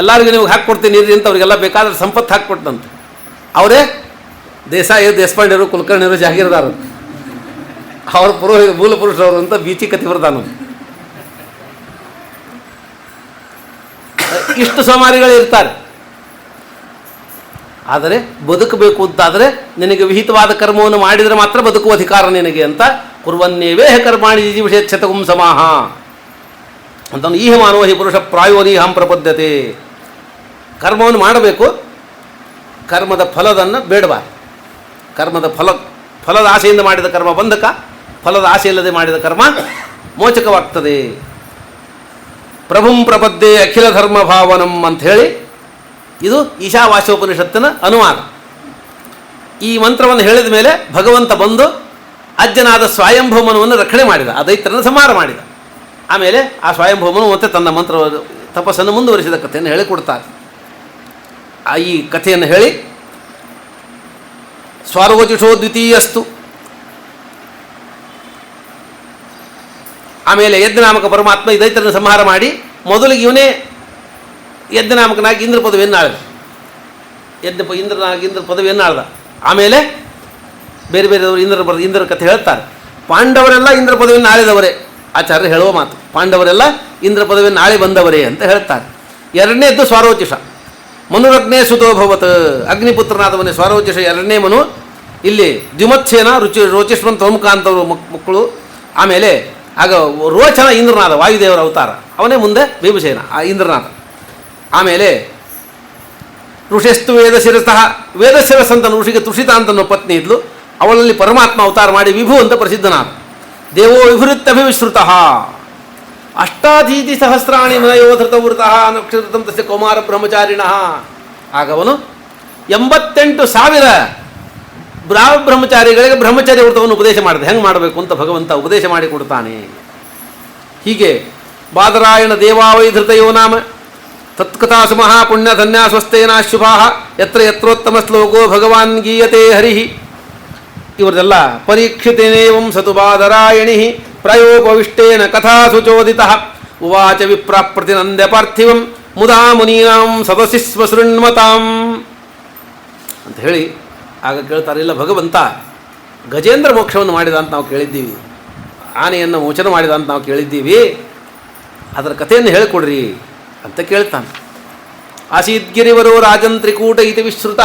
S2: ಎಲ್ಲರಿಗೂ ನಿಮ್ಗೆ ಹಾಕ್ಕೊಡ್ತೀನಿ ಇರ್ರಿ ಅಂತ ಅವ್ರಿಗೆಲ್ಲ ಬೇಕಾದ್ರೆ ಸಂಪತ್ತು ಹಾಕ್ಕೊಟ್ಟಂತೆ. ಅವರೇ ದೇಶಪಾಂಡೆಯವರು, ಕುಲಕರ್ಣಿಯವರು, ಜಾಗೀರ್ದಾರರು, ಅವ್ರ ಮೂಲ ಪುರುಷರವರು ಅಂತ ಬೀಚಿ ಕಥೆ ಬರ್ತಾನ. ಇಷ್ಟು ಸೋಮಾರಿಗಳು ಇರ್ತಾರೆ. ಆದರೆ ಬದುಕಬೇಕು ಅಂತಾದರೆ ನಿನಗೆ ವಿಹಿತವಾದ ಕರ್ಮವನ್ನು ಮಾಡಿದರೆ ಮಾತ್ರ ಬದುಕುವ ಅಧಿಕಾರ ನಿನಗೆ ಅಂತ. ಕುರ್ವನ್ನೇವೇ ಕರ್ಮಾಣಿ ಜಿಜೀವಿಷೇಚ್ಛತಗುಂ ಸಮಾಹ ಅಂತ. ಈಹ ಮಾನವ ಹಿ ಪುರುಷ ಪ್ರಾಯೋನೀಹಂ ಪ್ರಪದ್ಯತೆ. ಕರ್ಮವನ್ನು ಮಾಡಬೇಕು, ಕರ್ಮದ ಫಲದನ್ನು ಬೇಡಬಾರದು. ಕರ್ಮದ ಫಲದ ಆಸೆಯಿಂದ ಮಾಡಿದ ಕರ್ಮ ಬಂಧಕ, ಫಲದ ಆಸೆ ಇಲ್ಲದೆ ಮಾಡಿದ ಕರ್ಮ ಮೋಚಕವಾಗ್ತದೆ. ಪ್ರಭುಂ ಪ್ರಪದ್ಯೆ ಅಖಿಲ ಧರ್ಮ ಭಾವನಂ ಅಂಥೇಳಿ ಇದು ಈಶಾವಾಸ್ಯೋಪನಿಷತ್ತಿನ ಅನುವಾದ. ಈ ಮಂತ್ರವನ್ನು ಹೇಳಿದ ಮೇಲೆ ಭಗವಂತ ಬಂದು ಅಜ್ಜನಾದ ಸ್ವಯಂಭೂಮನವನ್ನು ರಕ್ಷಣೆ ಮಾಡಿದ, ಆ ದೈತ್ಯರನ್ನು ಸಂಹಾರ ಮಾಡಿದ. ಆಮೇಲೆ ಆ ಸ್ವಯಂಭೂಮನು ಮತ್ತೆ ತನ್ನ ಮಂತ್ರ ತಪಸ್ಸನ್ನು ಮುಂದುವರಿಸಿದ ಕಥೆಯನ್ನು ಹೇಳಿಕೊಡ್ತಾರೆ. ಈ ಕಥೆಯನ್ನು ಹೇಳಿ ಸ್ವಾರೋಜಿಷೋ ದ್ವಿತೀಯಸ್ತು. ಆಮೇಲೆ ಯಜ್ಞನಾಮಕ ಪರಮಾತ್ಮ ಈ ದೈತ್ಯರನ್ನು ಸಂಹಾರ ಮಾಡಿ ಮೊದಲಿಗೆ ಇವನೇ ಯಜ್ಞನಾಮಕನಾಗಿ ಇಂದ್ರ ಪದವಿಯನ್ನು ಆಳ್ದ. ಇಂದ್ರ ಪದವಿಯನ್ನು ಆಳ್ದ. ಆಮೇಲೆ ಬೇರೆ ಬೇರೆಯವರು ಇಂದ್ರ ಕಥೆ ಹೇಳ್ತಾರೆ. ಪಾಂಡವರೆಲ್ಲ ಇಂದ್ರ ಪದವಿಯನ್ನು ಆಳಿದವರೇ, ಆಚಾರ್ಯರು ಹೇಳುವ ಮಾತು. ಪಾಂಡವರೆಲ್ಲ ಇಂದ್ರ ಪದವಿಯನ್ನು ಆಳಿ ಬಂದವರೇ ಅಂತ ಹೇಳ್ತಾರೆ. ಎರಡನೇದ್ದು ಸ್ವಾರೋಚಿಷ, ಮನುರಗ್ನೇ ಸುತೋಭವತ್, ಅಗ್ನಿಪುತ್ರನಾದವನೇ ಸ್ವಾರೋಚಿಷ ಎರಡನೇ ಮನು. ಇಲ್ಲಿ ದ್ಯುಮತ್ಸೇನ ರೋಚಿಷ್ಮಂತ ಪ್ರಮುಖ ಅಂತವರು ಮಕ್ಕಳು. ಆಮೇಲೆ ಆಗ ರೋಚನ ಇಂದ್ರನಾಥ, ವಾಯುದೇವರ ಅವತಾರ, ಅವನೇ ಮುಂದೆ ಭೀಮಸೇನ ಆ ಇಂದ್ರನಾಥ. ಆಮೇಲೆ ಋಷಿಸ್ತು ವೇದಶಿರಸಃ, ವೇದಶಿರಸ್ ಅಂತ ಋಷಿಗೆ ತುಷಿತ ಅಂತನೋ ಪತ್ನಿ ಇದ್ಲು, ಅವಳಲ್ಲಿ ಪರಮಾತ್ಮ ಅವತಾರ ಮಾಡಿ ವಿಭು ಅಂತ ಪ್ರಸಿದ್ಧನಾದ. ದೇವೋ ವಿಭುರಿತ್ಯಭಿವಿಶ್ರುತ, ಅಷ್ಟಾಧೀತಿ ಸಹಸ್ರಾಣಿ ಮನಯೋಧೃತವೃತಃ ನಕ್ಷತ್ರತಂ ತಸ್ಯ ಕೌಮಾರ ಬ್ರಹ್ಮಚಾರಿಣಃ. ಆಗವನು 88,000 ಬ್ರಹ್ಮಚಾರಿಗಳಿಗೆ ಬ್ರಹ್ಮಚರ್ಯ ವ್ರತವನ್ನು ಉಪದೇಶ ಮಾಡಿದೆ, ಹೆಂಗೆ ಮಾಡಬೇಕು ಅಂತ ಭಗವಂತ ಉಪದೇಶ ಮಾಡಿಕೊಡ್ತಾನೆ. ಹೀಗೆ ಬಾದರಾಯಣ ದೇವಾವೈಧೃತಯೋ ನಾಮ ತತ್ಕಥಾಸು ಮಹಾಪುಣ್ಯ ಧನ್ಯಾ ಸ್ವಸ್ಥೇನ ಶುಭಾ ಯತ್ರ ಯತ್ರೋತ್ತಮ ಶ್ಲೋಕೋ ಭಗವಾನ್ ಗೀಯತೆ ಹರಿ. ಇವರದೆಲ್ಲ ಪರೀಕ್ಷಿತೇನೇವಂ ಸತು ಬಾದರಾಯಣಿ ಪ್ರಾಯೋಪವಿಷ್ಟೇನ ಕಥಾಸು ಚೋದಿತ ಉವಾಚ ವಿಪ್ರಾಪ್ರತಿನಂದ್ಯ ಪಾರ್ಥಿವಂ ಮುದಾ ಮುನೀನಾಂ ಸದಸಿಸ್ವ ಶೃಣ್ಮತಾಂ ಅಂತ ಹೇಳಿ ಆಗ ಕೇಳ್ತಾರೆ, ಇಲ್ಲ ಭಗವಂತ ಗಜೇಂದ್ರ ಮೋಕ್ಷವನ್ನು ಮಾಡಿದ ಅಂತ ನಾವು ಕೇಳಿದ್ದೀವಿ, ಆನೆಯನ್ನು ಮೋಚನ ಮಾಡಿದ ಅಂತ ನಾವು ಕೇಳಿದ್ದೀವಿ, ಅದರ ಕಥೆಯನ್ನು ಹೇಳಿಕೊಡ್ರಿ ಅಂತ ಕೇಳ್ತಾನೆ. ಆಸೀದ್ಗಿರಿವರೋ ರಾಜನ್ ತ್ರಿಕೂಟ ಇತಿ ವಿಶ್ರುತ,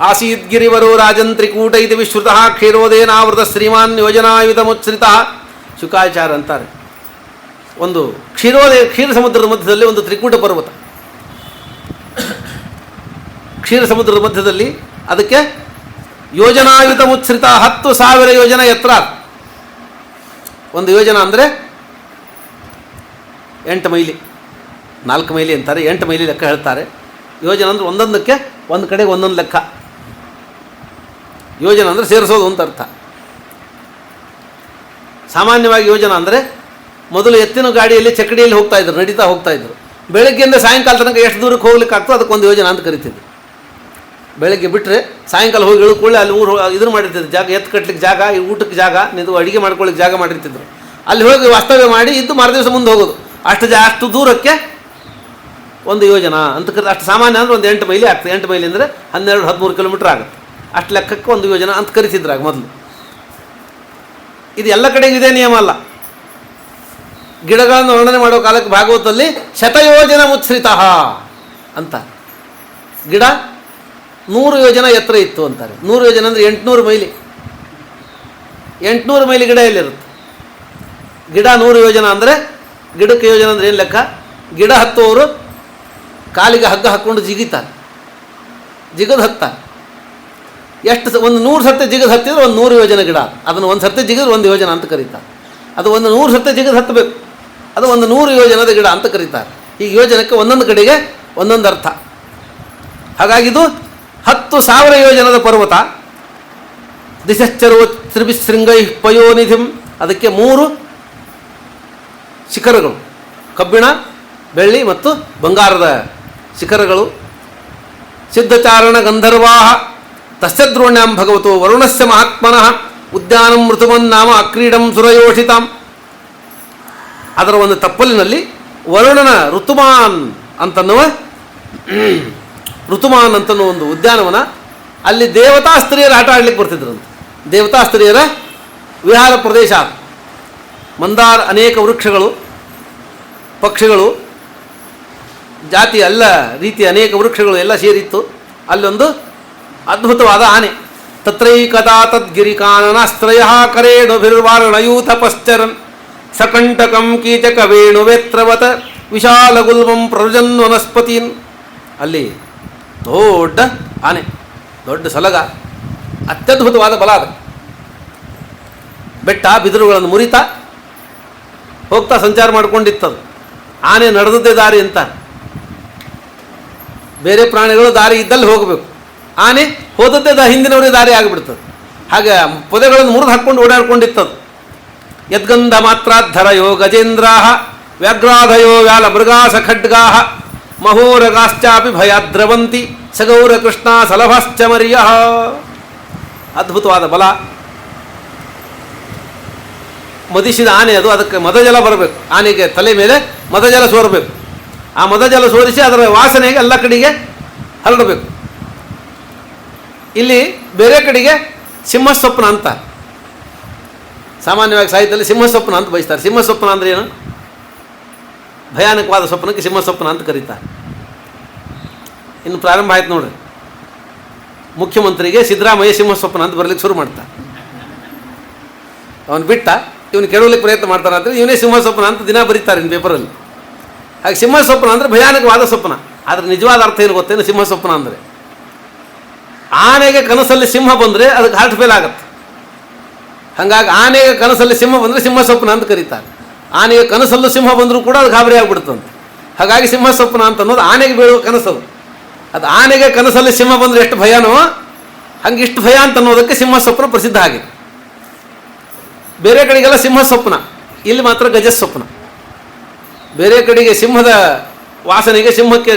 S2: ಆಸೀದ್ಗಿರಿವರೋ ರಾಜನ್ ತ್ರಿಕೂಟ ಇತಿ ವಿಶ್ರುತ ಕ್ಷೀರೋದೇನಾವೃತ ಶ್ರೀಮಾನ್ ಯೋಜನಾಯುತಮುತ್ಸೃತ. ಶುಕಾಚಾರ ಅಂತಾರೆ, ಒಂದು ಕ್ಷೀರ ಸಮುದ್ರದ ಮಧ್ಯದಲ್ಲಿ ಒಂದು ತ್ರಿಕೂಟ ಪರ್ವತ, ಕ್ಷೀರ ಸಮುದ್ರದ ಮಧ್ಯದಲ್ಲಿ ಅದಕ್ಕೆ ಯೋಜನಾಯುತ ಮುತ್ಸೃತ 10,000 ಯೋಜನ ಎತ್ತರ. ಒಂದು ಯೋಜನ ಅಂದರೆ 8 ಮೈಲಿ, 4 ಮೈಲಿ ಅಂತಾರೆ, 8 ಮೈಲಿ ಲೆಕ್ಕ ಹೇಳ್ತಾರೆ. ಯೋಜನ ಅಂದರೆ ಒಂದೊಂದಕ್ಕೆ ಒಂದು ಕಡೆಗೆ ಒಂದೊಂದು ಲೆಕ್ಕ. ಯೋಜನ ಅಂದರೆ ಸೇರಿಸೋದು ಅಂತ ಅರ್ಥ. ಸಾಮಾನ್ಯವಾಗಿ ಯೋಜನ ಅಂದರೆ ಮೊದಲು ಎತ್ತಿನ ಗಾಡಿಯಲ್ಲಿ ಚಕ್ಕಡಿಯಲ್ಲಿ ಹೋಗ್ತಾ ಇದ್ರು, ನಡೀತಾ ಹೋಗ್ತಾ ಇದ್ರು. ಬೆಳಗ್ಗೆಯಿಂದ ಸಾಯಂಕಾಲ ತನಕ ಎಷ್ಟು ದೂರಕ್ಕೆ ಹೋಗ್ಲಿಕ್ಕೆ ಆಗ್ತೋ ಅದಕ್ಕೊಂದು ಯೋಜನ ಅಂತ ಕರಿತಿದ್ರು. ಬೆಳಗ್ಗೆ ಬಿಟ್ಟರೆ ಸಾಯಂಕಾಲ ಹೋಗಿ ಇಳ್ಕೊಳ್ಳಿ, ಅಲ್ಲಿ ಊರು ಇದನ್ನು ಮಾಡಿರ್ತಿದ್ರು, ಜಾಗ ಎತ್ತು ಕಟ್ಟಲಿಕ್ಕೆ ಜಾಗ, ಊಟಕ್ಕೆ ಜಾಗ, ನಿಂತು ಅಡುಗೆ ಮಾಡ್ಕೊಳ್ಳಿಕ್ಕೆ ಜಾಗ ಮಾಡಿರ್ತಿದ್ರು. ಅಲ್ಲಿ ಹೋಗಿ ವಾಸ್ತವ್ಯ ಮಾಡಿ ಇದ್ದು ಮರುದಿವಸ ಮುಂದೆ ಹೋಗೋದು. ಅಷ್ಟು ದೂರಕ್ಕೆ ಒಂದು ಯೋಜನ ಅಂತ ಅಷ್ಟು ಸಾಮಾನ್ಯ ಅಂದರೆ ಒಂದು 8 ಮೈಲಿ ಆಗ್ತದೆ. 8 ಮೈಲಿ ಅಂದರೆ 12-13 ಕಿಲೋಮೀಟ್ರ್ ಆಗುತ್ತೆ. ಅಷ್ಟು ಲೆಕ್ಕಕ್ಕೆ ಒಂದು ಯೋಜನ ಅಂತ ಕರಿತಿದ್ರಾಗ ಮೊದಲು. ಇದು ಎಲ್ಲ ಕಡೆಗೆ ಇದೇ ನಿಯಮ ಅಲ್ಲ. ಗಿಡಗಳನ್ನು ವರ್ಣನೆ ಮಾಡೋ ಕಾಲಕ್ಕೆ ಭಾಗವತದಲ್ಲಿ ಶತಯೋಜನ ಮುತ್ಸೃತ ಅಂತ, ಗಿಡ 100 ಯೋಜನ ಎತ್ತರ ಇತ್ತು ಅಂತಾರೆ. 100 ಯೋಜನ ಅಂದರೆ 800 ಮೈಲಿ. 800 ಮೈಲಿ ಗಿಡ ಎಲ್ಲಿರುತ್ತೆ? ಗಿಡ 100 ಯೋಜನ ಅಂದರೆ, ಗಿಡಕ್ಕೆ ಯೋಜನ ಅಂದರೆ ಏನು ಲೆಕ್ಕ? ಗಿಡ ಹತ್ತುವವರು ಕಾಲಿಗೆ ಹಗ್ಗ ಹಾಕ್ಕೊಂಡು ಜಿಗಿತಾರೆ, ಜಿಗದು ಹತ್ತಾರೆ. ಎಷ್ಟು ಒಂದು 100 ಸರ್ತಿ ಜಿಗದು ಹತ್ತಿದ್ರೆ ಒಂದು 100 ಯೋಜನ ಗಿಡ. ಅದನ್ನು ಒಂದು ಸರ್ತಿ ಜಿಗಿದ್ರೆ 1 ಯೋಜನ ಅಂತ ಕರೀತಾರೆ. ಅದು ಒಂದು 100 ಸರ್ತಿ ಜಿಗದು ಹತ್ತಬೇಕು, ಅದು ಒಂದು 100 ಯೋಜನದ ಗಿಡ ಅಂತ ಕರೀತಾರೆ. ಈ ಯೋಜನಕ್ಕೆ ಒಂದೊಂದು ಕಡೆಗೆ ಒಂದೊಂದು ಅರ್ಥ. ಹಾಗಾಗಿದು 10,000 ಯೋಜನದ ಪರ್ವತ. ದಿಶಶ್ಚರೋ ತ್ರಿಭಿಶೃಂಗೈ ಪಯೋನಿಧಿಂ, ಅದಕ್ಕೆ 3 ಶಿಖರಗಳು, ಕಬ್ಬಿಣ, ಬೆಳ್ಳಿ ಮತ್ತು ಬಂಗಾರದ ಶಿಖರಗಳು. ಸಿದ್ಧಚಾರಣ ಗಂಧರ್ವಾಹ ತಸ್ಯದ್ರೋಣ್ಯಾಂ ಭಗವತೋ ವರುಣಸ್ಯ ಮಹಾತ್ಮನಃ ಉದ್ಯಾನಂ ಋತುಮನ್ನಾಮ ಅಕ್ರೀಡಂ ಸುರಯೋಷಿತಾಂ. ಅದರ ಒಂದು ತಪ್ಪಲಿನಲ್ಲಿ ವರುಣನ ಋತುಮಾನ್ ಅಂತನ್ನುವ ಒಂದು ಉದ್ಯಾನವನ, ಅಲ್ಲಿ ದೇವತಾ ಸ್ತ್ರೀಯರು ಆಟ ಆಡ್ಲಿಕ್ಕೆ ಬರ್ತಿದ್ರಂತೆ. ದೇವತಾ ಸ್ತ್ರೀಯರ ವಿಹಾರ ಪ್ರದೇಶ. ಮಂದಾರ ಅನೇಕ ವೃಕ್ಷಗಳು, ಪಕ್ಷಿಗಳು, ಜಾತಿ ಎಲ್ಲ ರೀತಿಯ ಅನೇಕ ವೃಕ್ಷಗಳು ಎಲ್ಲ ಸೇರಿತ್ತು. ಅಲ್ಲೊಂದು ಅದ್ಭುತವಾದ ಆನೆ. ತತ್ರೈಕದಾ ತದ್ಗಿರಿಕಾನನಾಸ್ತ್ರಯ ಕರೇಣುಭಿರ್ವಾರಣಯೂಥ ಪಶ್ಚರನ್ ಸಕಂಟಕಂ ಕೀಚಕ ವೇಣುವೇತ್ರವತ ವಿಶಾಲಗುಲ್ಮಂ ಪ್ರವೃಜನ್ ವನಸ್ಪತೀನ್. ಅಲ್ಲಿ ದೊಡ್ಡ ಆನೆ, ದೊಡ್ಡ ಸಲಗ, ಅತ್ಯದ್ಭುತವಾದ ಬಲ. ಅದು ಬೆಟ್ಟ ಬಿದಿರುಗಳನ್ನು ಮುರಿತಾ ಹೋಗ್ತಾ ಸಂಚಾರ ಮಾಡ್ಕೊಂಡಿತ್ತದು. ಆನೆ ನಡೆದದ್ದೇ ದಾರಿ ಅಂತ. ಬೇರೆ ಪ್ರಾಣಿಗಳು ದಾರಿ ಇದ್ದಲ್ಲಿ ಹೋಗಬೇಕು, ಆನೆ ಹೋದದ್ದೇ ಹಿಂದಿನವರಿಗೆ ದಾರಿ ಆಗಿಬಿಡ್ತದೆ. ಹಾಗೆ ಪೊದೆಗಳನ್ನು ಮುರಿದು ಹಾಕ್ಕೊಂಡು ಓಡಾಡ್ಕೊಂಡಿತ್ತದು. ಯದ್ಗಂಧ ಮಾತ್ರಾಧರಯೋ ಗಜೇಂದ್ರಾ ವ್ಯಾಘ್ರಾಧಯೋ ವ್ಯಾಲ ಮೃಗಾಸ ಖಡ್ಗಾ ಮಹೋರಗಾಶ್ಚಾಪಿ ಭಯಾದ್ರವಂತಿ ಸಗೌರ ಕೃಷ್ಣ ಸಲಭಶ್ಚ ಮರ್ಯ. ಅದ್ಭುತವಾದ ಬಲ. ಮದಿಸಿದ ಆನೆ ಅದು, ಅದಕ್ಕೆ ಮದಜಲ ಬರಬೇಕು, ಆನೆಗೆ ತಲೆ ಮೇಲೆ ಮದಜಲ ಸೋರಬೇಕು. ಆ ಮದಜಲ ಸೋರಿಸಿ ಅದರ ವಾಸನೆಗೆ ಎಲ್ಲ ಕಡೆಗೆ ಹರಡಬೇಕು. ಇಲ್ಲಿ ಬೇರೆ ಕಡೆಗೆ ಸಿಂಹಸ್ವಪ್ನ ಅಂತ, ಸಾಮಾನ್ಯವಾಗಿ ಸಾಹಿತ್ಯದಲ್ಲಿ ಸಿಂಹಸ್ವಪ್ನ ಅಂತ ಬಯಸ್ತಾರೆ. ಸಿಂಹಸ್ವಪ್ನ ಅಂದರೆ ಏನು? ಭಯಾನಕವಾದ ಸ್ವಪ್ನಕ್ಕೆ ಸಿಂಹಸ್ವಪ್ನ ಅಂತ ಕರೀತಾರೆ. ಇನ್ನು ಪ್ರಾರಂಭ ಆಯ್ತು ನೋಡ್ರಿ, ಮುಖ್ಯಮಂತ್ರಿಗೆ ಸಿದ್ದರಾಮಯ್ಯ ಸಿಂಹಸ್ವಪ್ನ ಅಂತ ಬರಲಿಕ್ಕೆ ಶುರು ಮಾಡ್ತಾರೆ. ಅವನು ಬಿಟ್ಟ, ಇವನು ಕೆಡವಲಿಕ್ಕೆ ಪ್ರಯತ್ನ ಮಾಡ್ತಾನೆ ಅಂದರೆ ಇವನೇ ಸಿಂಹಸ್ವಪ್ನ ಅಂತ ದಿನ ಬರೀತಾರೆ ಇನ್ನು ಪೇಪರಲ್ಲಿ. ಹಾಗೆ ಸಿಂಹಸ್ವಪ್ನ ಅಂದರೆ ಭಯಾನಕವಾದ ಸ್ವಪ್ನ. ಆದರೆ ನಿಜವಾದ ಅರ್ಥ ಏನು ಗೊತ್ತೇನು? ಸಿಂಹಸ್ವಪ್ನ ಅಂದರೆ ಆನೆಗೆ ಕನಸಲ್ಲಿ ಸಿಂಹ ಬಂದರೆ ಅದಕ್ಕೆ ಹಾರ್ಟ್ ಫೇಲ್ ಆಗುತ್ತೆ. ಹಾಗಾಗಿ ಆನೆಗೆ ಕನಸಲ್ಲಿ ಸಿಂಹ ಬಂದರೆ ಸಿಂಹಸ್ವಪ್ನ ಅಂತ ಕರೀತಾರೆ. ಆನೆಗೆ ಕನಸಲ್ಲೂ ಸಿಂಹ ಬಂದರೂ ಕೂಡ ಅದು ಗಾಬರಿ ಆಗಿಬಿಡುತ್ತಂತೆ. ಹಾಗಾಗಿ ಸಿಂಹಸ್ವಪ್ನ ಅಂತ ಅನ್ನೋದು ಆನೆಗೆ ಬೀಳುವ ಕನಸದು. ಅದು ಆನೆಗೆ ಕನಸಲ್ಲಿ ಸಿಂಹ ಬಂದರೆ ಎಷ್ಟು ಭಯನೋ ಹಂಗೆ ಇಷ್ಟು ಭಯ ಅಂತ ಅನ್ನೋದಕ್ಕೆ ಸಿಂಹಸ್ವಪ್ನ ಪ್ರಸಿದ್ಧ ಆಗಿದೆ. ಬೇರೆ ಕಡೆಗೆಲ್ಲ ಸಿಂಹಸ್ವಪ್ನ, ಇಲ್ಲಿ ಮಾತ್ರ ಗಜಸ್ವಪ್ನ. ಬೇರೆ ಕಡೆಗೆ ಸಿಂಹದ ವಾಸನೆಗೆ ಸಿಂಹಕ್ಕೆ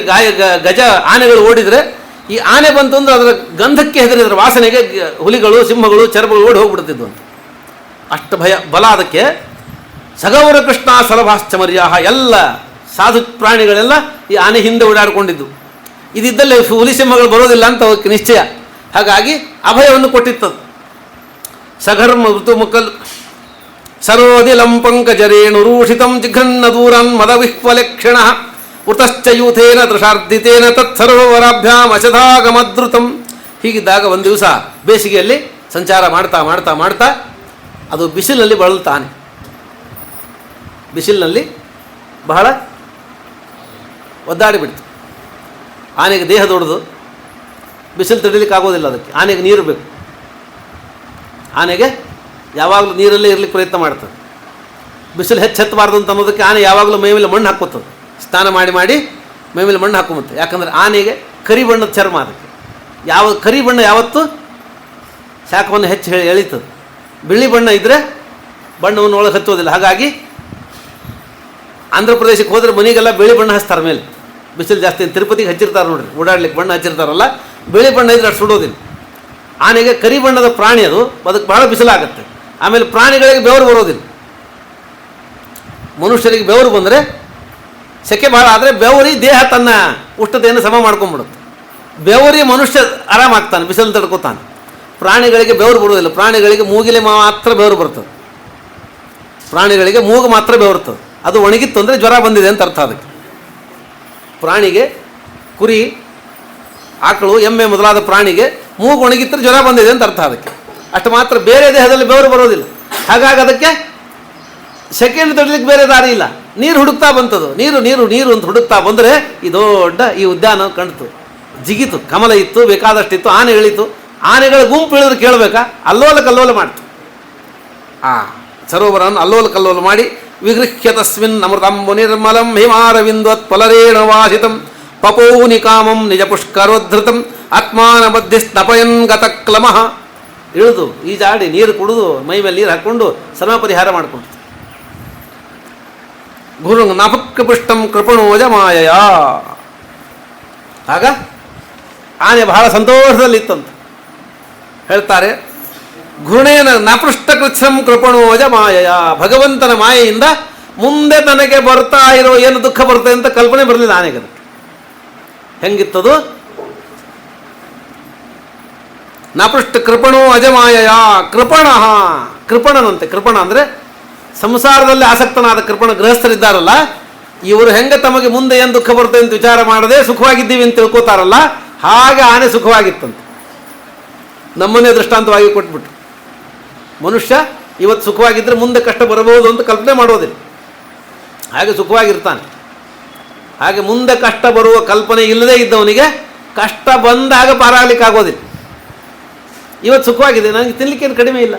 S2: ಗಜ ಆನೆಗಳು ಓಡಿದರೆ, ಈ ಆನೆ ಬಂತು ಅಂದರೆ ಅದರ ಗಂಧಕ್ಕೆ ಹೆದರಿದ್ರೆ ವಾಸನೆಗೆ ಹುಲಿಗಳು ಸಿಂಹಗಳು ಚರ್ಮಗಳು ಓಡಿ ಹೋಗ್ಬಿಡ್ತಿದ್ವು ಅಂತ. ಅಷ್ಟು ಭಯ ಬಲ ಅದಕ್ಕೆ. ಸಗೌರ ಕೃಷ್ಣ ಸಲಭಾಶ್ಚಮರ್ಯ, ಎಲ್ಲ ಸಾಧು ಪ್ರಾಣಿಗಳೆಲ್ಲ ಈ ಆನೆ ಹಿಂದೆ ಓಡಾಡಿಕೊಂಡಿದ್ದು. ಇದಿದ್ದಲ್ಲಿ ಹುಲಿ ಸಿಂಹಗಳು ಬರೋದಿಲ್ಲ ಅಂತ ಅವಕ್ಕೆ ನಿಶ್ಚಯ. ಹಾಗಾಗಿ ಅಭಯವನ್ನು ಕೊಟ್ಟಿತ್ತದು. ಸಘರ್ಮ ಋತುಮುಖಲ್ ಸರೋದಿಲಂ ಪಂಕಜರೇಣು ರೂಷಿತಂ ಜಿಘ್ರನ್ನ ದೂರನ್ ಮದವಿಹ್ವಲಕ್ಷಣ ಉತಶ್ಚ ಯೂಥೇನ ದೃಶಾರ್ಧಿತೇನ ತತ್ಸರ್ವರಾಭ್ಯಾಂ ಅಶಧಾಗಮದ್ರುತಂ. ಹೀಗಿದ್ದಾಗ ಒಂದು ದಿವಸ ಬೇಸಿಗೆಯಲ್ಲಿ ಸಂಚಾರ ಮಾಡ್ತಾ ಮಾಡ್ತಾ ಮಾಡ್ತಾ ಅದು ಬಿಸಿಲಿನಲ್ಲಿ ಬಳಲ್ತಾನೆ. ಬಿಸಿಲಿನಲ್ಲಿ ಬಹಳ ಒದ್ದಾಡಿಬಿಡ್ತು. ಆನೆಗೆ ದೇಹ ದೊಡ್ಡದು, ಬಿಸಿಲು ತಡಿಲಿಕ್ಕೆ ಆಗೋದಿಲ್ಲ ಅದಕ್ಕೆ. ಆನೆಗೆ ನೀರು ಬೇಕು. ಆನೆಗೆ ಯಾವಾಗಲೂ ನೀರಲ್ಲೇ ಇರಲಿಕ್ಕೆ ಪ್ರಯತ್ನ ಮಾಡ್ತದೆ. ಬಿಸಿಲು ಹೆಚ್ಚೆತ್ತಬಾರ್ದು ಅಂತ ಅನ್ನೋದಕ್ಕೆ ಆನೆ ಯಾವಾಗಲೂ ಮೈ ಮೇಲೆ ಮಣ್ಣು ಹಾಕ್ಕೋತದೆ. ಸ್ನಾನ ಮಾಡಿ ಮಾಡಿ ಮೈ ಮೇಲೆ ಮಣ್ಣು ಹಾಕೊಂಬತ್ತೆ. ಯಾಕಂದರೆ ಆನೆಗೆ ಕರಿ ಬಣ್ಣದ ಚರ್ಮ ಅದಕ್ಕೆ. ಯಾವ ಕರಿ ಬಣ್ಣ ಯಾವತ್ತೂ ಶಾಖವನ್ನು ಹೆಚ್ಚು ಎಳೀತದೆ. ಬಿಳಿ ಬಣ್ಣ ಇದ್ದರೆ ಬಣ್ಣವನ್ನು ಒಳಗೆ ಹಚ್ಚೋದಿಲ್ಲ. ಹಾಗಾಗಿ ಆಂಧ್ರ ಪ್ರದೇಶಕ್ಕೆ ಹೋದರೆ ಮನೆಗೆಲ್ಲ ಬಿಳಿ ಬಣ್ಣ ಹಚ್ತಾರೆ ಮೇಲೆ. ಬಿಸಿಲು ಜಾಸ್ತಿ ತಿರುಪತಿಗೆ ಹಚ್ಚಿರ್ತಾರೆ ನೋಡ್ರಿ, ಓಡಾಡ್ಲಿಕ್ಕೆ ಬಣ್ಣ ಹಚ್ಚಿರ್ತಾರಲ್ಲ, ಬಿಳಿ ಬಣ್ಣ ಇದ್ರೆ ಅಷ್ಟು ಸುಡೋದಿಲ್ಲ. ಆನೆಗೆ ಕರಿ ಬಣ್ಣದ ಪ್ರಾಣಿ ಅದು, ಅದಕ್ಕೆ ಬಹಳ ಬಿಸಿಲಾಗುತ್ತೆ. ಆಮೇಲೆ ಪ್ರಾಣಿಗಳಿಗೆ ಬೆವರು ಬರೋದಿಲ್ಲ. ಮನುಷ್ಯರಿಗೆ ಬೆವರು ಬಂದರೆ ಸೆಕೆ ಭಾಳ ಆದರೆ ಬೆವರಿ ದೇಹ ತನ್ನ ಉಷ್ಣತೆಯನ್ನು ಸಮ ಮಾಡ್ಕೊಂಡ್ಬಿಡುತ್ತೆ. ಬೆವರಿ ಮನುಷ್ಯ ಆರಾಮಾಗ್ತಾನೆ, ಬಿಸಿಲು ತಡ್ಕೋತಾನೆ. ಪ್ರಾಣಿಗಳಿಗೆ ಬೆವರು ಬರೋದಿಲ್ಲ. ಪ್ರಾಣಿಗಳಿಗೆ ಮೂಗಿಲೆ ಮಾತ್ರ ಬೆವರು ಬರ್ತದೆ. ಪ್ರಾಣಿಗಳಿಗೆ ಮೂಗು ಮಾತ್ರ ಬೆವರ್ತದೆ. ಅದು ಒಣಗಿತ್ತು ಅಂದರೆ ಜ್ವರ ಬಂದಿದೆ ಅಂತ ಅರ್ಥ ಅದಕ್ಕೆ. ಪ್ರಾಣಿಗೆ ಕುರಿ, ಆಕಳು, ಎಮ್ಮೆ ಮೊದಲಾದ ಪ್ರಾಣಿಗೆ ಮೂಗು ಒಣಗಿತ್ತರೆ ಜ್ವರ ಬಂದಿದೆ ಅಂತ ಅರ್ಥ ಅದಕ್ಕೆ. ಅಷ್ಟು ಮಾತ್ರ, ಬೇರೆ ದೇಹದಲ್ಲಿ ಬೆವರು ಬರೋದಿಲ್ಲ. ಹಾಗಾಗಿ ಅದಕ್ಕೆ ಸೆಕೆಂಡ್ ತಡಲಿಕ್ಕೆ ಬೇರೆ ದಾರಿ ಇಲ್ಲ. ನೀರು ಹುಡುಕ್ತಾ ಬಂತದು. ನೀರು ನೀರು ನೀರು ಅಂತ ಹುಡುಕ್ತಾ ಬಂದರೆ ಈ ದೊಡ್ಡ ಈ ಉದ್ಯಾನ ಕಾಣ್ತು. ಜಿಗಿತು, ಕಮಲ ಇತ್ತು, ಬೇಕಾದಷ್ಟಿತ್ತು. ಆನೆ ಇಳಿತು. ಆನೆಗಳ ಗುಂಪು ಇಳಿದ್ರೆ ಕೇಳಬೇಕಾ? ಅಲ್ಲೋಲ ಕಲ್ಲೋಲ ಮಾಡ್ತು. ಸರೋವರವನ್ನು ಅಲ್ಲೋಲ ಕಲ್ಲೋಲ ಮಾಡಿ ವಿಗೃಹ್ಯ ತಸ್ಮಿನ್ ಅಮೃತಂಬು ನಿರ್ಮಲಂ ಹಿಮಾರವಿಂದೋತ್ ಫಲರೇಣ ವಾಸಿತಂ ಪಪೌನಿ ಕಾಮಂ ನಿಜ ಪುಷ್ಕರೋದ್ಧೃತಂ ಆತ್ಮಾನ ಬದ್ಧಿಸ್ತಪಯನ್ ಗತಕ್ಲಮಃ. ಇಳಿದು ಈಜಾಡಿ ನೀರು ಕುಡಿದು ಮೈ ಮೇಲೆ ನೀರು ಹಾಕ್ಕೊಂಡು ಶ್ರಮ ಪರಿಹಾರ ಮಾಡಿಕೊಂಡು ಗುರು ನಾಪಕ್ಕ ಪುಷ್ಟಂ ಕೃಪಣೋಜ ಮಾಯಯ. ಆಗ ಆನೆ ಬಹಳ ಸಂತೋಷದಲ್ಲಿತ್ತಂತ ಹೇಳ್ತಾರೆ. ಗುರುಣೇನ ನಾಪೃಷ್ಟ ಕೃತ್ಸಂ ಕೃಪಣೋಜ ಮಾಯಯ. ಭಗವಂತನ ಮಾಯೆಯಿಂದ ಮುಂದೆ ತನಗೆ ಬರ್ತಾ ಇರೋ ಏನು ದುಃಖ ಬರ್ತದೆ ಅಂತ ಕಲ್ಪನೆ ಬರಲಿಲ್ಲ ಆನೆಗೆ. ಅದಕ್ಕೆ ಹೆಂಗಿತ್ತದು? ನಾಪೃಷ್ಟ ಕೃಪಣೋ ಅಜಮಾಯಯ. ಕೃಪಣ, ಕೃಪಣನಂತೆ. ಕೃಪಣ ಅಂದರೆ ಸಂಸಾರದಲ್ಲಿ ಆಸಕ್ತನಾದ ಕೃಪಣ. ಗೃಹಸ್ಥರಿದ್ದಾರಲ್ಲ, ಇವರು ಹೆಂಗೆ ತಮಗೆ ಮುಂದೆ ಏನು ದುಃಖ ಬರ್ತದೆ ಅಂತ ವಿಚಾರ ಮಾಡದೆ ಸುಖವಾಗಿದ್ದೀವಿ ಅಂತ ತಿಳ್ಕೋತಾರಲ್ಲ, ಹಾಗೆ ಆನೆ ಸುಖವಾಗಿತ್ತಂತೆ. ನಮ್ಮನ್ನೇ ದೃಷ್ಟಾಂತವಾಗಿ ಕೊಟ್ಬಿಟ್ಟು, ಮನುಷ್ಯ ಇವತ್ತು ಸುಖವಾಗಿದ್ದರೆ ಮುಂದೆ ಕಷ್ಟ ಬರಬಹುದು ಅಂತ ಕಲ್ಪನೆ ಮಾಡೋದಿಲ್ಲ. ಹಾಗೆ ಸುಖವಾಗಿರ್ತಾನೆ. ಹಾಗೆ ಮುಂದೆ ಕಷ್ಟ ಬರುವ ಕಲ್ಪನೆ ಇಲ್ಲದೇ ಇದ್ದವನಿಗೆ ಕಷ್ಟ ಬಂದಾಗ ಪಾರಾಗಲಿಕ್ಕೆ ಆಗೋದಿಲ್ಲ. ಇವತ್ತು ಸುಖವಾಗಿದೆ, ನನಗೆ ತಿನ್ನಲಿಕ್ಕೇನು ಕಡಿಮೆ ಇಲ್ಲ,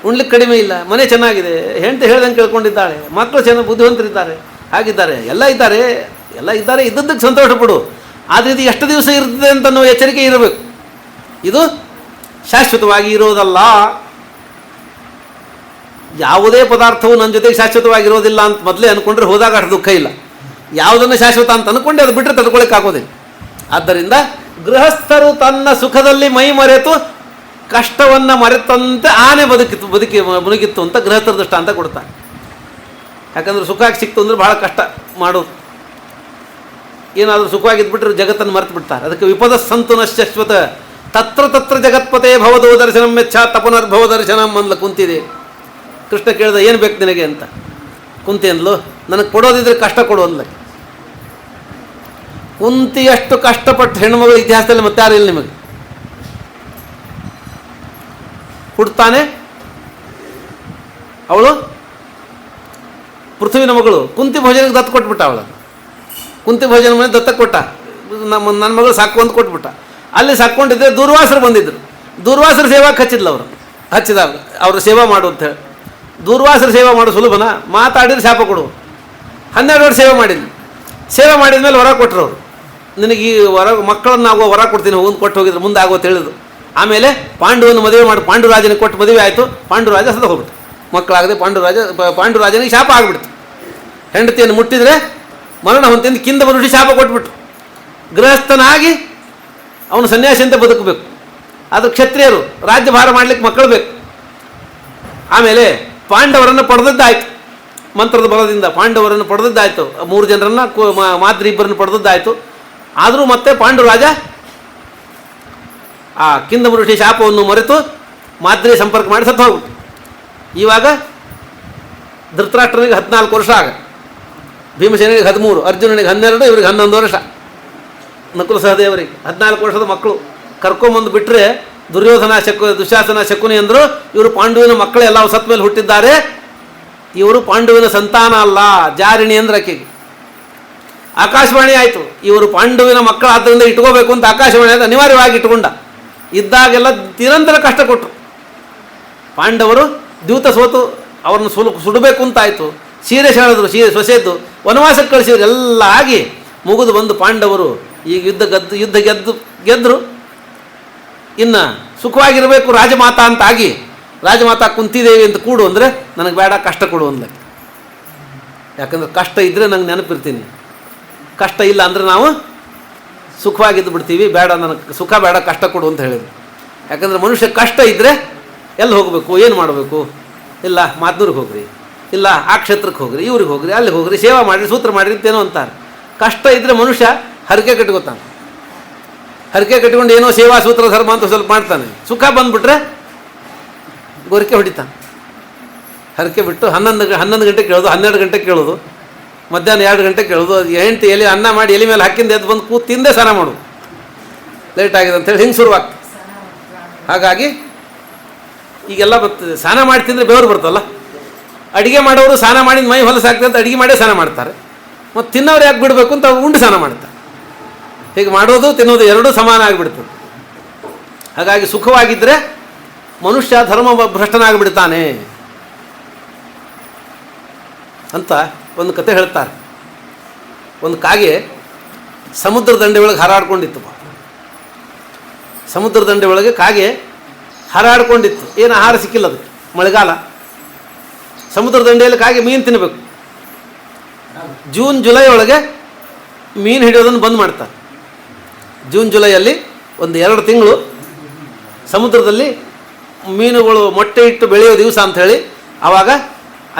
S2: ಉಣ್ಲಿಕ್ಕೆ ಕಡಿಮೆ ಇಲ್ಲ, ಮನೆ ಚೆನ್ನಾಗಿದೆ, ಹೆಂಡತಿ ಹೇಳ್ದಂಗೆ ಕೇಳ್ಕೊಂಡಿದ್ದಾಳೆ, ಮಕ್ಕಳು ಚೆನ್ನಾಗಿ ಬುದ್ಧಿವಂತರಿದ್ದಾರೆ, ಹಾಗಿದ್ದಾರೆ, ಎಲ್ಲ ಇದ್ದಾರೆ, ಎಲ್ಲ ಇದ್ದಾರೆ. ಇದ್ದದ್ದಕ್ಕೆ ಸಂತೋಷ ಪಡು. ಆದರೆ ಇದು ಎಷ್ಟು ದಿವಸ ಇರ್ತದೆ ಅಂತ ನಾವು ಎಚ್ಚರಿಕೆ ಇರಬೇಕು. ಇದು ಶಾಶ್ವತವಾಗಿ ಇರೋದಲ್ಲ. ಯಾವುದೇ ಪದಾರ್ಥವು ನನ್ನ ಜೊತೆಗೆ ಶಾಶ್ವತವಾಗಿರೋದಿಲ್ಲ ಅಂತ ಮೊದಲೇ ಅಂದ್ಕೊಂಡ್ರೆ ಹೋದಾಗ ಅಷ್ಟು ದುಃಖ ಇಲ್ಲ. ಯಾವುದನ್ನು ಶಾಶ್ವತ ಅಂತ ಅಂದ್ಕೊಂಡೆ ಅದು ಬಿಟ್ಟರೆ ತಡ್ಕೊಳ್ಳೋಕ್ಕಾಗೋದಿಲ್ಲ. ಆದ್ದರಿಂದ ಗೃಹಸ್ಥರು ತನ್ನ ಸುಖದಲ್ಲಿ ಮೈ ಮರೆತು ಕಷ್ಟವನ್ನು ಮರೆತಂತೆ ಆನೆ ಬದುಕಿತ್ತು ಅಂತ ಗೃಹಸ್ಥರ ದೃಷ್ಟಾಂತ ಕೊಡ್ತಾರೆ. ಯಾಕಂದ್ರೆ ಸುಖವಾಗಿ ಸಿಕ್ತು ಅಂದರೆ ಭಾಳ ಕಷ್ಟ ಮಾಡೋದು. ಏನಾದರೂ ಸುಖವಾಗಿದ್ಬಿಟ್ರೆ ಜಗತ್ತನ್ನು ಮರೆತು ಬಿಡ್ತಾರೆ. ಅದಕ್ಕೆ ವಿಪದ ಸಂತು ನಶ್ಯಶ್ವತ ತತ್ರ ತತ್ರ ಜಗತ್ಪತೆ ಭವದೋ ದರ್ಶನಂ ಯಚ್ಛಾತ್ ಪುನರ್ಭವ ದರ್ಶನಂ ಅಂದ್ಲ ಕುಂತಿದೆ. ಕೃಷ್ಣ ಕೇಳಿದ ಏನು ಬೇಕು ನಿನಗೆ ಅಂತ. ಕುಂತಿ ಅಂದ್ಲು ನನಗೆ ಕೊಡೋದಿದ್ರೆ ಕಷ್ಟ ಕೊಡು ಅಂದ್ಲ. ಕುಂತಿಯಷ್ಟು ಕಷ್ಟಪಟ್ಟು ಹೆಣ್ಣುಮಗಳು ಇತಿಹಾಸದಲ್ಲಿ ಮತ್ತೆ ಯಾರು ಇಲ್ಲ ನಿಮಗೆ. ಹುಡ್ತಾನೆ ಅವಳು ಪೃಥ್ವಿನ ಮಗಳು ಕುಂತಿ ಭೋಜನಕ್ಕೆ ದತ್ತು ಕೊಟ್ಬಿಟ್ಟ. ಅವಳು ಕುಂತಿ ಭೋಜನ ಮನೆ ದತ್ತಕ್ಕೆ ಕೊಟ್ಟ. ನನ್ನ ಮಗಳು ಸಾಕು ಅಂತ ಕೊಟ್ಬಿಟ್ಟ. ಅಲ್ಲಿ ಸಾಕ್ಕೊಂಡಿದ್ದೆ ದೂರ್ವಾಸರು ಬಂದಿದ್ದರು. ದೂರ್ವಾಸರ ಸೇವಾಕ್ಕೆ ಹಚ್ಚಿದಾಗ ಅವರು ಸೇವಾ ಮಾಡು ಅಂತ ಹೇಳಿ. ದೂರ್ವಾಸರ ಸೇವಾ ಮಾಡು ಸುಲಭನ, ಮಾತಾಡಿದ್ರೆ ಶಾಪ ಕೊಡು. 12 ವರ್ಷ ಸೇವೆ ಮಾಡಿದ ಮೇಲೆ ವರ ಕೊಟ್ಟರು ಅವರು. ನಿನಗೆ ಈ ವರ ಮಕ್ಕಳನ್ನು ಆಗುವ ವರ ಕೊಡ್ತೀನಿ ಹೋಗಿ ಕೊಟ್ಟು ಹೋಗಿದ್ರು ಮುಂದೆ ಆಗೋ ತಿಳಿದು. ಆಮೇಲೆ ಪಾಂಡುವನ್ನು ಮದುವೆ ಮಾಡಿ ಪಾಂಡುರಾಜನಿಗೆ ಕೊಟ್ಟು ಮದುವೆ ಆಯಿತು. ಪಾಂಡುರಾಜ ಸದ ಹೋಗ್ಬಿಟ್ಟು ಮಕ್ಕಳಾಗದೆ ಪಾಂಡುರಾಜನಿಗೆ ಶಾಪ ಆಗಿಬಿಡ್ತು. ಹೆಂಡತಿಯನ್ನು ಮುಟ್ಟಿದರೆ ಮರಣ ಹೊಂತಿಂದ ಕಿಂದ ಮನುಷ್ಯ ಶಾಪ ಕೊಟ್ಬಿಟ್ರು. ಗೃಹಸ್ಥನಾಗಿ ಅವನು ಸನ್ಯಾಸಿ ಅಂತ ಬದುಕಬೇಕು. ಅದು ಕ್ಷತ್ರಿಯರು ರಾಜ್ಯಭಾರ ಮಾಡಲಿಕ್ಕೆ ಮಕ್ಕಳು ಬೇಕು. ಆಮೇಲೆ ಪಾಂಡವರನ್ನು ಪಡೆದದ್ದಾಯಿತು. ಮಂತ್ರದ ಬಲದಿಂದ ಪಾಂಡವರನ್ನು ಪಡೆದದ್ದಾಯಿತು. 3 ಜನರನ್ನು ಮಾದ್ರಿ 2 ಪಡೆದದ್ದಾಯಿತು. ಆದರೂ ಮತ್ತೆ ಪಾಂಡುರಾಜ ಆ ಕಿಂದ ಮನುಷ್ಯ ಶಾಪವನ್ನು ಮರೆತು ಮಾದ್ರಿ ಸಂಪರ್ಕ ಮಾಡಿ ಸತ್ತು ಹೋಗ್ಬಿಟ್ಟು. ಇವಾಗ ಧೃತರಾಷ್ಟ್ರನಿಗೆ 14 ವರ್ಷ ಆಗ, ಭೀಮಸೇನಿಗೆ 13, ಅರ್ಜುನನಿಗೆ 12, ಇವ್ರಿಗೆ 11 ವರ್ಷ. ನಕುಲ ಸಹದೇವರಿಗೆ 14 ವರ್ಷದ ಮಕ್ಕಳು ಕರ್ಕೊಂಬಂದು ಬಿಟ್ಟರೆ ದುರ್ಯೋಧನ ದುಶ್ಯಾಸನ ಶಕುನಿ ಅಂದರು ಇವರು ಪಾಂಡುವಿನ ಮಕ್ಕಳು ಎಲ್ಲ ಸತ್ ಮೇಲೆ ಹುಟ್ಟಿದ್ದಾರೆ. ಇವರು ಪಾಂಡುವಿನ ಸಂತಾನ ಅಲ್ಲ, ಜಾರಿಣಿ ಅಂದ್ರೆ ಆಕೆಗೆ. ಆಕಾಶವಾಣಿ ಆಯಿತು, ಇವರು ಪಾಂಡುವಿನ ಮಕ್ಕಳು ಆದ್ದರಿಂದ ಇಟ್ಕೋಬೇಕು ಅಂತ ಆಕಾಶವಾಣಿ ಆದ ಅನಿವಾರ್ಯವಾಗಿ ಇಟ್ಕೊಂಡ. ಇದ್ದಾಗೆಲ್ಲ ನಿರಂತರ ಕಷ್ಟ ಕೊಟ್ಟರು. ಪಾಂಡವರು ದ್ಯೂತ ಸೋತು ಅವ್ರನ್ನ ಸುಡಬೇಕು ಅಂತಾಯಿತು. ಸೀರೆ ಸೆಳೆದ್ರು, ಸೊಸೆದ್ದು ವನವಾಸಕ್ಕೆ ಕಳಿಸಿದ್ರು. ಎಲ್ಲ ಆಗಿ ಮುಗಿದು ಬಂದು ಪಾಂಡವರು ಈಗ ಯುದ್ಧ ಗೆದ್ದರು. ಇನ್ನು ಸುಖವಾಗಿರಬೇಕು ರಾಜಮಾತಾ ಅಂತಾಗಿ ರಾಜಮಾತಾ ಕುಂತಿದೇವಿ ಅಂತ ಕೂಡು ಅಂದರೆ ನನಗೆ ಬೇಡ ಕಷ್ಟ ಕೊಡು ಅಂದ್ಲ. ಯಾಕಂದ್ರೆ ಕಷ್ಟ ಇದ್ದರೆ ನಂಗೆ ನೆನಪಿರ್ತೀನಿ, ಕಷ್ಟ ಇಲ್ಲ ಅಂದರೆ ನಾವು ಸುಖವಾಗಿದ್ದು ಬಿಡ್ತೀವಿ. ಬೇಡ ನನಗೆ ಸುಖ ಬೇಡ ಕಷ್ಟ ಕೊಡು ಅಂತ ಹೇಳಿದ್ರು. ಯಾಕಂದರೆ ಮನುಷ್ಯ ಕಷ್ಟ ಇದ್ದರೆ ಎಲ್ಲಿ ಹೋಗಬೇಕು, ಏನು ಮಾಡಬೇಕು, ಇಲ್ಲ ಮಾತೂರಿಗೆ ಹೋಗ್ರಿ, ಇಲ್ಲ ಆ ಕ್ಷೇತ್ರಕ್ಕೆ ಹೋಗ್ರಿ, ಇವ್ರಿಗೆ ಹೋಗ್ರಿ, ಅಲ್ಲಿ ಹೋಗ್ರಿ, ಸೇವಾ ಮಾಡಿರಿ, ಸೂತ್ರ ಮಾಡಿರಿ ಅಂತೇನೋ ಅಂತಾರೆ. ಕಷ್ಟ ಇದ್ದರೆ ಮನುಷ್ಯ ಹರಕೆ ಕಟ್ಕೋತಾನೆ. ಹರಕೆ ಕಟ್ಕೊಂಡು ಏನೋ ಸೇವಾ ಸೂತ್ರ ಧರ್ಮ ಅಂತ ಸ್ವಲ್ಪ ಮಾಡ್ತಾನೆ. ಸುಖ ಬಂದುಬಿಟ್ರೆ ಗೋರಿಕೆ ಹೊಡಿತಾನೆ. ಹರಕೆ ಬಿಟ್ಟು 11 ಗಂಟೆಗೆ ಕೇಳೋದು, 12 ಗಂಟೆಗೆ ಕೇಳೋದು, ಮಧ್ಯಾಹ್ನ 2 ಗಂಟೆಗೆ ಕೇಳೋದು. ಹೆಂಡತಿ ಎಲೆ ಅನ್ನ ಮಾಡಿ ಎಲೆ ಮೇಲೆ ಹಾಕಿಂದ ಎದ್ದು ಬಂದು ಕೂತು ತಿಂದೇ ಸ್ನಾನ ಮಾಡೋದು. ಲೇಟ್ ಆಗಿದೆ ಅಂತೇಳಿ ಹಿಂಗೆ ಶುರುವಾಗ್ತದೆ. ಹಾಗಾಗಿ ಈಗೆಲ್ಲ ಬರ್ತದೆ. ಸ್ನಾನ ಮಾಡಿ ತಿಂದರೆ ಬೆವರು ಬರ್ತಲ್ಲ. ಅಡುಗೆ ಮಾಡೋರು ಸ್ನಾನ ಮಾಡಿದ ಮೈ ಹೊಲಸಾಗ್ತದೆ ಅಂತ ಅಡುಗೆ ಮಾಡೇ ಸ್ನಾನ ಮಾಡ್ತಾರೆ. ಮತ್ತು ತಿನ್ನೋರು ಯಾಕೆ ಬಿಡಬೇಕು ಅಂತ ಅವ್ರು ಉಂಡು ಸ್ನಾನ ಮಾಡ್ತಾರೆ. ಹೀಗೆ ಮಾಡೋದು ತಿನ್ನೋದು ಎರಡೂ ಸಮಾನ ಆಗಿಬಿಡ್ತದೆ. ಹಾಗಾಗಿ ಸುಖವಾಗಿದ್ದರೆ ಮನುಷ್ಯ ಧರ್ಮ ಭ್ರಷ್ಟನಾಗಿಬಿಡ್ತಾನೆ ಅಂತ ಒಂದು ಕತೆ ಹೇಳ್ತಾರೆ. ಒಂದು ಕಾಗೆ ಸಮುದ್ರ ದಂಡೆ ಒಳಗೆ ಹಾರಾಡ್ಕೊಂಡಿತ್ತು. ಸಮುದ್ರ ದಂಡೆ ಒಳಗೆ ಕಾಗೆ ಹಾರಾಡ್ಕೊಂಡಿತ್ತು. ಏನು ಆಹಾರ ಸಿಕ್ಕಿಲ್ಲ ಅದಕ್ಕೆ, ಮಳೆಗಾಲ. ಸಮುದ್ರ ದಂಡೆಯಲ್ಲಿ ಕಾಗೆ ಮೀನು ತಿನ್ನಬೇಕು. ಜೂನ್ ಜುಲೈ ಒಳಗೆ ಮೀನು ಹಿಡಿಯೋದನ್ನು ಬಂದ್ ಮಾಡ್ತಾರೆ. ಜೂನ್ ಜುಲೈಯಲ್ಲಿ ಒಂದು 2 ತಿಂಗಳು ಸಮುದ್ರದಲ್ಲಿ ಮೀನುಗಳು ಮೊಟ್ಟೆ ಇಟ್ಟು ಬೆಳೆಯೋ ದಿವಸ ಅಂಥೇಳಿ ಆವಾಗ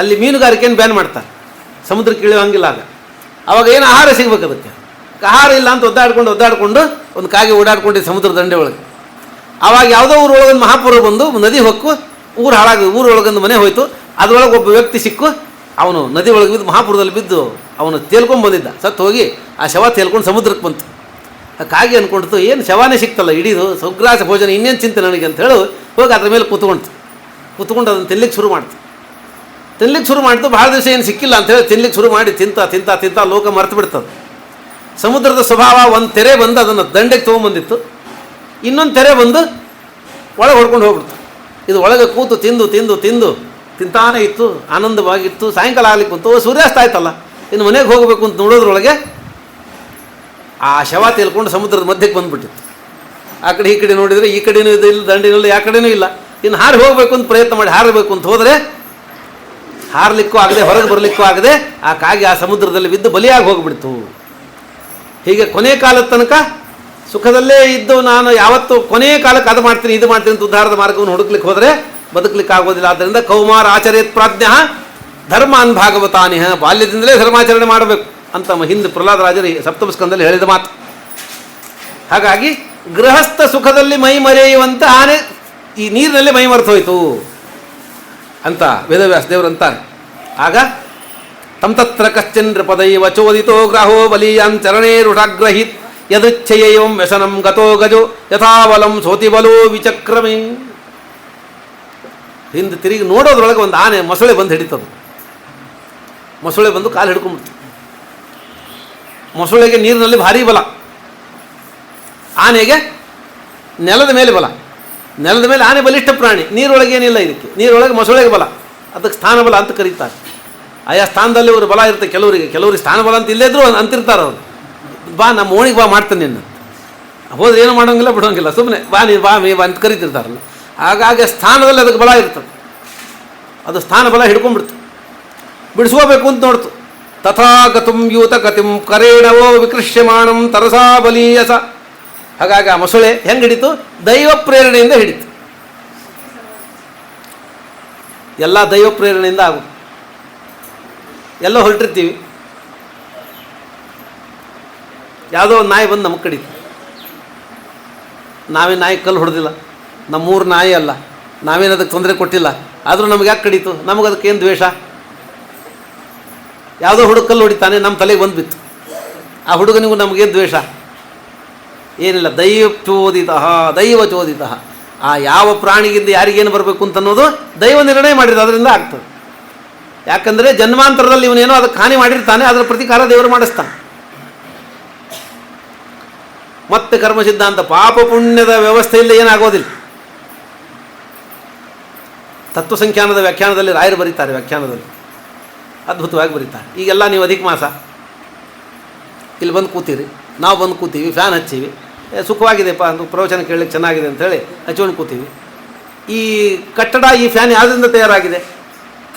S2: ಅಲ್ಲಿ ಮೀನುಗಾರಿಕೆಯನ್ನು ಬ್ಯಾನ್ ಮಾಡ್ತಾರೆ. ಸಮುದ್ರಕ್ಕೆ ಇಳಿಯೋ ಹಂಗಿಲ್ಲ. ಆವಾಗ ಏನು ಆಹಾರ ಸಿಗ್ಬೇಕು ಅದಕ್ಕೆ. ಆಹಾರ ಇಲ್ಲ ಅಂತ ಒದ್ದಾಡ್ಕೊಂಡು ಒಂದು ಕಾಗೆ ಓಡಾಡ್ಕೊಂಡಿದ್ದು ಸಮುದ್ರ ದಂಡೆ ಒಳಗೆ. ಆವಾಗ ಯಾವುದೋ ಊರೊಳಗೊಂದು ಮಹಾಪುರ ಬಂದು ನದಿ ಹೊಕ್ಕು ಊರು ಹಾಳಾಗಿ ಊರೊಳಗೊಂದು ಮನೆ ಹೋಯ್ತು. ಅದರೊಳಗೆ ಒಬ್ಬ ವ್ಯಕ್ತಿ ಸಿಕ್ಕು ಅವನು ನದಿ ಒಳಗೆ ಬಿದ್ದು ಮಹಾಪುರದಲ್ಲಿ ಬಿದ್ದು ಅವನು ತೇಲ್ಕೊಂಡು ಬಂದಿದ್ದ. ಸತ್ತು ಹೋಗಿ ಆ ಶವ ತೇಲ್ಕೊಂಡು ಸಮುದ್ರಕ್ಕೆ ಬಂತು. ಕಾಗೆ ಅಂದ್ಕೊಂಡಿತು ಏನು ಶವಾನೇ ಸಿಕ್ತಲ್ಲ ಇಡೀದು ಸ್ವಗ್ರಾಸ ಭೋಜನ, ಇನ್ನೇನು ಚಿಂತೆ ನನಗೆ ಅಂತ ಹೇಳಿ ಹೋಗಿ ಅದ್ರ ಮೇಲೆ ಕೂತ್ಕೊಂಡು ಅದನ್ನು ತಿನ್ಲಿಕ್ಕೆ ಶುರು ಮಾಡ್ತು. ಭಾಳ ದಿವಸ ಏನು ಸಿಕ್ಕಿಲ್ಲ ಅಂಥೇಳಿ ತಿನ್ಲಿಕ್ಕೆ ಶುರು ಮಾಡಿ ತಿಂತ ಲೋಕ ಮರೆತು ಬಿಡ್ತದೆ. ಸಮುದ್ರದ ಸ್ವಭಾವ ಒಂದು ತೆರೆ ಬಂದು ಅದನ್ನು ದಂಡೆಗೆ ತೊಗೊಂಬಂದಿತ್ತು. ಇನ್ನೊಂದು ತೆರೆ ಬಂದು ಒಳಗೆ ಹೊಡ್ಕೊಂಡು ಹೋಗ್ಬಿಡ್ತು. ಇದು ಒಳಗೆ ಕೂತು ತಿಂದು ತಿಂತಾನೇ ಇತ್ತು, ಆನಂದವಾಗಿತ್ತು. ಸಾಯಂಕಾಲ ಆಗ್ಲಿಕ್ಕೆ ಬಂತು, ಸೂರ್ಯಾಸ್ತ ಆಯ್ತಲ್ಲ, ಇನ್ನು ಮನೆಗೆ ಹೋಗಬೇಕು ಅಂತ ನೋಡೋದ್ರೊಳಗೆ ಆ ಶವ ತೇಲ್ಕೊಂಡು ಸಮುದ್ರದ ಮಧ್ಯಕ್ಕೆ ಬಂದುಬಿಟ್ಟಿತ್ತು. ಆ ಕಡೆ ಈ ಕಡೆ ನೋಡಿದರೆ ಈ ಕಡೆನೂ ಇಲ್ಲ, ದಂಡಿನಲ್ಲೂ ಯಾವ ಕಡೆನೂ ಇಲ್ಲ. ಇನ್ನು ಹಾರಿ ಹೋಗಬೇಕು ಅಂತ ಪ್ರಯತ್ನ ಮಾಡಿ ಹಾರಬೇಕು ಅಂತ ಹೋದರೆ ಹಾರಲಿಕ್ಕೂ ಆಗದೆ ಹೊರಗೆ ಬರಲಿಕ್ಕೂ ಆಗದೆ ಆ ಕಾಗೆ ಆ ಸಮುದ್ರದಲ್ಲಿ ಬಿದ್ದು ಬಲಿಯಾಗಿ ಹೋಗಿಬಿಡ್ತು. ಹೀಗೆ ಕೊನೆ ಕಾಲದ ತನಕ ಸುಖದಲ್ಲೇ ಇದ್ದು ನಾನು ಯಾವತ್ತು ಕೊನೆಯ ಕಾಲಕ್ಕೆ ಅದು ಮಾಡ್ತೀನಿ ಇದು ಮಾಡ್ತೀನಿ ಅಂತ ಉದ್ಧಾರದ ಮಾರ್ಗವನ್ನು ಹುಡುಕ್ಲಿಕ್ಕೆ ಹೋದರೆ ಬದುಕಲಿಕ್ಕೆ ಆಗೋದಿಲ್ಲ. ಆದ್ದರಿಂದ ಕೌಮಾರ ಆಚರೇತ್ ಪ್ರಾಜ್ಞ ಧರ್ಮಾನ್ ಭಾಗವತಾನಿಹ, ಬಾಲ್ಯದಿಂದಲೇ ಧರ್ಮಾಚರಣೆ ಮಾಡಬೇಕು ಅಂತ ಹಿಂದೆ ಪ್ರಹ್ಲಾದರಾಜರು ಸಪ್ತಮ ಸ್ಕಂದಲ್ಲಿ ಹೇಳಿದ ಮಾತು. ಹಾಗಾಗಿ ಗೃಹಸ್ಥ ಸುಖದಲ್ಲಿ ಮೈ ಮರೆಯುವಂತೆ ಆನೆ ಈ ನೀರಿನಲ್ಲಿ ಮೈ ಮರೆತು ಹೋಯಿತು ಅಂತ ವೇದವ್ಯಾಸ ದೇವರು ಅಂತಾರೆ. ಆಗ ತಂ ತತ್ರ ಕಶ್ಚಿನ್ ನೃಪದೈವ ಚೋದಿತೋ ಗ್ರಾಹೋ ಬಲೀಯಾನ್ ಚರಣೇರುಷಾಗ್ರಹೀತ್ ಯದೃಚ್ಛಯೈವಂ ವ್ಯಸನಂ ಗತೋ ಗಜೋ ಯಥಾಬಲಂ ಸೋತಿಬಲೋ ವಿಚಕ್ರಮೇ. ಹಿಂದೆ ತಿರುಗಿ ನೋಡೋದ್ರೊಳಗೆ ಒಂದು ಆನೆ ಮೊಸಳೆ ಬಂದು ಹಿಡಿತದು. ಮೊಸಳೆ ಬಂದು ಕಾಲು ಹಿಡ್ಕೊಂಡ್ಬಿಡ್ತು. ಮೊಸಳೆಗೆ ನೀರಿನಲ್ಲಿ ಭಾರಿ ಬಲ, ಆನೆಗೆ ನೆಲದ ಮೇಲೆ ಬಲ. ನೆಲದ ಮೇಲೆ ಆನೆ ಬಲಿಷ್ಠ ಪ್ರಾಣಿ, ನೀರೊಳಗೆ ಏನಿಲ್ಲ ಇದಕ್ಕೆ. ನೀರೊಳಗೆ ಮೊಸಳೆಗೆ ಬಲ, ಅದಕ್ಕೆ ಸ್ಥಾನ ಬಲ ಅಂತ ಕರೀತಾರೆ. ಆಯಾ ಸ್ಥಾನದಲ್ಲಿ ಅವರು ಬಲ ಇರುತ್ತೆ. ಕೆಲವರಿಗೆ ಸ್ಥಾನ ಬಲ ಅಂತ ಇಲ್ಲೇ ಇದ್ರು ಅಂತಿರ್ತಾರೆ ಅವರು. ಬಾ ನಮ್ಮ ಓಣಿಗೆ ಬಾ ಮಾಡ್ತಾನೆ ನಿನ್ನ, ಹೋದ್ರೆ ಏನು ಮಾಡೋಂಗಿಲ್ಲ ಬಿಡೋಂಗಿಲ್ಲ, ಸುಮ್ಮನೆ ಬಾ ನೀನು ಬಾ ಮೇ ಬಾ ಅಂತ ಕರಿತಿರ್ತಾರಲ್ಲ. ಹಾಗಾಗಿ ಸ್ಥಾನದಲ್ಲಿ ಅದಕ್ಕೆ ಬಲ ಇರ್ತದೆ. ಅದು ಸ್ಥಾನ ಬಲ ಹಿಡ್ಕೊಂಡ್ಬಿಡ್ತು, ಬಿಡಿಸ್ಕೋಬೇಕು ಅಂತ ನೋಡ್ತು. ತಥಾಗತುಂ ಯೂತ ಗತಿಂ ಕರೇಣವೋ ವಿಕೃಷ್ಯಮಾಣಂ ತರಸಾ ಬಲೀಯಸ. ಹಾಗಾಗಿ ಆ ಮೊಸಳೆ ಹೆಂಗೆ ಹಿಡಿತು? ದೈವ ಪ್ರೇರಣೆಯಿಂದ ಹಿಡಿತು. ಎಲ್ಲ ದೈವ ಪ್ರೇರಣೆಯಿಂದ ಆಗು. ಎಲ್ಲೋ ಹೊರಟಿರ್ತೀವಿ, ಯಾವುದೋ ಒಂದು ನಾಯಿ ಬಂದು ನಮಗೆ ಕಡಿತು. ನಾವೇ ನಾಯಿ ಕಲ್ಲು ಹೊಡೆದಿಲ್ಲ, ನಮ್ಮೂರು ನಾಯಿ ಅಲ್ಲ, ನಾವೇನು ಅದಕ್ಕೆ ತೊಂದರೆ ಕೊಟ್ಟಿಲ್ಲ, ಆದರೂ ನಮ್ಗೆ ಯಾಕೆ ಕಡಿತು? ನಮಗೆ ಅದಕ್ಕೇನು ದ್ವೇಷ? ಯಾವುದೋ ಹುಡುಗ ಕಲ್ಲು ಹೊಡಿತಾನೆ, ನಮ್ಮ ತಲೆಗೆ ಬಂದುಬಿತ್ತು. ಆ ಹುಡುಗನಿಗೂ ನಮಗೇನು ದ್ವೇಷ? ಏನಿಲ್ಲ. ದೈವ ಚೋದಿತ. ಆ ಯಾವ ಪ್ರಾಣಿಗಿಂದ ಯಾರಿಗೇನು ಬರಬೇಕು ಅಂತ ಅನ್ನೋದು ದೈವ ನಿರ್ಣಯ ಮಾಡಿದ್ರು, ಅದರಿಂದ ಆಗ್ತದೆ. ಯಾಕಂದರೆ ಜನ್ಮಾಂತರದಲ್ಲಿ ಇವನೇನೋ ಅದಕ್ಕೆ ಹಾನಿ ಮಾಡಿರ್ತಾನೆ, ಅದರ ಪ್ರತಿಕಾರ ದೇವರು ಮಾಡಿಸ್ತಾನೆ. ಮತ್ತೆ ಕರ್ಮ ಸಿದ್ಧಾಂತ, ಪಾಪ ಪುಣ್ಯದ ವ್ಯವಸ್ಥೆಯಿಂದ ಏನಾಗೋದಿಲ್ಲ. ತತ್ವಸಂಖ್ಯಾನದ ವ್ಯಾಖ್ಯಾನದಲ್ಲಿ ರಾಯರು ಬರೀತಾರೆ, ವ್ಯಾಖ್ಯಾನದಲ್ಲಿ ಅದ್ಭುತವಾಗಿ ಬರೀತಾರೆ. ಈಗೆಲ್ಲ ನೀವು ಅಧಿಕ ಮಾಸ ಇಲ್ಲಿ ಬಂದು ಕೂತೀರಿ, ನಾವು ಬಂದು ಕೂತೀವಿ, ಫ್ಯಾನ್ ಹಚ್ಚೀವಿ, ಸುಖವಾಗಿದೆಪ್ಪ ಅಂತ ಪ್ರವಚನ ಕೇಳಲಿಕ್ಕೆ ಚೆನ್ನಾಗಿದೆ ಅಂಥೇಳಿ ಹಚ್ಕೊಂಡು ಕೂತೀವಿ. ಈ ಕಟ್ಟಡ, ಈ ಫ್ಯಾನ್ ಯಾವುದರಿಂದ ತಯಾರಾಗಿದೆ?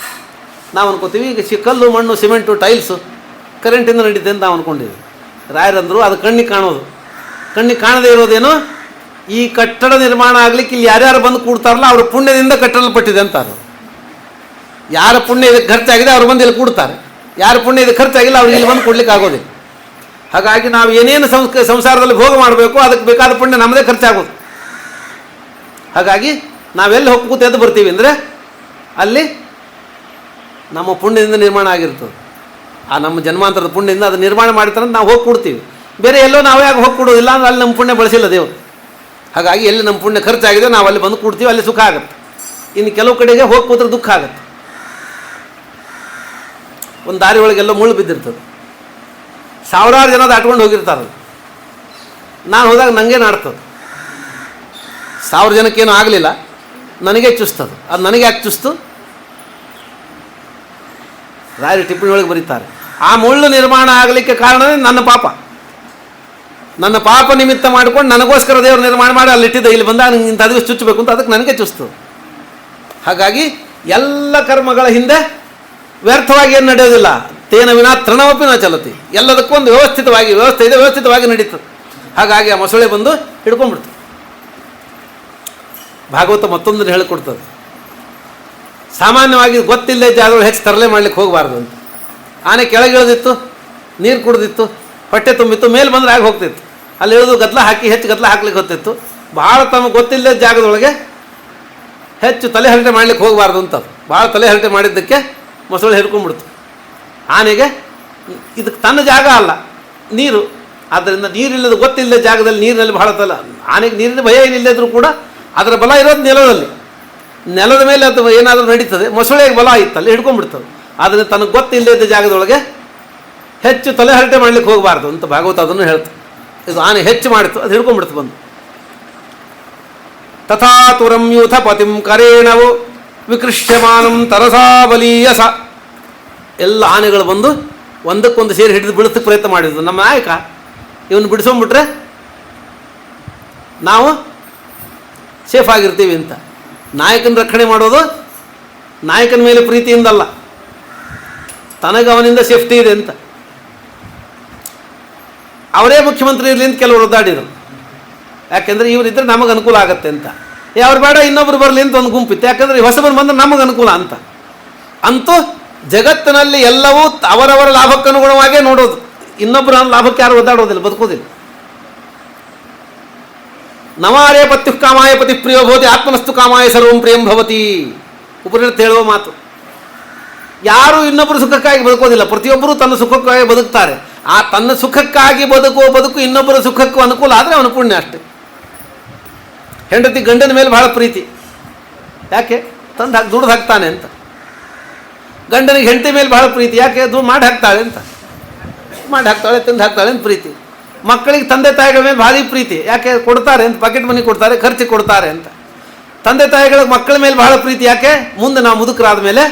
S2: ನಾವು ಅನ್ಕೋತೀವಿ ಈಗ ಕಲ್ಲು ಮಣ್ಣು ಸಿಮೆಂಟು ಟೈಲ್ಸು ಕರೆಂಟಿಂದ ನಡೀತೆ ಅಂತ ನಾವು ಅಂದ್ಕೊಂಡಿದ್ದೀವಿ. ರಾಯರಂದರು ಅದು ಕಣ್ಣಿಗೆ ಕಾಣೋದು. ಕಣ್ಣಿಗೆ ಕಾಣದೇ ಇರೋದೇನು? ಈ ಕಟ್ಟಡ ನಿರ್ಮಾಣ ಆಗಲಿಕ್ಕೆ ಇಲ್ಲಿ ಯಾರ್ಯಾರು ಬಂದು ಕೂಡ್ತಾರಲ್ಲ ಅವ್ರ ಪುಣ್ಯದಿಂದ ಕಟ್ಟಲ್ಪಟ್ಟಿದೆ ಅಂತಾರೆ. ಯಾರ ಪುಣ್ಯ ಇದಕ್ಕೆ ಖರ್ಚಾಗಿದೆ ಅವ್ರು ಬಂದು ಇಲ್ಲಿ ಕೂಡ್ತಾರೆ, ಯಾರ ಪುಣ್ಯ ಇದಕ್ಕೆ ಖರ್ಚಾಗಿಲ್ಲ ಅವ್ರಿಗೆ ಇಲ್ಲಿ ಬಂದು ಕೊಡ್ಲಿಕ್ಕೆ ಆಗೋದಿಲ್ಲ. ಹಾಗಾಗಿ ನಾವು ಏನೇನು ಸಂಸಾರದಲ್ಲಿ ಭೋಗ ಮಾಡಬೇಕು ಅದಕ್ಕೆ ಬೇಕಾದ ಪುಣ್ಯ ನಮ್ಮದೇ ಖರ್ಚಾಗೋದು. ಹಾಗಾಗಿ ನಾವೆಲ್ಲಿ ಹೋಗಿ ಕೂತು ಎದ್ದು ಬರ್ತೀವಿ ಅಂದರೆ ಅಲ್ಲಿ ನಮ್ಮ ಪುಣ್ಯದಿಂದ ನಿರ್ಮಾಣ ಆಗಿರ್ತದೆ. ಆ ನಮ್ಮ ಜನ್ಮಾಂತರದ ಪುಣ್ಯದಿಂದ ಅದು ನಿರ್ಮಾಣ ಮಾಡಿರ್ತಾರೆ ಅಂತ ನಾವು ಹೋಗಿ ಕೊಡ್ತೀವಿ. ಬೇರೆ ಎಲ್ಲೋ ನಾವೇ ಯಾಕೆ ಹೋಗಿ ಕೊಡೋದಿಲ್ಲ ಅಂದ್ರೆ ಅಲ್ಲಿ ನಮ್ಮ ಪುಣ್ಯ ಬಳಸಿಲ್ಲ ದೇವರು. ಹಾಗಾಗಿ ಎಲ್ಲಿ ನಮ್ಮ ಪುಣ್ಯ ಖರ್ಚಾಗಿದೆ ನಾವು ಅಲ್ಲಿ ಬಂದು ಕೊಡ್ತೀವಿ, ಅಲ್ಲಿ ಸುಖ ಆಗುತ್ತೆ. ಇನ್ನು ಕೆಲವು ಕಡೆಗೆ ಹೋಗಿ ಕೂತ್ರೆ ದುಃಖ ಆಗುತ್ತೆ. ಒಂದು ದಾರಿ ಒಳಗೆಲ್ಲೋ ಮುಳ್ಳು ಬಿದ್ದಿರ್ತದೆ, ಸಾವಿರಾರು ಜನ ದಾಟ್ಕೊಂಡು ಹೋಗಿರ್ತಾರೆ. ನಾನು ಹೋದಾಗ ನನಗೇನು ಆಡ್ತದೆ, 1000 ಜನಕ್ಕೇನು ಆಗಲಿಲ್ಲ, ನನಗೆ ಚುಸ್ತದು. ಅದು ನನಗೆ ಯಾಕೆ ಚುಸ್ತು? ರಾಯರು ಟಿಪ್ಪಣಿ ಒಳಗೆ ಬರೀತಾರೆ, ಆ ಮುಳ್ಳು ನಿರ್ಮಾಣ ಆಗಲಿಕ್ಕೆ ಕಾರಣವೇ ನನ್ನ ಪಾಪ. ನನ್ನ ಪಾಪ ನಿಮಿತ್ತ ಮಾಡ್ಕೊಂಡು ನನಗೋಸ್ಕರ ದೇವರು ನಿರ್ಮಾಣ ಮಾಡಿ ಅಲ್ಲಿಟ್ಟಿದ್ದೆ, ಇಲ್ಲಿ ಬಂದಾಗ ನಂಗೆ ಇಂಥ ದಿವಸ ಚುಚ್ಚಬೇಕು ಅಂತ ಅದಕ್ಕೆ ನನಗೆ ಚುಸ್ತು. ಹಾಗಾಗಿ ಎಲ್ಲ ಕರ್ಮಗಳ ಹಿಂದೆ ವ್ಯರ್ಥವಾಗಿ ಏನು ನಡೆಯೋದಿಲ್ಲ. ತೇನ ವಿನಾ ತೃಣವಪಿ ನ ಚಲತಿ. ಎಲ್ಲದಕ್ಕೂ ಒಂದು ವ್ಯವಸ್ಥೆ ಇದೆ, ವ್ಯವಸ್ಥಿತವಾಗಿ ನಡೀತದೆ. ಹಾಗಾಗಿ ಆ ಮೊಸಳೆ ಬಂದು ಹಿಡ್ಕೊಂಡ್ಬಿಡ್ತು. ಭಾಗವತ ಮತ್ತೊಂದನ್ನು ಹೇಳಿಕೊಡ್ತದೆ, ಸಾಮಾನ್ಯವಾಗಿ ಗೊತ್ತಿಲ್ಲದೆ ಜಾಗಗಳು ಹೆಚ್ಚು ತರಲೆ ಮಾಡ್ಲಿಕ್ಕೆ ಹೋಗಬಾರ್ದು ಅಂತ. ಆನೆ ಕೆಳಗಿಳಿದಿತ್ತು, ನೀರು ಕುಡಿದಿತ್ತು, ಹೊಟ್ಟೆ ತುಂಬಿತ್ತು, ಮೇಲೆ ಬಂದರೆ ಆಗಿ ಹೋಗ್ತಿತ್ತು. ಅಲ್ಲಿ ಇಳಿದು ಗದ್ದಲ ಹಾಕಿ ಹೆಚ್ಚು ಗದ್ದಲ ಹಾಕ್ಲಿಕ್ಕೆ ಹೊತ್ತಿತ್ತು. ಭಾಳ ತಮಗೆ ಗೊತ್ತಿಲ್ಲದ ಜಾಗದೊಳಗೆ ಹೆಚ್ಚು ತಲೆ ಹರಟೆ ಮಾಡ್ಲಿಕ್ಕೆ ಹೋಗಬಾರ್ದು ಅಂತ. ಭಾಳ ತಲೆ ಹರಟೆ ಮಾಡಿದ್ದಕ್ಕೆ ಮೊಸಳೆ ಹಿಡ್ಕೊಂಡ್ಬಿಡ್ತು. ಆನೆಗೆ ಇದಕ್ಕೆ ತನ್ನ ಜಾಗ ಅಲ್ಲ ನೀರು, ಆದ್ದರಿಂದ ನೀರಿಲ್ಲದ ಗೊತ್ತಿಲ್ಲದ ಜಾಗದಲ್ಲಿ ನೀರಿನಲ್ಲಿ ಬಹಳ ಆನೆಗೆ ನೀರಿನ ಭಯ ಏನಿಲ್ಲದ್ರೂ ಕೂಡ ಅದರ ಬಲ ಇರೋದು ನೆಲದಲ್ಲಿ. ನೆಲದ ಮೇಲೆ ಅದು ಏನಾದರೂ ನಡೀತದೆ, ಮೊಸಳೆಗೆ ಬಲ ಇತ್ತಲ್ಲಿ ಹಿಡ್ಕೊಂಡ್ಬಿಡ್ತದೆ. ಆದರೆ ತನಗೆ ಗೊತ್ತಿಲ್ಲದ ಜಾಗದೊಳಗೆ ಹೆಚ್ಚು ತಲೆ ಹರಟೆ ಮಾಡ್ಲಿಕ್ಕೆ ಹೋಗಬಾರ್ದು ಅಂತ ಭಾಗವತ ಅದನ್ನು ಹೇಳ್ತು. ಇದು ಆನೆ ಹೆಚ್ಚು ಮಾಡಿತು, ಅದು ಹಿಡ್ಕೊಂಡ್ಬಿಡ್ತು ಬಂದು. ತಥಾ ತುರಂ ಯೂಥ ಪತಿಂ ಕರೇಣವು ವಿಕೃಷ್ಯಮಾನಂ ತರಸಾ ಬಲೀಯಸ. ಎಲ್ಲ ಆನೆಗಳು ಬಂದು ಒಂದಕ್ಕೊಂದು ಸೇರಿ ಹಿಡಿದು ಬಿಡಿಸೋಕ್ಕೆ ಪ್ರಯತ್ನ ಮಾಡಿದ್ವು. ನಮ್ಮ ನಾಯಕ ಇವನು ಬಿಡಿಸ್ಕೊಂಡ್ಬಿಟ್ರೆ ನಾವು ಸೇಫ್ ಆಗಿರ್ತೀವಿ ಅಂತ. ನಾಯಕನ ರಕ್ಷಣೆ ಮಾಡೋದು ನಾಯಕನ ಮೇಲೆ ಪ್ರೀತಿಯಿಂದಲ್ಲ, ತನಗೆ ಅವನಿಂದ ಸೇಫ್ಟಿ ಇದೆ ಅಂತ. ಅವರೇ ಮುಖ್ಯಮಂತ್ರಿ ಇರಲಿ ಅಂತ ಕೆಲವರು ಒದ್ದಾಡಿದರು. ಯಾಕೆಂದರೆ ಇವರಿದ್ದರೆ ನಮಗೆ ಅನುಕೂಲ ಆಗುತ್ತೆ ಅಂತ. ಅವ್ರು ಬೇಡ ಇನ್ನೊಬ್ರು ಬರಲಿ ಅಂತ ಒಂದು ಗುಂಪಿತ್ತು, ಯಾಕಂದರೆ ಹೊಸಬರು ಬಂದರೆ ನಮಗೆ ಅನುಕೂಲ ಅಂತ. ಅಂತೂ ಜಗತ್ತಿನಲ್ಲಿ ಎಲ್ಲವೂ ಅವರವರ ಲಾಭಕ್ಕನುಗುಣವಾಗೇ ನೋಡೋದು. ಇನ್ನೊಬ್ಬರ ಲಾಭಕ್ಕೆ ಯಾರು ಒದ್ದಾಡೋದಿಲ್ಲ, ಬದುಕೋದಿಲ್ಲ. ನವಾರೇ ಪತ್ಯು ಕಾಮಾಯ ಪತಿ ಪ್ರಿಯೋ ಭವತಿ ಆತ್ಮನಸ್ತು ಕಾಮಾಯ ಸರ್ವಂ ಪ್ರಿಯಂ ಭವತಿ. ಉಪನಿಷತ್ತು ಹೇಳುವ ಮಾತು. ಯಾರು ಇನ್ನೊಬ್ಬರು ಸುಖಕ್ಕಾಗಿ ಬದುಕೋದಿಲ್ಲ, ಪ್ರತಿಯೊಬ್ಬರು ತನ್ನ ಸುಖಕ್ಕಾಗಿ ಬದುಕ್ತಾರೆ. ಆ ತನ್ನ ಸುಖಕ್ಕಾಗಿ ಬದುಕುವ ಬದುಕು ಇನ್ನೊಬ್ಬರ ಸುಖಕ್ಕೂ ಅನುಕೂಲ ಆದರೆ ಅವನು ಪುಣ್ಯ ಅಷ್ಟೇ. ಹೆಂಡತಿ ಗಂಡನ ಮೇಲೆ ಬಹಳ ಪ್ರೀತಿ, ಯಾಕೆ ತಂದು ದುಡ್ದು ಹಾಕ್ತಾನೆ ಅಂತ. ಗಂಡನಿಗೆ ಹೆಂಡತಿ ಮೇಲೆ ಬಹಳ ಪ್ರೀತಿ, ಯಾಕೆ ಮಾಡಿ ಹಾಕ್ತಾಳೆ ಅಂತ, ಮಾಡಿ ಹಾಕ್ತಾಳೆ ತಂದು ಹಾಕ್ತಾಳೆ ಅಂತ ಪ್ರೀತಿ. ಮಕ್ಕಳಿಗೆ ತಂದೆ ತಾಯಿಗಳ ಮೇಲೆ ಭಾರಿ ಪ್ರೀತಿ, ಯಾಕೆ ಕೊಡ್ತಾರೆ ಅಂತ, ಪಾಕೆಟ್ ಮನಿ ಕೊಡ್ತಾರೆ, ಖರ್ಚು ಕೊಡ್ತಾರೆ ಅಂತ. ತಂದೆ ತಾಯಿಗಳಿಗೆ ಮಕ್ಕಳ ಮೇಲೆ ಬಹಳ ಪ್ರೀತಿ, ಯಾಕೆ ಮುಂದೆ ನಾವು ಮುದುಕರಾದ ಮೇಲೆ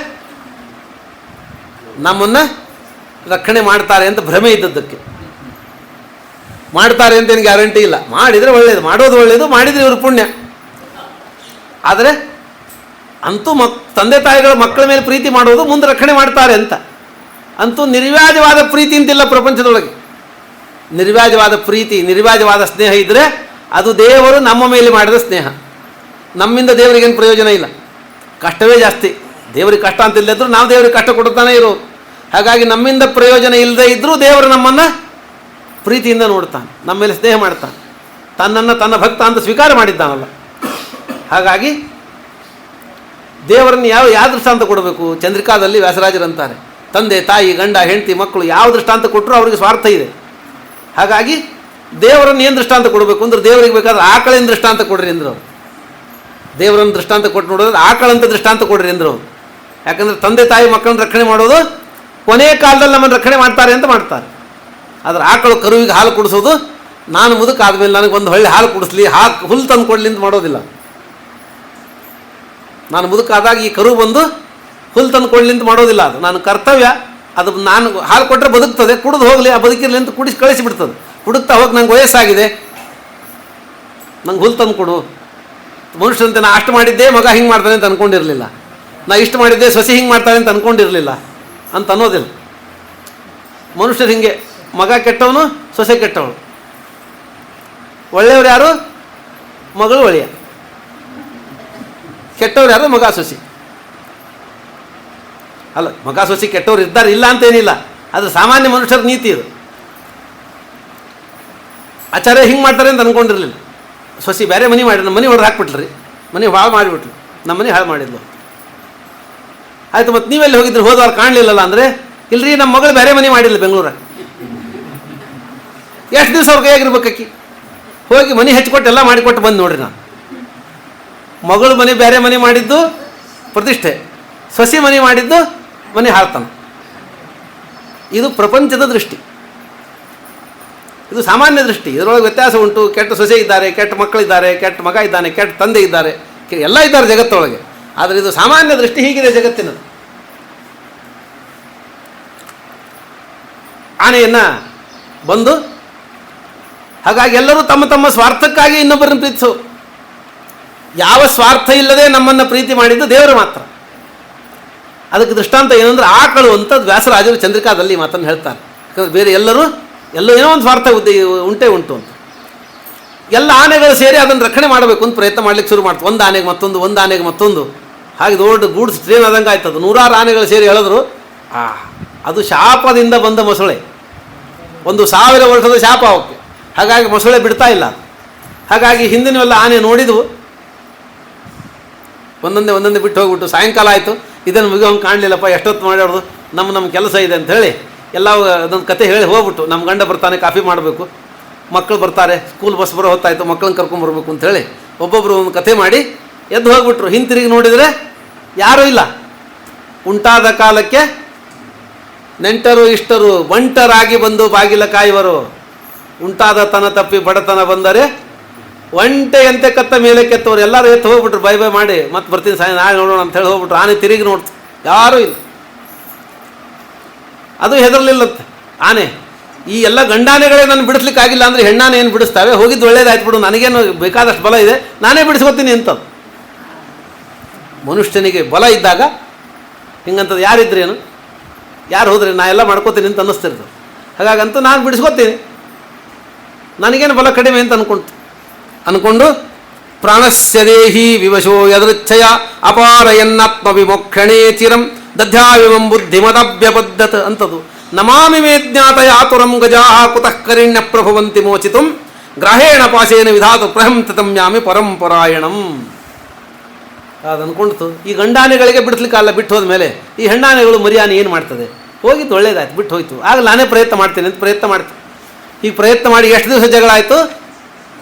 S2: ನಮ್ಮನ್ನು ರಕ್ಷಣೆ ಮಾಡ್ತಾರೆ ಅಂತ ಭ್ರಮೆ ಇದ್ದದ್ದಕ್ಕೆ. ಮಾಡ್ತಾರೆ ಅಂತ ಏನು ಗ್ಯಾರಂಟಿ ಇಲ್ಲ, ಮಾಡಿದರೆ ಒಳ್ಳೆಯದು, ಮಾಡೋದು ಒಳ್ಳೆಯದು, ಮಾಡಿದರೆ ಇವರು ಪುಣ್ಯ. ಆದರೆ ಅಂತೂ ತಂದೆ ತಾಯಿಗಳ ಮಕ್ಕಳ ಮೇಲೆ ಪ್ರೀತಿ ಮಾಡೋದು ಮುಂದೆ ರಕ್ಷಣೆ ಮಾಡ್ತಾರೆ ಅಂತ. ಅಂತೂ ನಿರ್ವ್ಯಾಜವಾದ ಪ್ರೀತಿ ಅಂತಿಲ್ಲ ಪ್ರಪಂಚದೊಳಗೆ. ನಿರ್ವ್ಯಾಜವಾದ ಪ್ರೀತಿ, ನಿರ್ವ್ಯಾಜವಾದ ಸ್ನೇಹ ಇದ್ದರೆ ಅದು ದೇವರು ನಮ್ಮ ಮೇಲೆ ಮಾಡಿದ ಸ್ನೇಹ. ನಮ್ಮಿಂದ ದೇವರಿಗೇನು ಪ್ರಯೋಜನ ಇಲ್ಲ, ಕಷ್ಟವೇ ಜಾಸ್ತಿ. ದೇವರಿಗೆ ಕಷ್ಟ ಅಂತ ಇಲ್ಲದಿದ್ದರೂ ನಾವು ದೇವರಿಗೆ ಕಷ್ಟ ಕೊಡುತ್ತಾನೆ ಇರೋದು. ಹಾಗಾಗಿ ನಮ್ಮಿಂದ ಪ್ರಯೋಜನ ಇಲ್ಲದೆ ಇದ್ದರೂ ದೇವರು ನಮ್ಮನ್ನು ಪ್ರೀತಿಯಿಂದ ನೋಡ್ತಾನೆ, ನಮ್ಮ ಮೇಲೆ ಸ್ನೇಹ ಮಾಡ್ತಾನೆ, ತನ್ನನ್ನು ತನ್ನ ಭಕ್ತ ಅಂತ ಸ್ವೀಕಾರ ಮಾಡಿದ್ದಾನಲ್ಲ. ಹಾಗಾಗಿ ದೇವರನ್ನು ಯಾವ ದೃಷ್ಟಾಂತ ಕೊಡಬೇಕು? ಚಂದ್ರಿಕಾದಲ್ಲಿ ವ್ಯಾಸರಾಜರಂತಾರೆ, ತಂದೆ ತಾಯಿ ಗಂಡ ಹೆಂಡತಿ ಮಕ್ಕಳು ಯಾವ ದೃಷ್ಟಾಂತ ಕೊಟ್ಟರು ಅವರಿಗೆ ಸ್ವಾರ್ಥ ಇದೆ. ಹಾಗಾಗಿ ದೇವರನ್ನು ಏನು ದೃಷ್ಟಾಂತ ಕೊಡಬೇಕು ಅಂದ್ರೆ, ದೇವರಿಗೆ ಬೇಕಾದ್ರೆ ಆಕಳಿನ ದೃಷ್ಟಾಂತ ಕೊಡ್ರಿ ಅಂದರು ಅವರು. ದೇವರನ್ನು ದೃಷ್ಟಾಂತ ಕೊಟ್ಟು ನೋಡೋದು ಆಕಳಂತ ದೃಷ್ಟಾಂತ ಕೊಡ್ರಿ ಅಂದರು ಅವರು. ಯಾಕಂದರೆ ತಂದೆ ತಾಯಿ ಮಕ್ಕಳನ್ನ ರಕ್ಷಣೆ ಮಾಡೋದು ಕೊನೆಯ ಕಾಲದಲ್ಲಿ ನಮ್ಮನ್ನು ರಕ್ಷಣೆ ಮಾಡ್ತಾರೆ ಅಂತ ಮಾಡ್ತಾರೆ. ಆದರೆ ಆಕಳು ಕರುವಿಗೆ ಹಾಲು ಕುಡಿಸೋದು, ನಾನು ಮುದುಕ ಆದಮೇಲೆ ನನಗೊಂದು ಹೊಳ್ಳೆ ಹಾಲು ಕುಡಿಸ್ಲಿ, ಹುಲ್ಲು ತಂದು ಕೊಡಲಿ ಅಂತ ಮಾಡೋದಿಲ್ಲ. ನಾನು ಮುದುಕಾದಾಗ ಈ ಕರು ಬಂದು ಹುಲ್ಲು ತಂದು ಕೊಡಲಿ ಅಂತ ಮಾಡೋದಿಲ್ಲ. ಅದು ನಾನು ಕರ್ತವ್ಯ. ಅದು ನಾನು ಹಾಲು ಕೊಟ್ಟರೆ ಬದುಕ್ತದೆ, ಕುಡಿದು ಹೋಗಲಿ, ಆ ಬದುಕಿರಲಿ ಅಂತ ಕುಡಿಸಿ ಕಳಿಸಿಬಿಡ್ತದೆ. ಹುಡುಕ್ತಾ ಹೋಗಿ ನಂಗೆ ವಯಸ್ಸಾಗಿದೆ, ನಂಗೆ ಹುಲ್ಲು ತಂದು ಕೊಡು. ಮನುಷ್ಯರಂತೆ ನಾ ಅಷ್ಟು ಮಾಡಿದ್ದೆ ಮಗ ಹಿಂಗೆ ಮಾಡ್ತಾನೆ ಅಂತ ಅಂದ್ಕೊಂಡಿರಲಿಲ್ಲ, ನಾ ಇಷ್ಟು ಮಾಡಿದ್ದೆ ಸೊಸೆ ಹಿಂಗೆ ಮಾಡ್ತಾನೆ ಅಂತ ಅಂದ್ಕೊಂಡಿರಲಿಲ್ಲ ಅಂತ ಅನ್ನೋದಿಲ್ಲ. ಮನುಷ್ಯರು ಹಿಂಗೆ, ಮಗ ಕೆಟ್ಟವನು ಸೊಸೆ ಕೆಟ್ಟವಳು. ಒಳ್ಳೆಯವ್ರು ಯಾರು? ಮಗಳು ಒಳ್ಳೆಯ. ಕೆಟ್ಟವ್ರು ಯಾರು? ಮಗ ಸೊಸೆ. ಅಲ್ಲ, ಮಗ ಸೊಸೆ ಕೆಟ್ಟವ್ರು ಇದ್ದಾರೆ, ಇಲ್ಲ ಅಂತೇನಿಲ್ಲ. ಅದು ಸಾಮಾನ್ಯ ಮನುಷ್ಯರ ನೀತಿ ಇದು. ಆಚಾರ್ಯ ಹಿಂಗೆ ಮಾಡ್ತಾರೆ ಅಂತ ಅಂದ್ಕೊಂಡಿರಲಿಲ್ಲ. ಸೊಸೆ ಬೇರೆ ಮನೆ ಮಾಡಿ ನಮ್ಮ ಮನೆ ಹೊಡೆದು ಹಾಕ್ಬಿಟ್ರಿ, ಮನೆ ಹಾಳು ಮಾಡಿಬಿಟ್ರು, ನಮ್ಮ ಮನೆ ಹಾಳು ಮಾಡಿದ್ಲು. ಆಯಿತು, ಮತ್ತು ನೀವೆಲ್ಲಿ ಹೋಗಿದ್ರಿ? ಹೋದವಾರ ಕಾಣಲಿಲ್ಲಲ್ಲ ಅಂದರೆ, ಇಲ್ರಿ ನಮ್ಮ ಮಗಳು ಬೇರೆ ಮನೆ ಮಾಡಿಲ್ಲ ಬೆಂಗಳೂರಾಗ. ಎಷ್ಟು ದಿವಸ ಅವ್ರ ಕೈಯಾಗಿರ್ಬೇಕು ಅಕ್ಕಿ? ಹೋಗಿ ಮನೆ ಹೆಚ್ಚಿಕೊಟ್ಟು ಎಲ್ಲ ಮಾಡಿಕೊಟ್ಟು ಬಂದು ನೋಡ್ರಿ. ನಾನು ಮಗಳು ಮನೆ ಬೇರೆ ಮನೆ ಮಾಡಿದ್ದು ಪ್ರತಿಷ್ಠೆ, ಸೊಸೆ ಮನೆ ಮಾಡಿದ್ದು ಮನೆ ಹಾಳ್ತಾನ. ಇದು ಪ್ರಪಂಚದ ದೃಷ್ಟಿ, ಇದು ಸಾಮಾನ್ಯ ದೃಷ್ಟಿ. ಇದರೊಳಗೆ ವ್ಯತ್ಯಾಸ ಉಂಟು. ಕೆಟ್ಟ ಸೊಸೆ ಇದ್ದಾರೆ, ಕೆಟ್ಟ ಮಕ್ಕಳಿದ್ದಾರೆ, ಕೆಟ್ಟ ಮಗ ಇದ್ದಾನೆ, ಕೆಟ್ಟ ತಂದೆ ಇದ್ದಾರೆ, ಎಲ್ಲ ಇದ್ದಾರೆ ಜಗತ್ತೊಳಗೆ. ಆದರೆ ಇದು ಸಾಮಾನ್ಯ ದೃಷ್ಟಿ ಹೀಗಿದೆ ಜಗತ್ತಿನದು. ಆನೆಯನ್ನು ಬಂದು, ಹಾಗಾಗಿ ಎಲ್ಲರೂ ತಮ್ಮ ತಮ್ಮ ಸ್ವಾರ್ಥಕ್ಕಾಗಿ ಇನ್ನೊಬ್ಬರನ್ನು ಪ್ರೀತಿಸೋ. ಯಾವ ಸ್ವಾರ್ಥ ಇಲ್ಲದೆ ನಮ್ಮನ್ನು ಪ್ರೀತಿ ಮಾಡಿದ್ದು ದೇವರು ಮಾತ್ರ. ಅದಕ್ಕೆ ದೃಷ್ಟಾಂತ ಏನಂದ್ರೆ ಆಕಳು ಅಂತ ವ್ಯಾಸರಾಜರು ಚಂದ್ರಿಕಾದಲ್ಲಿ ಮಾತನ್ನು ಹೇಳ್ತಾರೆ. ಯಾಕಂದರೆ ಬೇರೆ ಎಲ್ಲೋ ಏನೋ ಒಂದು ಸ್ವಾರ್ಥ ಉಂಟೇ ಉಂಟು ಅಂತ. ಎಲ್ಲ ಆನೆಗಳು ಸೇರಿ ಅದನ್ನು ರಕ್ಷಣೆ ಮಾಡಬೇಕು ಅಂತ ಪ್ರಯತ್ನ ಮಾಡಲಿಕ್ಕೆ ಶುರು ಮಾಡ್ತು. ಒಂದು ಆನೆಗೆ ಮತ್ತೊಂದು, ಒಂದು ಆನೆಗೆ ಮತ್ತೊಂದು, ಹಾಗೆ ದೊಡ್ಡ ಗೂಡ್ಸ್ ಟ್ರೇನ್ ಆದಂಗೆ ಆಯ್ತದು. 100 ಆನೆಗಳು ಸೇರಿ ಹೇಳಿದ್ರು, ಅದು ಶಾಪದಿಂದ ಬಂದ ಮೊಸಳೆ, 1000 ವರ್ಷದ ಶಾಪ ಅವಕ್ಕೆ. ಹಾಗಾಗಿ ಮೊಸಳೆ ಬಿಡ್ತಾ ಇಲ್ಲ. ಹಾಗಾಗಿ ಹಿಂದಿನವೆಲ್ಲ ಆನೆ ನೋಡಿದ್ವು, ಒಂದೊಂದೇ ಬಿಟ್ಟು ಹೋಗ್ಬಿಟ್ಟು ಸಾಯಂಕಾಲ ಆಯಿತು, ಇದನ್ನು ಮುಗಿಯೋಂಗೆ ಕಾಣಲಿಲ್ಲಪ್ಪ, ಎಷ್ಟೊತ್ತು ಮಾಡೋದು, ನಮ್ಮ ಕೆಲಸ ಇದೆ ಅಂತ ಹೇಳಿ ಎಲ್ಲ ಅದೊಂದು ಕತೆ ಹೇಳಿ ಹೋಗ್ಬಿಟ್ಟು, ನಮ್ಮ ಗಂಡ ಬರ್ತಾನೆ ಕಾಫಿ ಮಾಡಬೇಕು, ಮಕ್ಕಳು ಬರ್ತಾರೆ, ಸ್ಕೂಲ್ ಬಸ್ ಬರೋ ಹೊತ್ತಾಯಿತು, ಮಕ್ಕಳನ್ನ ಕರ್ಕೊಂಬರ್ಬೇಕು ಅಂಥೇಳಿ ಒಬ್ಬೊಬ್ಬರು ಒಂದು ಕತೆ ಮಾಡಿ ಎದ್ದು ಹೋಗ್ಬಿಟ್ರು. ಹಿಂತಿರುಗಿ ನೋಡಿದರೆ ಯಾರೂ ಇಲ್ಲ. ಉಂಟಾದ ಕಾಲಕ್ಕೆ ನೆಂಟರು ಇಷ್ಟರು ಒಂಟರಾಗಿ ಬಂದು ಬಾಗಿಲ ಕಾಯುವರು. ಉಂಟಾದ ತನ ತಪ್ಪಿ ಬಡತನ ಬಂದರೆ ಒಂಟೆಯಂತೆ ಕತ್ತ ಮೇಲೆ ಕೆತ್ತವರು. ಎಲ್ಲರೂ ಎತ್ತು ಹೋಗ್ಬಿಟ್ರು, ಬೈ ಮಾಡಿ ಮತ್ತೆ ಬರ್ತೀನಿ ನಾಳೆ ನೋಡೋಣ ಅಂತ ಹೇಳಿ ಹೋಗ್ಬಿಟ್ರು. ಆನೆ ತಿರುಗಿ ನೋಡ್ತು, ಯಾರೂ ಇಲ್ಲ. ಅದು ಹೆದರ್ಲಿಲ್ಲಂತೆ ಆನೆ. ಈ ಎಲ್ಲ ಗಂಡಾನೆಗಳೇ ನಾನು ಬಿಡಿಸ್ಲಿಕ್ಕಾಗಿಲ್ಲ ಅಂದರೆ ಹೆಣ್ಣಾನೆ ಏನು ಬಿಡಿಸ್ತಾವೆ? ಹೋಗಿದ್ದು ಒಳ್ಳೇದಾಯ್ತು ಬಿಡು, ನನಗೇನು ಬೇಕಾದಷ್ಟು ಬಲ ಇದೆ, ನಾನೇ ಬಿಡಿಸ್ಕೊತೀನಿ ಅಂತ. ಮನುಷ್ಯನಿಗೆ ಬಲ ಇದ್ದಾಗ ಹಿಂಗಂತದ್ದು ಯಾರಿದ್ರೇನು, ಯಾರು ಹೋದ್ರೆ ನಾ ಎಲ್ಲ ಮಾಡ್ಕೋತೀನಿ ಅಂತ ಅನ್ನಿಸ್ತಿರ್ತದೆ. ಹಾಗಾಗಂತೂ ನಾನು ಬಿಡಿಸ್ಕೊತೀನಿ, ನನಗೇನು ಬಲ ಕಡಿಮೆ ಅಂತ ಅಂದ್ಕೊಳ್ತು. ಅಂದ್ಕೊಂಡು ಪ್ರಾಣಸ್ಯ ದೇಹಿ ವಿವಶೋ ಯದೃಚ್ಛಯ ಅಪಾರಯನ್ನಾತ್ಮ ವಿಮೋಕ್ಷಣೇ ಚಿರಂ ದಧ್ಯಾವಿಮಂ ಬುದ್ಧಿಮದಭ್ಯಬದ್ಧತ ಅಂತದು. ನಮಾಮಿ ಮೇ ಜ್ಞಾತಯ ಆತುರಂ ಗಜಾಃ ಕುತಃ ಕರಿಣ್ಯ ಪ್ರಭವಂತಿ ಮೋಚಿತುಂ ಗ್ರಾಹೇಣ ಪಾಶೇನ ವಿಧಾತು ಪ್ರಹಂತತಮ್ಯಾಮಿ ಪರಂಪರಾಯಣಂ. ಅದು ಅಂದ್ಕೊಂಡಿತು. ಈ ಗಂಡಾನೆಗಳಿಗೆ ಬಿಡಿಸ್ಲಿಕ್ಕಲ್ಲ, ಬಿಟ್ಟು ಹೋದ ಮೇಲೆ ಈ ಹೆಣ್ಣಾನೆಗಳು ಮರಿಯಾನೆ ಏನು ಮಾಡ್ತದೆ? ಹೋಗಿತ್ತು, ಒಳ್ಳೇದಾಯ್ತು, ಬಿಟ್ಟು ಹೋಯ್ತು. ಆಗ ನಾನೇ ಪ್ರಯತ್ನ ಮಾಡ್ತೇನೆ ಅಂತ ಪ್ರಯತ್ನ ಮಾಡ್ತೀನಿ. ಈಗ ಪ್ರಯತ್ನ ಮಾಡಿ ಎಷ್ಟು ದಿವಸ ಜಗಳ ಆಯಿತು?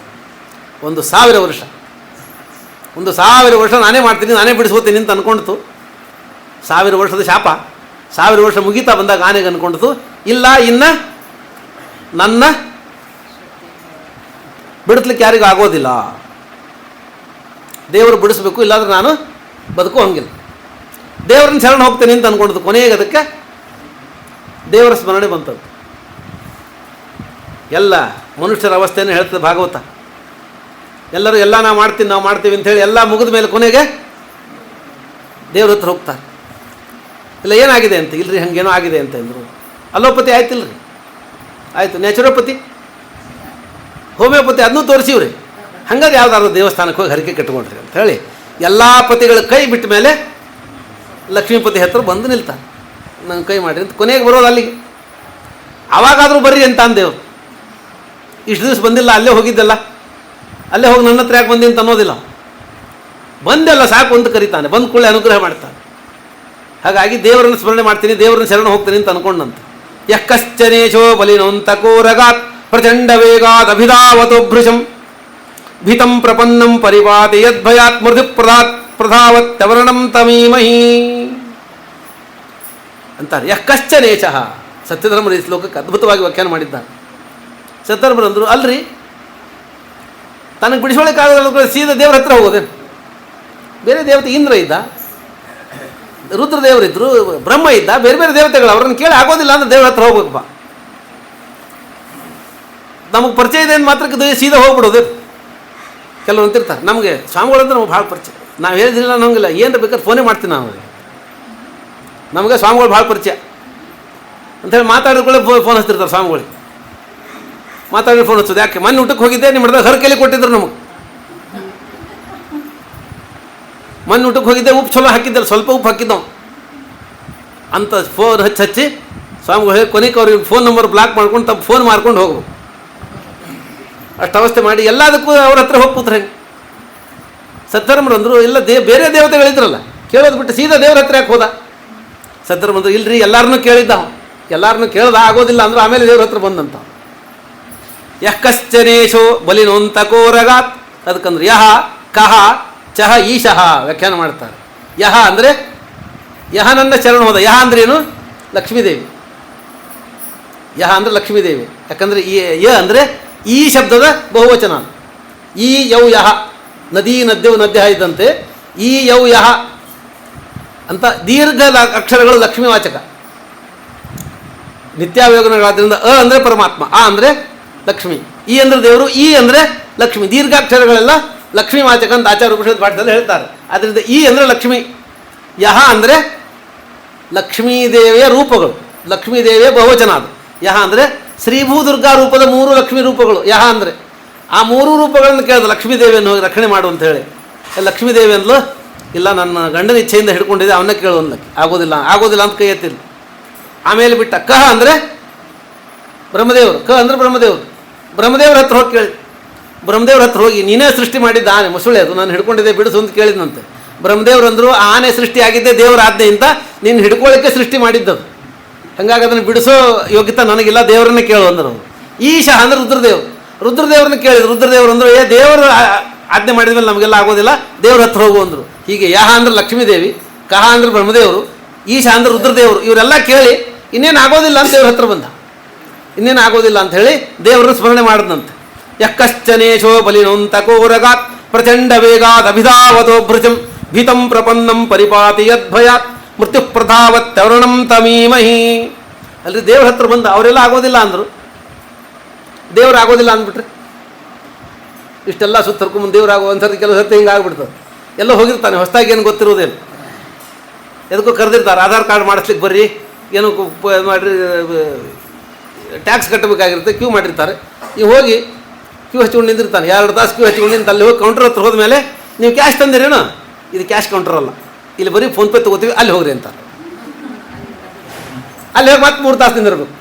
S2: 1000 ವರ್ಷ. 1000 ವರ್ಷ ನಾನೇ ಮಾಡ್ತೀನಿ, ನಾನೇ ಬಿಡಿಸ್ಕೋತೀನಿ ಅಂತ ಅಂದ್ಕೊಂಡಿತು. 1000 ವರ್ಷದ ಶಾಪ. 1000 ವರ್ಷ ಮುಗೀತಾ ಬಂದಾಗ ಆನೆಗೆ ಅಂದ್ಕೊಂಡಿತು, ಇಲ್ಲ ಇನ್ನು ನನ್ನ ಬಿಡಿಸ್ಲಿಕ್ಕೆ ಯಾರಿಗೂ ಆಗೋದಿಲ್ಲ, ದೇವರು ಬಿಡಿಸ್ಬೇಕು, ಇಲ್ಲಾಂದ್ರೆ ನಾನು ಬದುಕು ಹಂಗಿಲ್ಲ, ದೇವರನ್ನ ಶರಣ ಹೋಗ್ತೇನೆ ಅಂತ ಅಂದ್ಕೊಂಡಿತು. ಕೊನೆಗೆ ಅದಕ್ಕೆ ದೇವರ ಸ್ಮರಣೆ ಬಂತದ್ದು. ಎಲ್ಲ ಮನುಷ್ಯರ ಅವಸ್ಥೆಯನ್ನು ಹೇಳ್ತದೆ ಭಾಗವತ. ಎಲ್ಲರೂ ಎಲ್ಲ ನಾವು ಮಾಡ್ತೀವಿ ಅಂಥೇಳಿ ಎಲ್ಲ ಮುಗಿದ ಮೇಲೆ ಕೊನೆಗೆ ದೇವ್ರ ಹತ್ರ ಹೋಗ್ತಾರೆ. ಇಲ್ಲ ಏನಾಗಿದೆ ಅಂತ, ಇಲ್ರಿ ಹಂಗೇನೋ ಆಗಿದೆ ಅಂತ ಅಂದರು. ಅಲೋಪತಿ ಆಯ್ತಿಲ್ರಿ, ಆಯಿತು. ನ್ಯಾಚುರೋಪತಿ, ಹೋಮಿಯೋಪತಿ ಅದನ್ನೂ ತೋರಿಸಿವ್ರಿ. ಹಂಗಾದ್ರೆ ಯಾವ್ದಾದ್ರು ದೇವಸ್ಥಾನಕ್ಕೆ ಹೋಗಿ ಹರಕೆ ಕಟ್ಕೊಂಡ್ರಿ ಅಂತ ಹೇಳಿ ಎಲ್ಲ ಪತಿಗಳ ಕೈ ಬಿಟ್ಟ ಮೇಲೆ ಲಕ್ಷ್ಮೀಪತಿ ಹತ್ರ ಬಂದು ನಿಲ್ತಾರೆ. ನಂಗೆ ಕೈ ಮಾಡಿರಿ ಅಂತ. ಕೊನೆಗೆ ಬರೋದು ಅಲ್ಲಿಗೆ. ಆವಾಗಾದರೂ ಬರ್ರಿ ಅಂತ ಅಂದೇವ್ರು. ಇಷ್ಟು ದಿವಸ ಬಂದಿಲ್ಲ, ಅಲ್ಲೇ ಹೋಗಿದ್ದಲ್ಲ, ಅಲ್ಲೇ ಹೋಗಿ ನನ್ನ ಹತ್ರ ಯಾಕೆ ಬಂದಿ ಅಂತ ಅನ್ನೋದಿಲ್ಲ. ಬಂದೆಲ್ಲ ಸಾಕು ಅಂತ ಕರೀತಾನೆ, ಬಂದ ಕೂಡಲೇ ಅನುಗ್ರಹ ಮಾಡ್ತಾನೆ. ಹಾಗಾಗಿ ದೇವರನ್ನು ಸ್ಮರಣೆ ಮಾಡ್ತೀನಿ, ದೇವರನ್ನು ಶರಣ ಹೋಗ್ತೀನಿ ಅಂತ ಅನ್ಕೊಂಡಂತ. ಯಕ್ಕಶ್ಚನೇಶೋ ಬಲಿನೋಂತಕೋರಗಾತ್ ಪ್ರಚಂಡ ವೇಗಾತ್ ಅಭಿಧಾವತೋ ಭೃಶಂ ಭೀತಂ ಪ್ರಪನ್ನಂ ಪರಿಪಾತಿ ಯದ್ಭಯಾತ್ ಮೃದು ಪ್ರಧಾವತ್ತವರ್ಣಂ ತಮೀಮಹಿ ಅಂತಾರೆ. ಯಕ್ಕಶ್ಚನೇಶಃ. ಸತ್ಯಧರ್ಮರ ಈ ಶ್ಲೋಕಕ್ಕೆ ಅದ್ಭುತವಾಗಿ ವ್ಯಾಖ್ಯಾನ ಮಾಡಿದ್ದಾರೆ. ಸತ್ಯಧರ್ಮರು ಅಂದರು, ಅಲ್ರಿ ತನಗೆ ಬಿಡಿಸೋಳಕ್ಕಾಗಲ್ಲ, ಸೀದಾ ದೇವ್ರ ಹತ್ರ ಹೋಗೋದೇನು? ಬೇರೆ ದೇವತೆ ಇಂದ್ರ ಇದ್ದ, ರುದ್ರದೇವರಿದ್ದರು, ಬ್ರಹ್ಮ ಇದ್ದ, ಬೇರೆ ಬೇರೆ ದೇವತೆಗಳು, ಅವ್ರನ್ನ ಕೇಳಿ ಆಗೋದಿಲ್ಲ ಅಂದ್ರೆ ದೇವ್ರ ಹತ್ರ ಹೋಗ್ಬೇಕಪ್ಪ. ನಮಗೆ ಪರಿಚಯ ಇದೆ ಅಂತ ಮಾತ್ರಕ್ಕೆ ಸೀದಾ ಹೋಗ್ಬಿಡೋದು. ಕೆಲವರು ಅಂತಿರ್ತಾರೆ, ನಮಗೆ ಸ್ವಾಮಿಗಳಂದ್ರೆ ನಮ್ಗೆ ಭಾಳ ಪರಿಚಯ, ನಾವು ಹೇಳಿದ್ರಿಲ್ಲ ನಮಗಿಲ್ಲ, ಏನು ಬೇಕಾದ್ರೆ ಫೋನೇ ಮಾಡ್ತೀನಿ ನಾವು, ನಮಗೆ ಸ್ವಾಮಿಗಳು ಭಾಳ ಪರಿಚಯ ಅಂಥೇಳಿ ಮಾತಾಡಿದ್ಕೊಳ್ಳೆ ಫೋನ್ ಹಚ್ತಿರ್ತಾರೆ ಸ್ವಾಮಿಗಳಿಗೆ. ಮಾತಾಡಿ ಫೋನ್ ಹಚ್ಚೋದು ಯಾಕೆ? ಮೊನ್ನೆ ಊಟಕ್ಕೆ ಹೋಗಿದ್ದೆ, ನಿಮ್ಮ ಹಿಡ್ದಾಗ ಹರಕೆಲಿ ಕೊಟ್ಟಿದ್ರು ನಮಗೆ. ಮೊನ್ನೆ ಊಟಕ್ಕೆ ಹೋಗಿದ್ದೆ, ಉಪ್ಪು ಚಲೋ ಹಾಕಿದ್ದಲ್ಲ, ಸ್ವಲ್ಪ ಉಪ್ಪು ಹಾಕಿದ್ದವು ಅಂತ ಫೋನ್ ಹಚ್ಚಿ ಸ್ವಾಮಿಗಳು ಹೇಳಿ ಕೊನೆಗೆ ಅವ್ರಿಗೆ ಫೋನ್ ನಂಬರ್ ಬ್ಲಾಕ್ ಮಾಡ್ಕೊಂಡು ತಪ್ಪು ಫೋನ್ ಮಾಡ್ಕೊಂಡು ಹೋಗ್ಬೇಕು. ಅಷ್ಟು ಅವಸ್ಥೆ ಮಾಡಿ ಎಲ್ಲದಕ್ಕೂ ಅವ್ರ ಹತ್ರ ಹೋಗಿ ಕೂತ್ರೆ ಹೆಂಗೆ? ಸತ್ಯಧರ್ಮರು ಅಂದರು, ಇಲ್ಲ ಬೇರೆ ದೇವತೆಗಳಿದ್ರಲ್ಲ, ಕೇಳೋದು ಬಿಟ್ಟು ಸೀದಾ ದೇವ್ರ ಹತ್ರ ಯಾಕೆ ಹೋದ? ಸತ್ಯಧರ್ಮ ಅಂದರು, ಇಲ್ರಿ ಎಲ್ಲರನ್ನೂ ಕೇಳಿದ್ದ, ಎಲ್ಲರನ್ನೂ ಕೇಳ್ದ, ಆಗೋದಿಲ್ಲ ಅಂದ್ರೆ ಆಮೇಲೆ ದೇವ್ರ ಹತ್ರ ಬಂದಂತ. ಯಕ್ಕಶ್ಚನೇಶೋ ಬಲಿನೋಂತಕೋರಗಾತ್. ಅದಕ್ಕಂದ್ರೆ ಯಹ ಕಹ ಚಹ ಈಶಃ ವ್ಯಾಖ್ಯಾನ ಮಾಡ್ತಾರೆ. ಯಹ ಅಂದರೆ ಯಹನನ್ನ ಶರಣ ಹೋದ. ಯಹ ಅಂದ್ರೆ ಏನು? ಲಕ್ಷ್ಮೀದೇವಿ. ಯಹ ಅಂದರೆ ಲಕ್ಷ್ಮೀದೇವಿ. ಯಾಕಂದರೆ ಯ ಅಂದರೆ ಈ ಶಬ್ದದ ಬಹುವಚನ. ಈ ಯೌ ಯಹ, ನದಿ ನದ್ಯವು ನದ್ಯ ಇದ್ದಂತೆ ಈ ಯೌ ಯಹ ಅಂತ ದೀರ್ಘ ಅಕ್ಷರಗಳು ಲಕ್ಷ್ಮೀವಾಚಕ. ನಿತ್ಯಾವಯೋಗನಗಳಾದ್ರಿಂದ ಅ ಅಂದರೆ ಪರಮಾತ್ಮ, ಆ ಅಂದರೆ ಲಕ್ಷ್ಮಿ, ಈ ಅಂದರೆ ದೇವರು, ಈ ಅಂದರೆ ಲಕ್ಷ್ಮಿ. ದೀರ್ಘಾಕ್ಷರಗಳೆಲ್ಲ ಲಕ್ಷ್ಮೀವಾಚಕ ಅಂತ ಆಚಾರ್ಯ ಉಪನಿಷತ್ ಪಾಠದಲ್ಲಿ ಹೇಳ್ತಾರೆ. ಆದ್ದರಿಂದ ಈ ಅಂದರೆ ಲಕ್ಷ್ಮಿ, ಯಹ ಅಂದರೆ ಲಕ್ಷ್ಮೀದೇವಿಯ ರೂಪಗಳು, ಲಕ್ಷ್ಮೀದೇವಿಯ ಬಹುವಚನ. ಅದು ಯಹ ಅಂದರೆ ಶ್ರೀಭೂದುರ್ಗಾ ರೂಪದ 3 ಲಕ್ಷ್ಮೀ ರೂಪಗಳು ಯಹ ಅಂದರೆ. ಆ 3 ರೂಪಗಳನ್ನು ಕೇಳಿದ ಲಕ್ಷ್ಮೀದೇವಿಯನ್ನು ಹೋಗಿ ರಕ್ಷಣೆ ಮಾಡು ಅಂತ ಹೇಳಿ. ಲಕ್ಷ್ಮೀದೇವಿ ಅಂದ್ಲು, ಇಲ್ಲ ನನ್ನ ಗಂಡನ ಇಚ್ಛೆಯಿಂದ ಹಿಡ್ಕೊಂಡಿದ್ದೆ, ಅವನ್ನ ಕೇಳು ಅನ್ಲಕ್ಕೆ. ಆಗೋದಿಲ್ಲ ಅಂತ ಕೈ ಎತ್ತಿಲ್ಲ. ಆಮೇಲೆ ಬಿಟ್ಟ. ಕಹ ಅಂದರೆ ಬ್ರಹ್ಮದೇವರು, ಕ ಅಂದರೆ ಬ್ರಹ್ಮದೇವರು. ಬ್ರಹ್ಮದೇವ್ರ ಹತ್ರ ಹೋಗಿ ಕೇಳಿ. ಬ್ರಹ್ಮದೇವ್ರ ಹತ್ರ ಹೋಗಿ, ನೀನೇ ಸೃಷ್ಟಿ ಮಾಡಿದ್ದ ಆನೆ, ಮುಸುಳೆ ಅದು, ನಾನು ಹಿಡ್ಕೊಂಡಿದ್ದೆ, ಬಿಡಿಸು ಅಂತ ಕೇಳಿದ್ನಂತೆ. ಬ್ರಹ್ಮದೇವ್ರು ಅಂದರು, ಆನೆ ಸೃಷ್ಟಿಯಾಗಿದ್ದೆ ದೇವರ ಆಜ್ಞೆಯಿಂದ, ನೀನು ಹಿಡ್ಕೊಳ್ಳಿಕ್ಕೆ ಸೃಷ್ಟಿ ಮಾಡಿದ್ದದು, ಹಾಗಾಗಿ ಅದನ್ನು ಬಿಡಿಸೋ ಯೋಗ್ಯತೆ ನನಗಿಲ್ಲ, ದೇವರನ್ನೇ ಕೇಳು ಅಂದರು. ಈಶಃ ಅಂದರೆ ರುದ್ರದೇವರು. ರುದ್ರದೇವ್ರನ್ನ ಕೇಳಿದ್ರು. ರುದ್ರದೇವರು ಅಂದರು, ದೇವರು ಆಜ್ಞೆ ಮಾಡಿದ ಮೇಲೆ ನಮಗೆಲ್ಲ ಆಗೋದಿಲ್ಲ, ದೇವ್ರ ಹತ್ರ ಹೋಗು ಅಂದರು. ಹೀಗೆ ಯಹ ಅಂದರೆ ಲಕ್ಷ್ಮೀದೇವಿ, ಕಹ ಅಂದರೆ ಬ್ರಹ್ಮದೇವರು, ಈಶಾ ಅಂದರೆ ರುದ್ರದೇವರು. ಇವರೆಲ್ಲ ಕೇಳಿ ಇನ್ನೇನು ಆಗೋದಿಲ್ಲ ಅಂತ ದೇವ್ರ ಹತ್ರ ಬಂದ. ಇನ್ನೇನು ಆಗೋದಿಲ್ಲ ಅಂತ ಹೇಳಿ ದೇವರನ್ನು ಸ್ಮರಣೆ ಮಾಡಿದಂತೆ. ಯಕ್ಕಶ್ಚನೇಶೋ ಬಲಿನೋಂತಕೋರಗಾತ್ ಪ್ರಚಂಡ ವೇಗಾತ್ ಅಭಿಧಾವತೋ ಭೃಶಂ ಭೀತಂ ಪ್ರಪನ್ನಂ ಪರಿಪಾತಿ ಯದ್ಭಯಾತ್ ಮೃತ್ಯು ಪ್ರಧಾವತ್ತವರ್ಣಂ ತಮೀಮಹಿ. ಅಲ್ರಿ ದೇವ್ರ ಹತ್ರ ಬಂದ, ಅವರೆಲ್ಲ ಆಗೋದಿಲ್ಲ ಅಂದರು. ದೇವ್ರು ಆಗೋದಿಲ್ಲ ಅಂದ್ಬಿಟ್ರೆ ಇಷ್ಟೆಲ್ಲ ಸುತ್ತರ್ಕೊಂಬಂದು ದೇವ್ರು ಆಗೋ ಒಂದ್ಸರ್ತಿ ಕೆಲವು ಸರ್ತಿ ಹಿಂಗೆ ಆಗ್ಬಿಡ್ತದೆ. ಎಲ್ಲ ಹೋಗಿರ್ತಾನೆ, ಹೊಸದಾಗಿ ಏನು ಗೊತ್ತಿರೋದೇನು, ಎದಕ್ಕೂ ಕರೆದಿರ್ತಾರೆ, ಆಧಾರ್ ಕಾರ್ಡ್ ಮಾಡಿಸ್ಲಿಕ್ಕೆ ಬರ್ರಿ, ಏನೋ ಮಾಡಿರಿ, ಟ್ಯಾಕ್ಸ್ ಕಟ್ಟಬೇಕಾಗಿರುತ್ತೆ, ಕ್ಯೂ ಮಾಡಿರ್ತಾರೆ. ನೀವು ಹೋಗಿ ಕ್ಯೂ ಹಚ್ಕೊಂಡು ನಿಂದಿರ್ತಾನೆ, 2 ತಾಸು ಕ್ಯೂ ಹಚ್ಕೊಂಡು ನಿಂತು ಅಲ್ಲಿ ಹೋಗಿ ಕೌಂಟ್ರ್ ಹತ್ರ ಹೋದ್ಮೇಲೆ ನೀವು ಕ್ಯಾಶ್ ತಂದಿರೇನು, ಇದು ಕ್ಯಾಶ್ ಕೌಂಟರ್ ಅಲ್ಲ, ಇಲ್ಲಿ ಬರೀ ಫೋನ್ಪೇ ತೊಗೋತೀವಿ, ಅಲ್ಲಿ ಹೋಗ್ರಿ ಅಂತ. ಅಲ್ಲಿ ಹೋಗಿ ಮತ್ತೆ 3 ತಾಸು ನಿಂದಿರ್ಬೇಕು.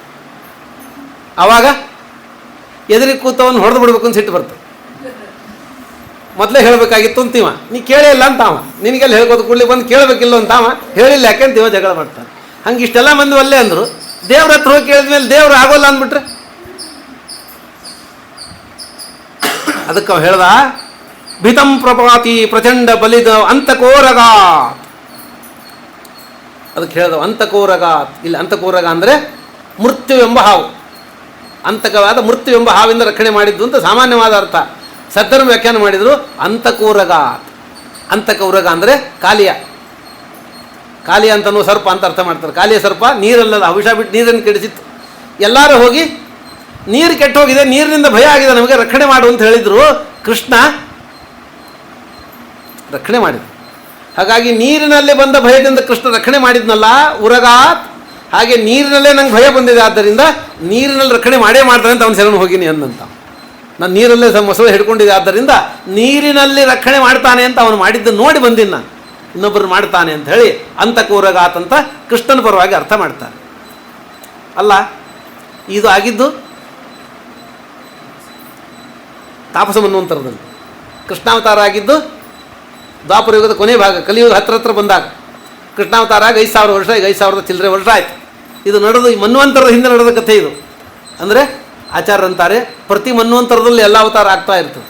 S2: ಆವಾಗ ಎದುರಿಗೆ ಕೂತವನು ಹೊಡೆದು ಬಿಡ್ಬೇಕು ಅಂತ ಸಿಟ್ಟು ಬರ್ತದೆ. ಮೊದಲೇ ಹೇಳಬೇಕಾಗಿತ್ತು ಅಂತೀವ, ನೀ ಕೇಳೇ ಇಲ್ಲ ಅಂತ ಅವ, ನಿನಗೆಲ್ಲ ಹೇಳ್ಕೋದು ಕೂಡಲಿ ಬಂದು ಕೇಳಬೇಕಿಲ್ಲ ಅಂತ ಅವ ಹೇಳಿಲ್ಲ, ಯಾಕೆಂತೀವ ಜಗಳ ಮಾಡ್ತಾನೆ. ಹಂಗೆ ಇಷ್ಟೆಲ್ಲ ಮಂದಿ ಒಲ್ಲೆ ಅಂದರು, ದೇವ್ರ ಹತ್ರ ಹೋಗಿ ಕೇಳಿದ್ಮೇಲೆ ದೇವ್ರು ಆಗೋಲ್ಲ ಅಂದ್ಬಿಟ್ರೆ ಅದಕ್ಕೆ ಅವ ಹೇಳ್ದ, ಭೀತಂ ಪ್ರಪಾತಿ ಪ್ರಚಂಡ ಬಲಿದ ಅಂತಕೋರಗ. ಅದಕ್ಕೆ ಹೇಳ್ದವ ಅಂತಕೋರಗ. ಇಲ್ಲಿ ಅಂತಕೋರಗ ಅಂದರೆ ಮೃತ್ಯು ಎಂಬ ಹಾವು, ಅಂತಕವಾದ ಮೃತ್ಯು ಎಂಬ ಹಾವಿಂದ ರಕ್ಷಣೆ ಮಾಡಿದ್ದು ಅಂತ ಸಾಮಾನ್ಯವಾದ ಅರ್ಥ. ಸದ್ಧರ್ಮ ವ್ಯಾಖ್ಯಾನ ಮಾಡಿದರು ಅಂತಕೋರಗ. ಅಂತಕೌರಗ ಅಂದರೆ ಕಾಲಿಯ, ಕಾಲಿಯ ಅಂತನೂ ಸರ್ಪ ಅಂತ ಅರ್ಥ ಮಾಡ್ತಾರೆ. ಕಾಲಿಯ ಸರ್ಪ ನೀರಲ್ಲದ ವಿಷ ಬಿಟ್ಟು ನೀರನ್ನು ಕೆಡಿಸಿತ್ತು. ಎಲ್ಲರೂ ಹೋಗಿ ನೀರು ಕೆಟ್ಟು ಹೋಗಿದೆ, ನೀರಿನಿಂದ ಭಯ ಆಗಿದೆ, ನಮಗೆ ರಕ್ಷಣೆ ಮಾಡು ಅಂತ ಹೇಳಿದರು. ಕೃಷ್ಣ ರಕ್ಷಣೆ ಮಾಡಿದ. ಹಾಗಾಗಿ ನೀರಿನಲ್ಲಿ ಬಂದ ಭಯದಿಂದ ಕೃಷ್ಣ ರಕ್ಷಣೆ ಮಾಡಿದ್ನಲ್ಲ ಉರಗಾತ್. ಹಾಗೆ ನೀರಿನಲ್ಲೇ ನಂಗೆ ಭಯ ಬಂದಿದೆ, ಆದ್ದರಿಂದ ನೀರಿನಲ್ಲಿ ರಕ್ಷಣೆ ಮಾಡೇ ಮಾಡ್ತಾನೆ ಅಂತ ಅವನು ಶರಣು ಹೋಗಿನಿ ಅಂದಂತ. ನಾನು ನೀರಲ್ಲೇ ಮೊಸಳೆ ಹಿಡ್ಕೊಂಡಿದ್ದೆ, ಆದ್ದರಿಂದ ನೀರಿನಲ್ಲಿ ರಕ್ಷಣೆ ಮಾಡ್ತಾನೆ ಅಂತ ಅವನು ಮಾಡಿದ್ದನ್ನು ನೋಡಿ ಬಂದಿನ ನಾನು, ಇನ್ನೊಬ್ಬರು ಮಾಡ್ತಾನೆ ಅಂತ ಹೇಳಿ ಅಂತಕೋರಗಾತ್ ಅಂತ ಕೃಷ್ಣನ ಪರವಾಗಿ ಅರ್ಥ ಮಾಡ್ತಾರೆ. ಅಲ್ಲ, ಇದು ಆಗಿದ್ದು ತಾಪಸ ಮನ್ವಂತರದಲ್ಲಿ. ಕೃಷ್ಣಾವತಾರ ಆಗಿದ್ದು ದ್ವಾಪರ ಯುಗದ ಕೊನೆ ಭಾಗ, ಕಲಿಯುಗ ಹತ್ರ ಬಂದಾಗ. ಕೃಷ್ಣಾವತಾರ ಆಗ 5000 ವರ್ಷ, ಈಗ 5000 ಚಿಲ್ಲರೆ ವರ್ಷ ಆಯಿತು. ಇದು ನಡೆದು ಈ ಮನ್ವಂತರದ ಹಿಂದೆ ನಡೆದ ಕಥೆ ಇದು. ಅಂದರೆ ಆಚಾರ್ಯರಂತಾರೆ ಪ್ರತಿ ಮನ್ವಂತರದಲ್ಲಿ ಎಲ್ಲ ಅವತಾರ ಆಗ್ತಾ ಇರ್ತದೆ.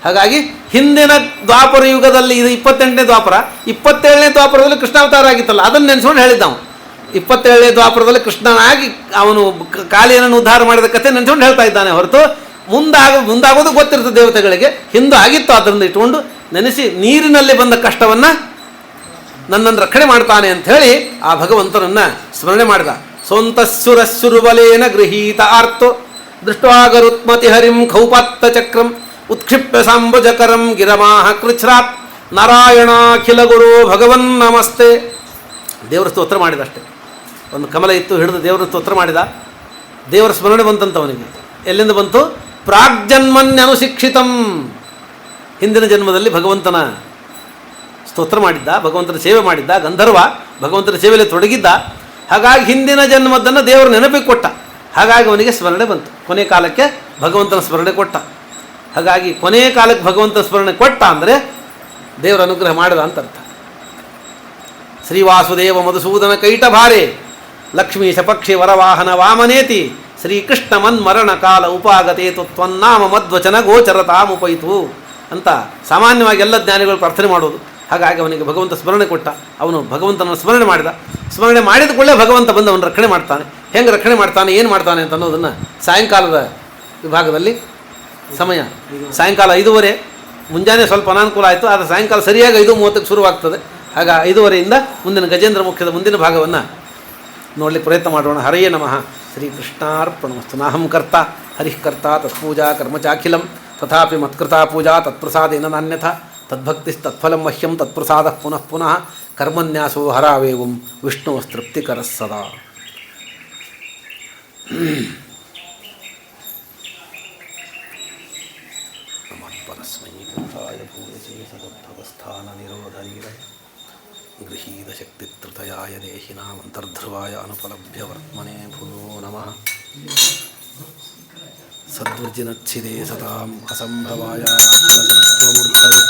S2: ಹಾಗಾಗಿ ಹಿಂದಿನ ದ್ವಾಪರ ಯುಗದಲ್ಲಿ ಇದು 28ನೇ ದ್ವಾಪರ, 27ನೇ ದ್ವಾಪರದಲ್ಲಿ ಕೃಷ್ಣಾವತಾರ ಆಗಿತ್ತಲ್ಲ, ಅದನ್ನು ನೆನೆಸ್ಕೊಂಡು ಹೇಳಿದ್ದ ನಾವು. 27ನೇ ದ್ವಾಪರದಲ್ಲಿ ಕೃಷ್ಣನಾಗಿ ಅವನು ಕಾಲಿಯನ್ನು ಉದ್ಧಾರ ಮಾಡಿದ ಕಥೆ ನೆನೆಸ್ಕೊಂಡು ಹೇಳ್ತಾ ಇದ್ದಾನೆ ಹೊರತು ಮುಂದಾಗೋದು ಗೊತ್ತಿರ್ತದೆ ದೇವತೆಗಳಿಗೆ, ಹಿಂದೆ ಆಗಿತ್ತು. ಅದರಿಂದ ಇಟ್ಕೊಂಡು ನೆನೆಸಿ ನೀರಿನಲ್ಲಿ ಬಂದ ಕಷ್ಟವನ್ನು ನನ್ನನ್ನು ರಕ್ಷಣೆ ಮಾಡ್ತಾನೆ ಅಂಥೇಳಿ ಆ ಭಗವಂತನನ್ನು ಸ್ಮರಣೆ ಮಾಡಿದ. ಸೋಂತಸ್ಸುರಸ್ಸುರುಬಲೇನ ಗೃಹೀತ ಆರ್ತೋ ದೃಷ್ಟ್ವಾಗರುತ್ಮತಿ ಹರಿಂ ಖೌಪಾತ್ತ ಚಕ್ರಂ ಉತ್ಕ್ಷಿಪ್ಯ ಸಾಂಬುಜಕರಂ ಗಿರಮಾಹ ಕೃಚ್ಛ್ರಾತ್ ನಾರಾಯಣಾಖಿಲ ಗುರು ಭಗವನ್ ನಮಸ್ತೆ. ದೇವರ ಸ್ತೋತ್ರ ಮಾಡಿದಷ್ಟೇ. ಒಂದು ಕಮಲ ಇತ್ತು, ಹಿಡಿದು ದೇವರ ಸ್ತೋತ್ರ ಮಾಡಿದ. ದೇವರ ಸ್ಮರಣೆ ಬಂತಂತವನಿಗೆ. ಎಲ್ಲಿಂದ ಬಂತು? ಪ್ರಾಗ್ಜನ್ಮನ್ಯನುಶಿಕ್ಷಿತಂ. ಹಿಂದಿನ ಜನ್ಮದಲ್ಲಿ ಭಗವಂತನ ಸ್ತೋತ್ರ ಮಾಡಿದ್ದ, ಭಗವಂತನ ಸೇವೆ ಮಾಡಿದ್ದ, ಗಂಧರ್ವ ಭಗವಂತನ ಸೇವೆಯಲ್ಲಿ ತೊಡಗಿದ್ದ. ಹಾಗಾಗಿ ಹಿಂದಿನ ಜನ್ಮದನ್ನು ದೇವರ ನೆನಪಿಗೆ ಕೊಟ್ಟ. ಹಾಗಾಗಿ ಅವನಿಗೆ ಸ್ಮರಣೆ ಬಂತು. ಕೊನೆ ಕಾಲಕ್ಕೆ ಭಗವಂತನ ಸ್ಮರಣೆ ಕೊಟ್ಟ. ಹಾಗಾಗಿ ಕೊನೆಯ ಕಾಲಕ್ಕೆ ಭಗವಂತನ ಸ್ಮರಣೆ ಕೊಟ್ಟ ಅಂದರೆ ದೇವರ ಅನುಗ್ರಹ ಮಾಡಿದ ಅಂತ ಅರ್ಥ. ಶ್ರೀವಾಸುದೇವ ಮಧುಸೂದನ ಕೈಟಭಾರೆ ಲಕ್ಷ್ಮೀಶ ಪಕ್ಷಿ ವರವಾಹನ ವಾಮನೇತಿ ಶ್ರೀಕೃಷ್ಣ ಮನ್ಮರಣ ಕಾಲ ಉಪಾಗತೇತು ತ್ವನ್ನಾಮ ಮಧ್ವಚನ ಗೋಚರತಾಮುಪೈತು ಅಂತ ಸಾಮಾನ್ಯವಾಗಿ ಎಲ್ಲ ಜ್ಞಾನಿಗಳು ಪ್ರಾರ್ಥನೆ ಮಾಡೋದು. ಹಾಗಾಗಿ ಅವನಿಗೆ ಭಗವಂತ ಸ್ಮರಣೆ ಕೊಟ್ಟ. ಅವನು ಭಗವಂತನ ಸ್ಮರಣೆ ಮಾಡಿದ. ಸ್ಮರಣೆ ಮಾಡಿದ ಕೂಡಲೇ ಭಗವಂತ ಬಂದು ಅವನು ರಕ್ಷಣೆ ಮಾಡ್ತಾನೆ. ಹೆಂಗೆ ರಕ್ಷಣೆ ಮಾಡ್ತಾನೆ, ಏನು ಮಾಡ್ತಾನೆ ಅಂತ ಅನ್ನೋದನ್ನು ಸಾಯಂಕಾಲದ ವಿಭಾಗದಲ್ಲಿ ಸಮಯ ಸಾಯಂಕಾಲ 5:30, ಮುಂಜಾನೆ ಸ್ವಲ್ಪ ಅನಾನುಕೂಲ ಆಯಿತು, ಆದರೆ ಸಾಯಂಕಾಲ ಸರಿಯಾಗಿ 5:30ಕ್ಕೆ ಶುರುವಾಗ್ತದೆ. ಆಗ 5:30ಯಿಂದ ಮುಂದಿನ ಗಜೇಂದ್ರ ಮುಖ್ಯದ ಮುಂದಿನ ಭಾಗವನ್ನು ನೋಡಲಿಕ್ಕೆ ಪ್ರಯತ್ನ ಮಾಡೋಣ. ಹರಯೇ ನಮಃ. ಶ್ರೀಕೃಷ್ಣಾರ್ಪಣಮಸ್ತು. ನಾಹಂ ಕರ್ತ ಹರಿಃ ಕರ್ತ ತತ್ಪೂಜಾ ಕರ್ಮ ಚಾಖಿಲಂ ತಥಾಪಿ ಮತ್ಕೃತಾ ಪೂಜಾ ತತ್ಪ್ರಸಾದೇನ ನಾನ್ಯಥ ತದ್ಭಕ್ತಿಸ್ತತ್ಫಲಂ ಮಹ್ಯಂ ತತ್ಪ್ರಸಾದಃ ಪುನಃ ಪುನಃ ಕರ್ಮನ್ಯಾಸೋ ಹರಾವೇವಂ ವಿಷ್ಣುವಸ್ತೃಪ್ತಿಕರಃ ಸದಾ. ನಮಃಪರಸ್ಮೈ ಪುರುಷಾಯ ಭೂಯಸೇ ಸದೋದ್ಭವಸ್ಥಾನ ನಿರೋಧನೀರಯ ಗೃಹೀತಶಕ್ತಿತ್ರತಯಾಯ ದೇಹಿನಾಮಂತರ್ಧ್ರುವಾಯ ಅನುಪಲಭ್ಯ ವರ್ತ್ಮನೆ ಭೂಯೋ ನಮಃ. ಸದ್ವರ್ಜಿನಚ್ಛಿದೇ ಸತಾಂ ಅಸಂಭವಾಯ ಮೂರ್ತಯೇ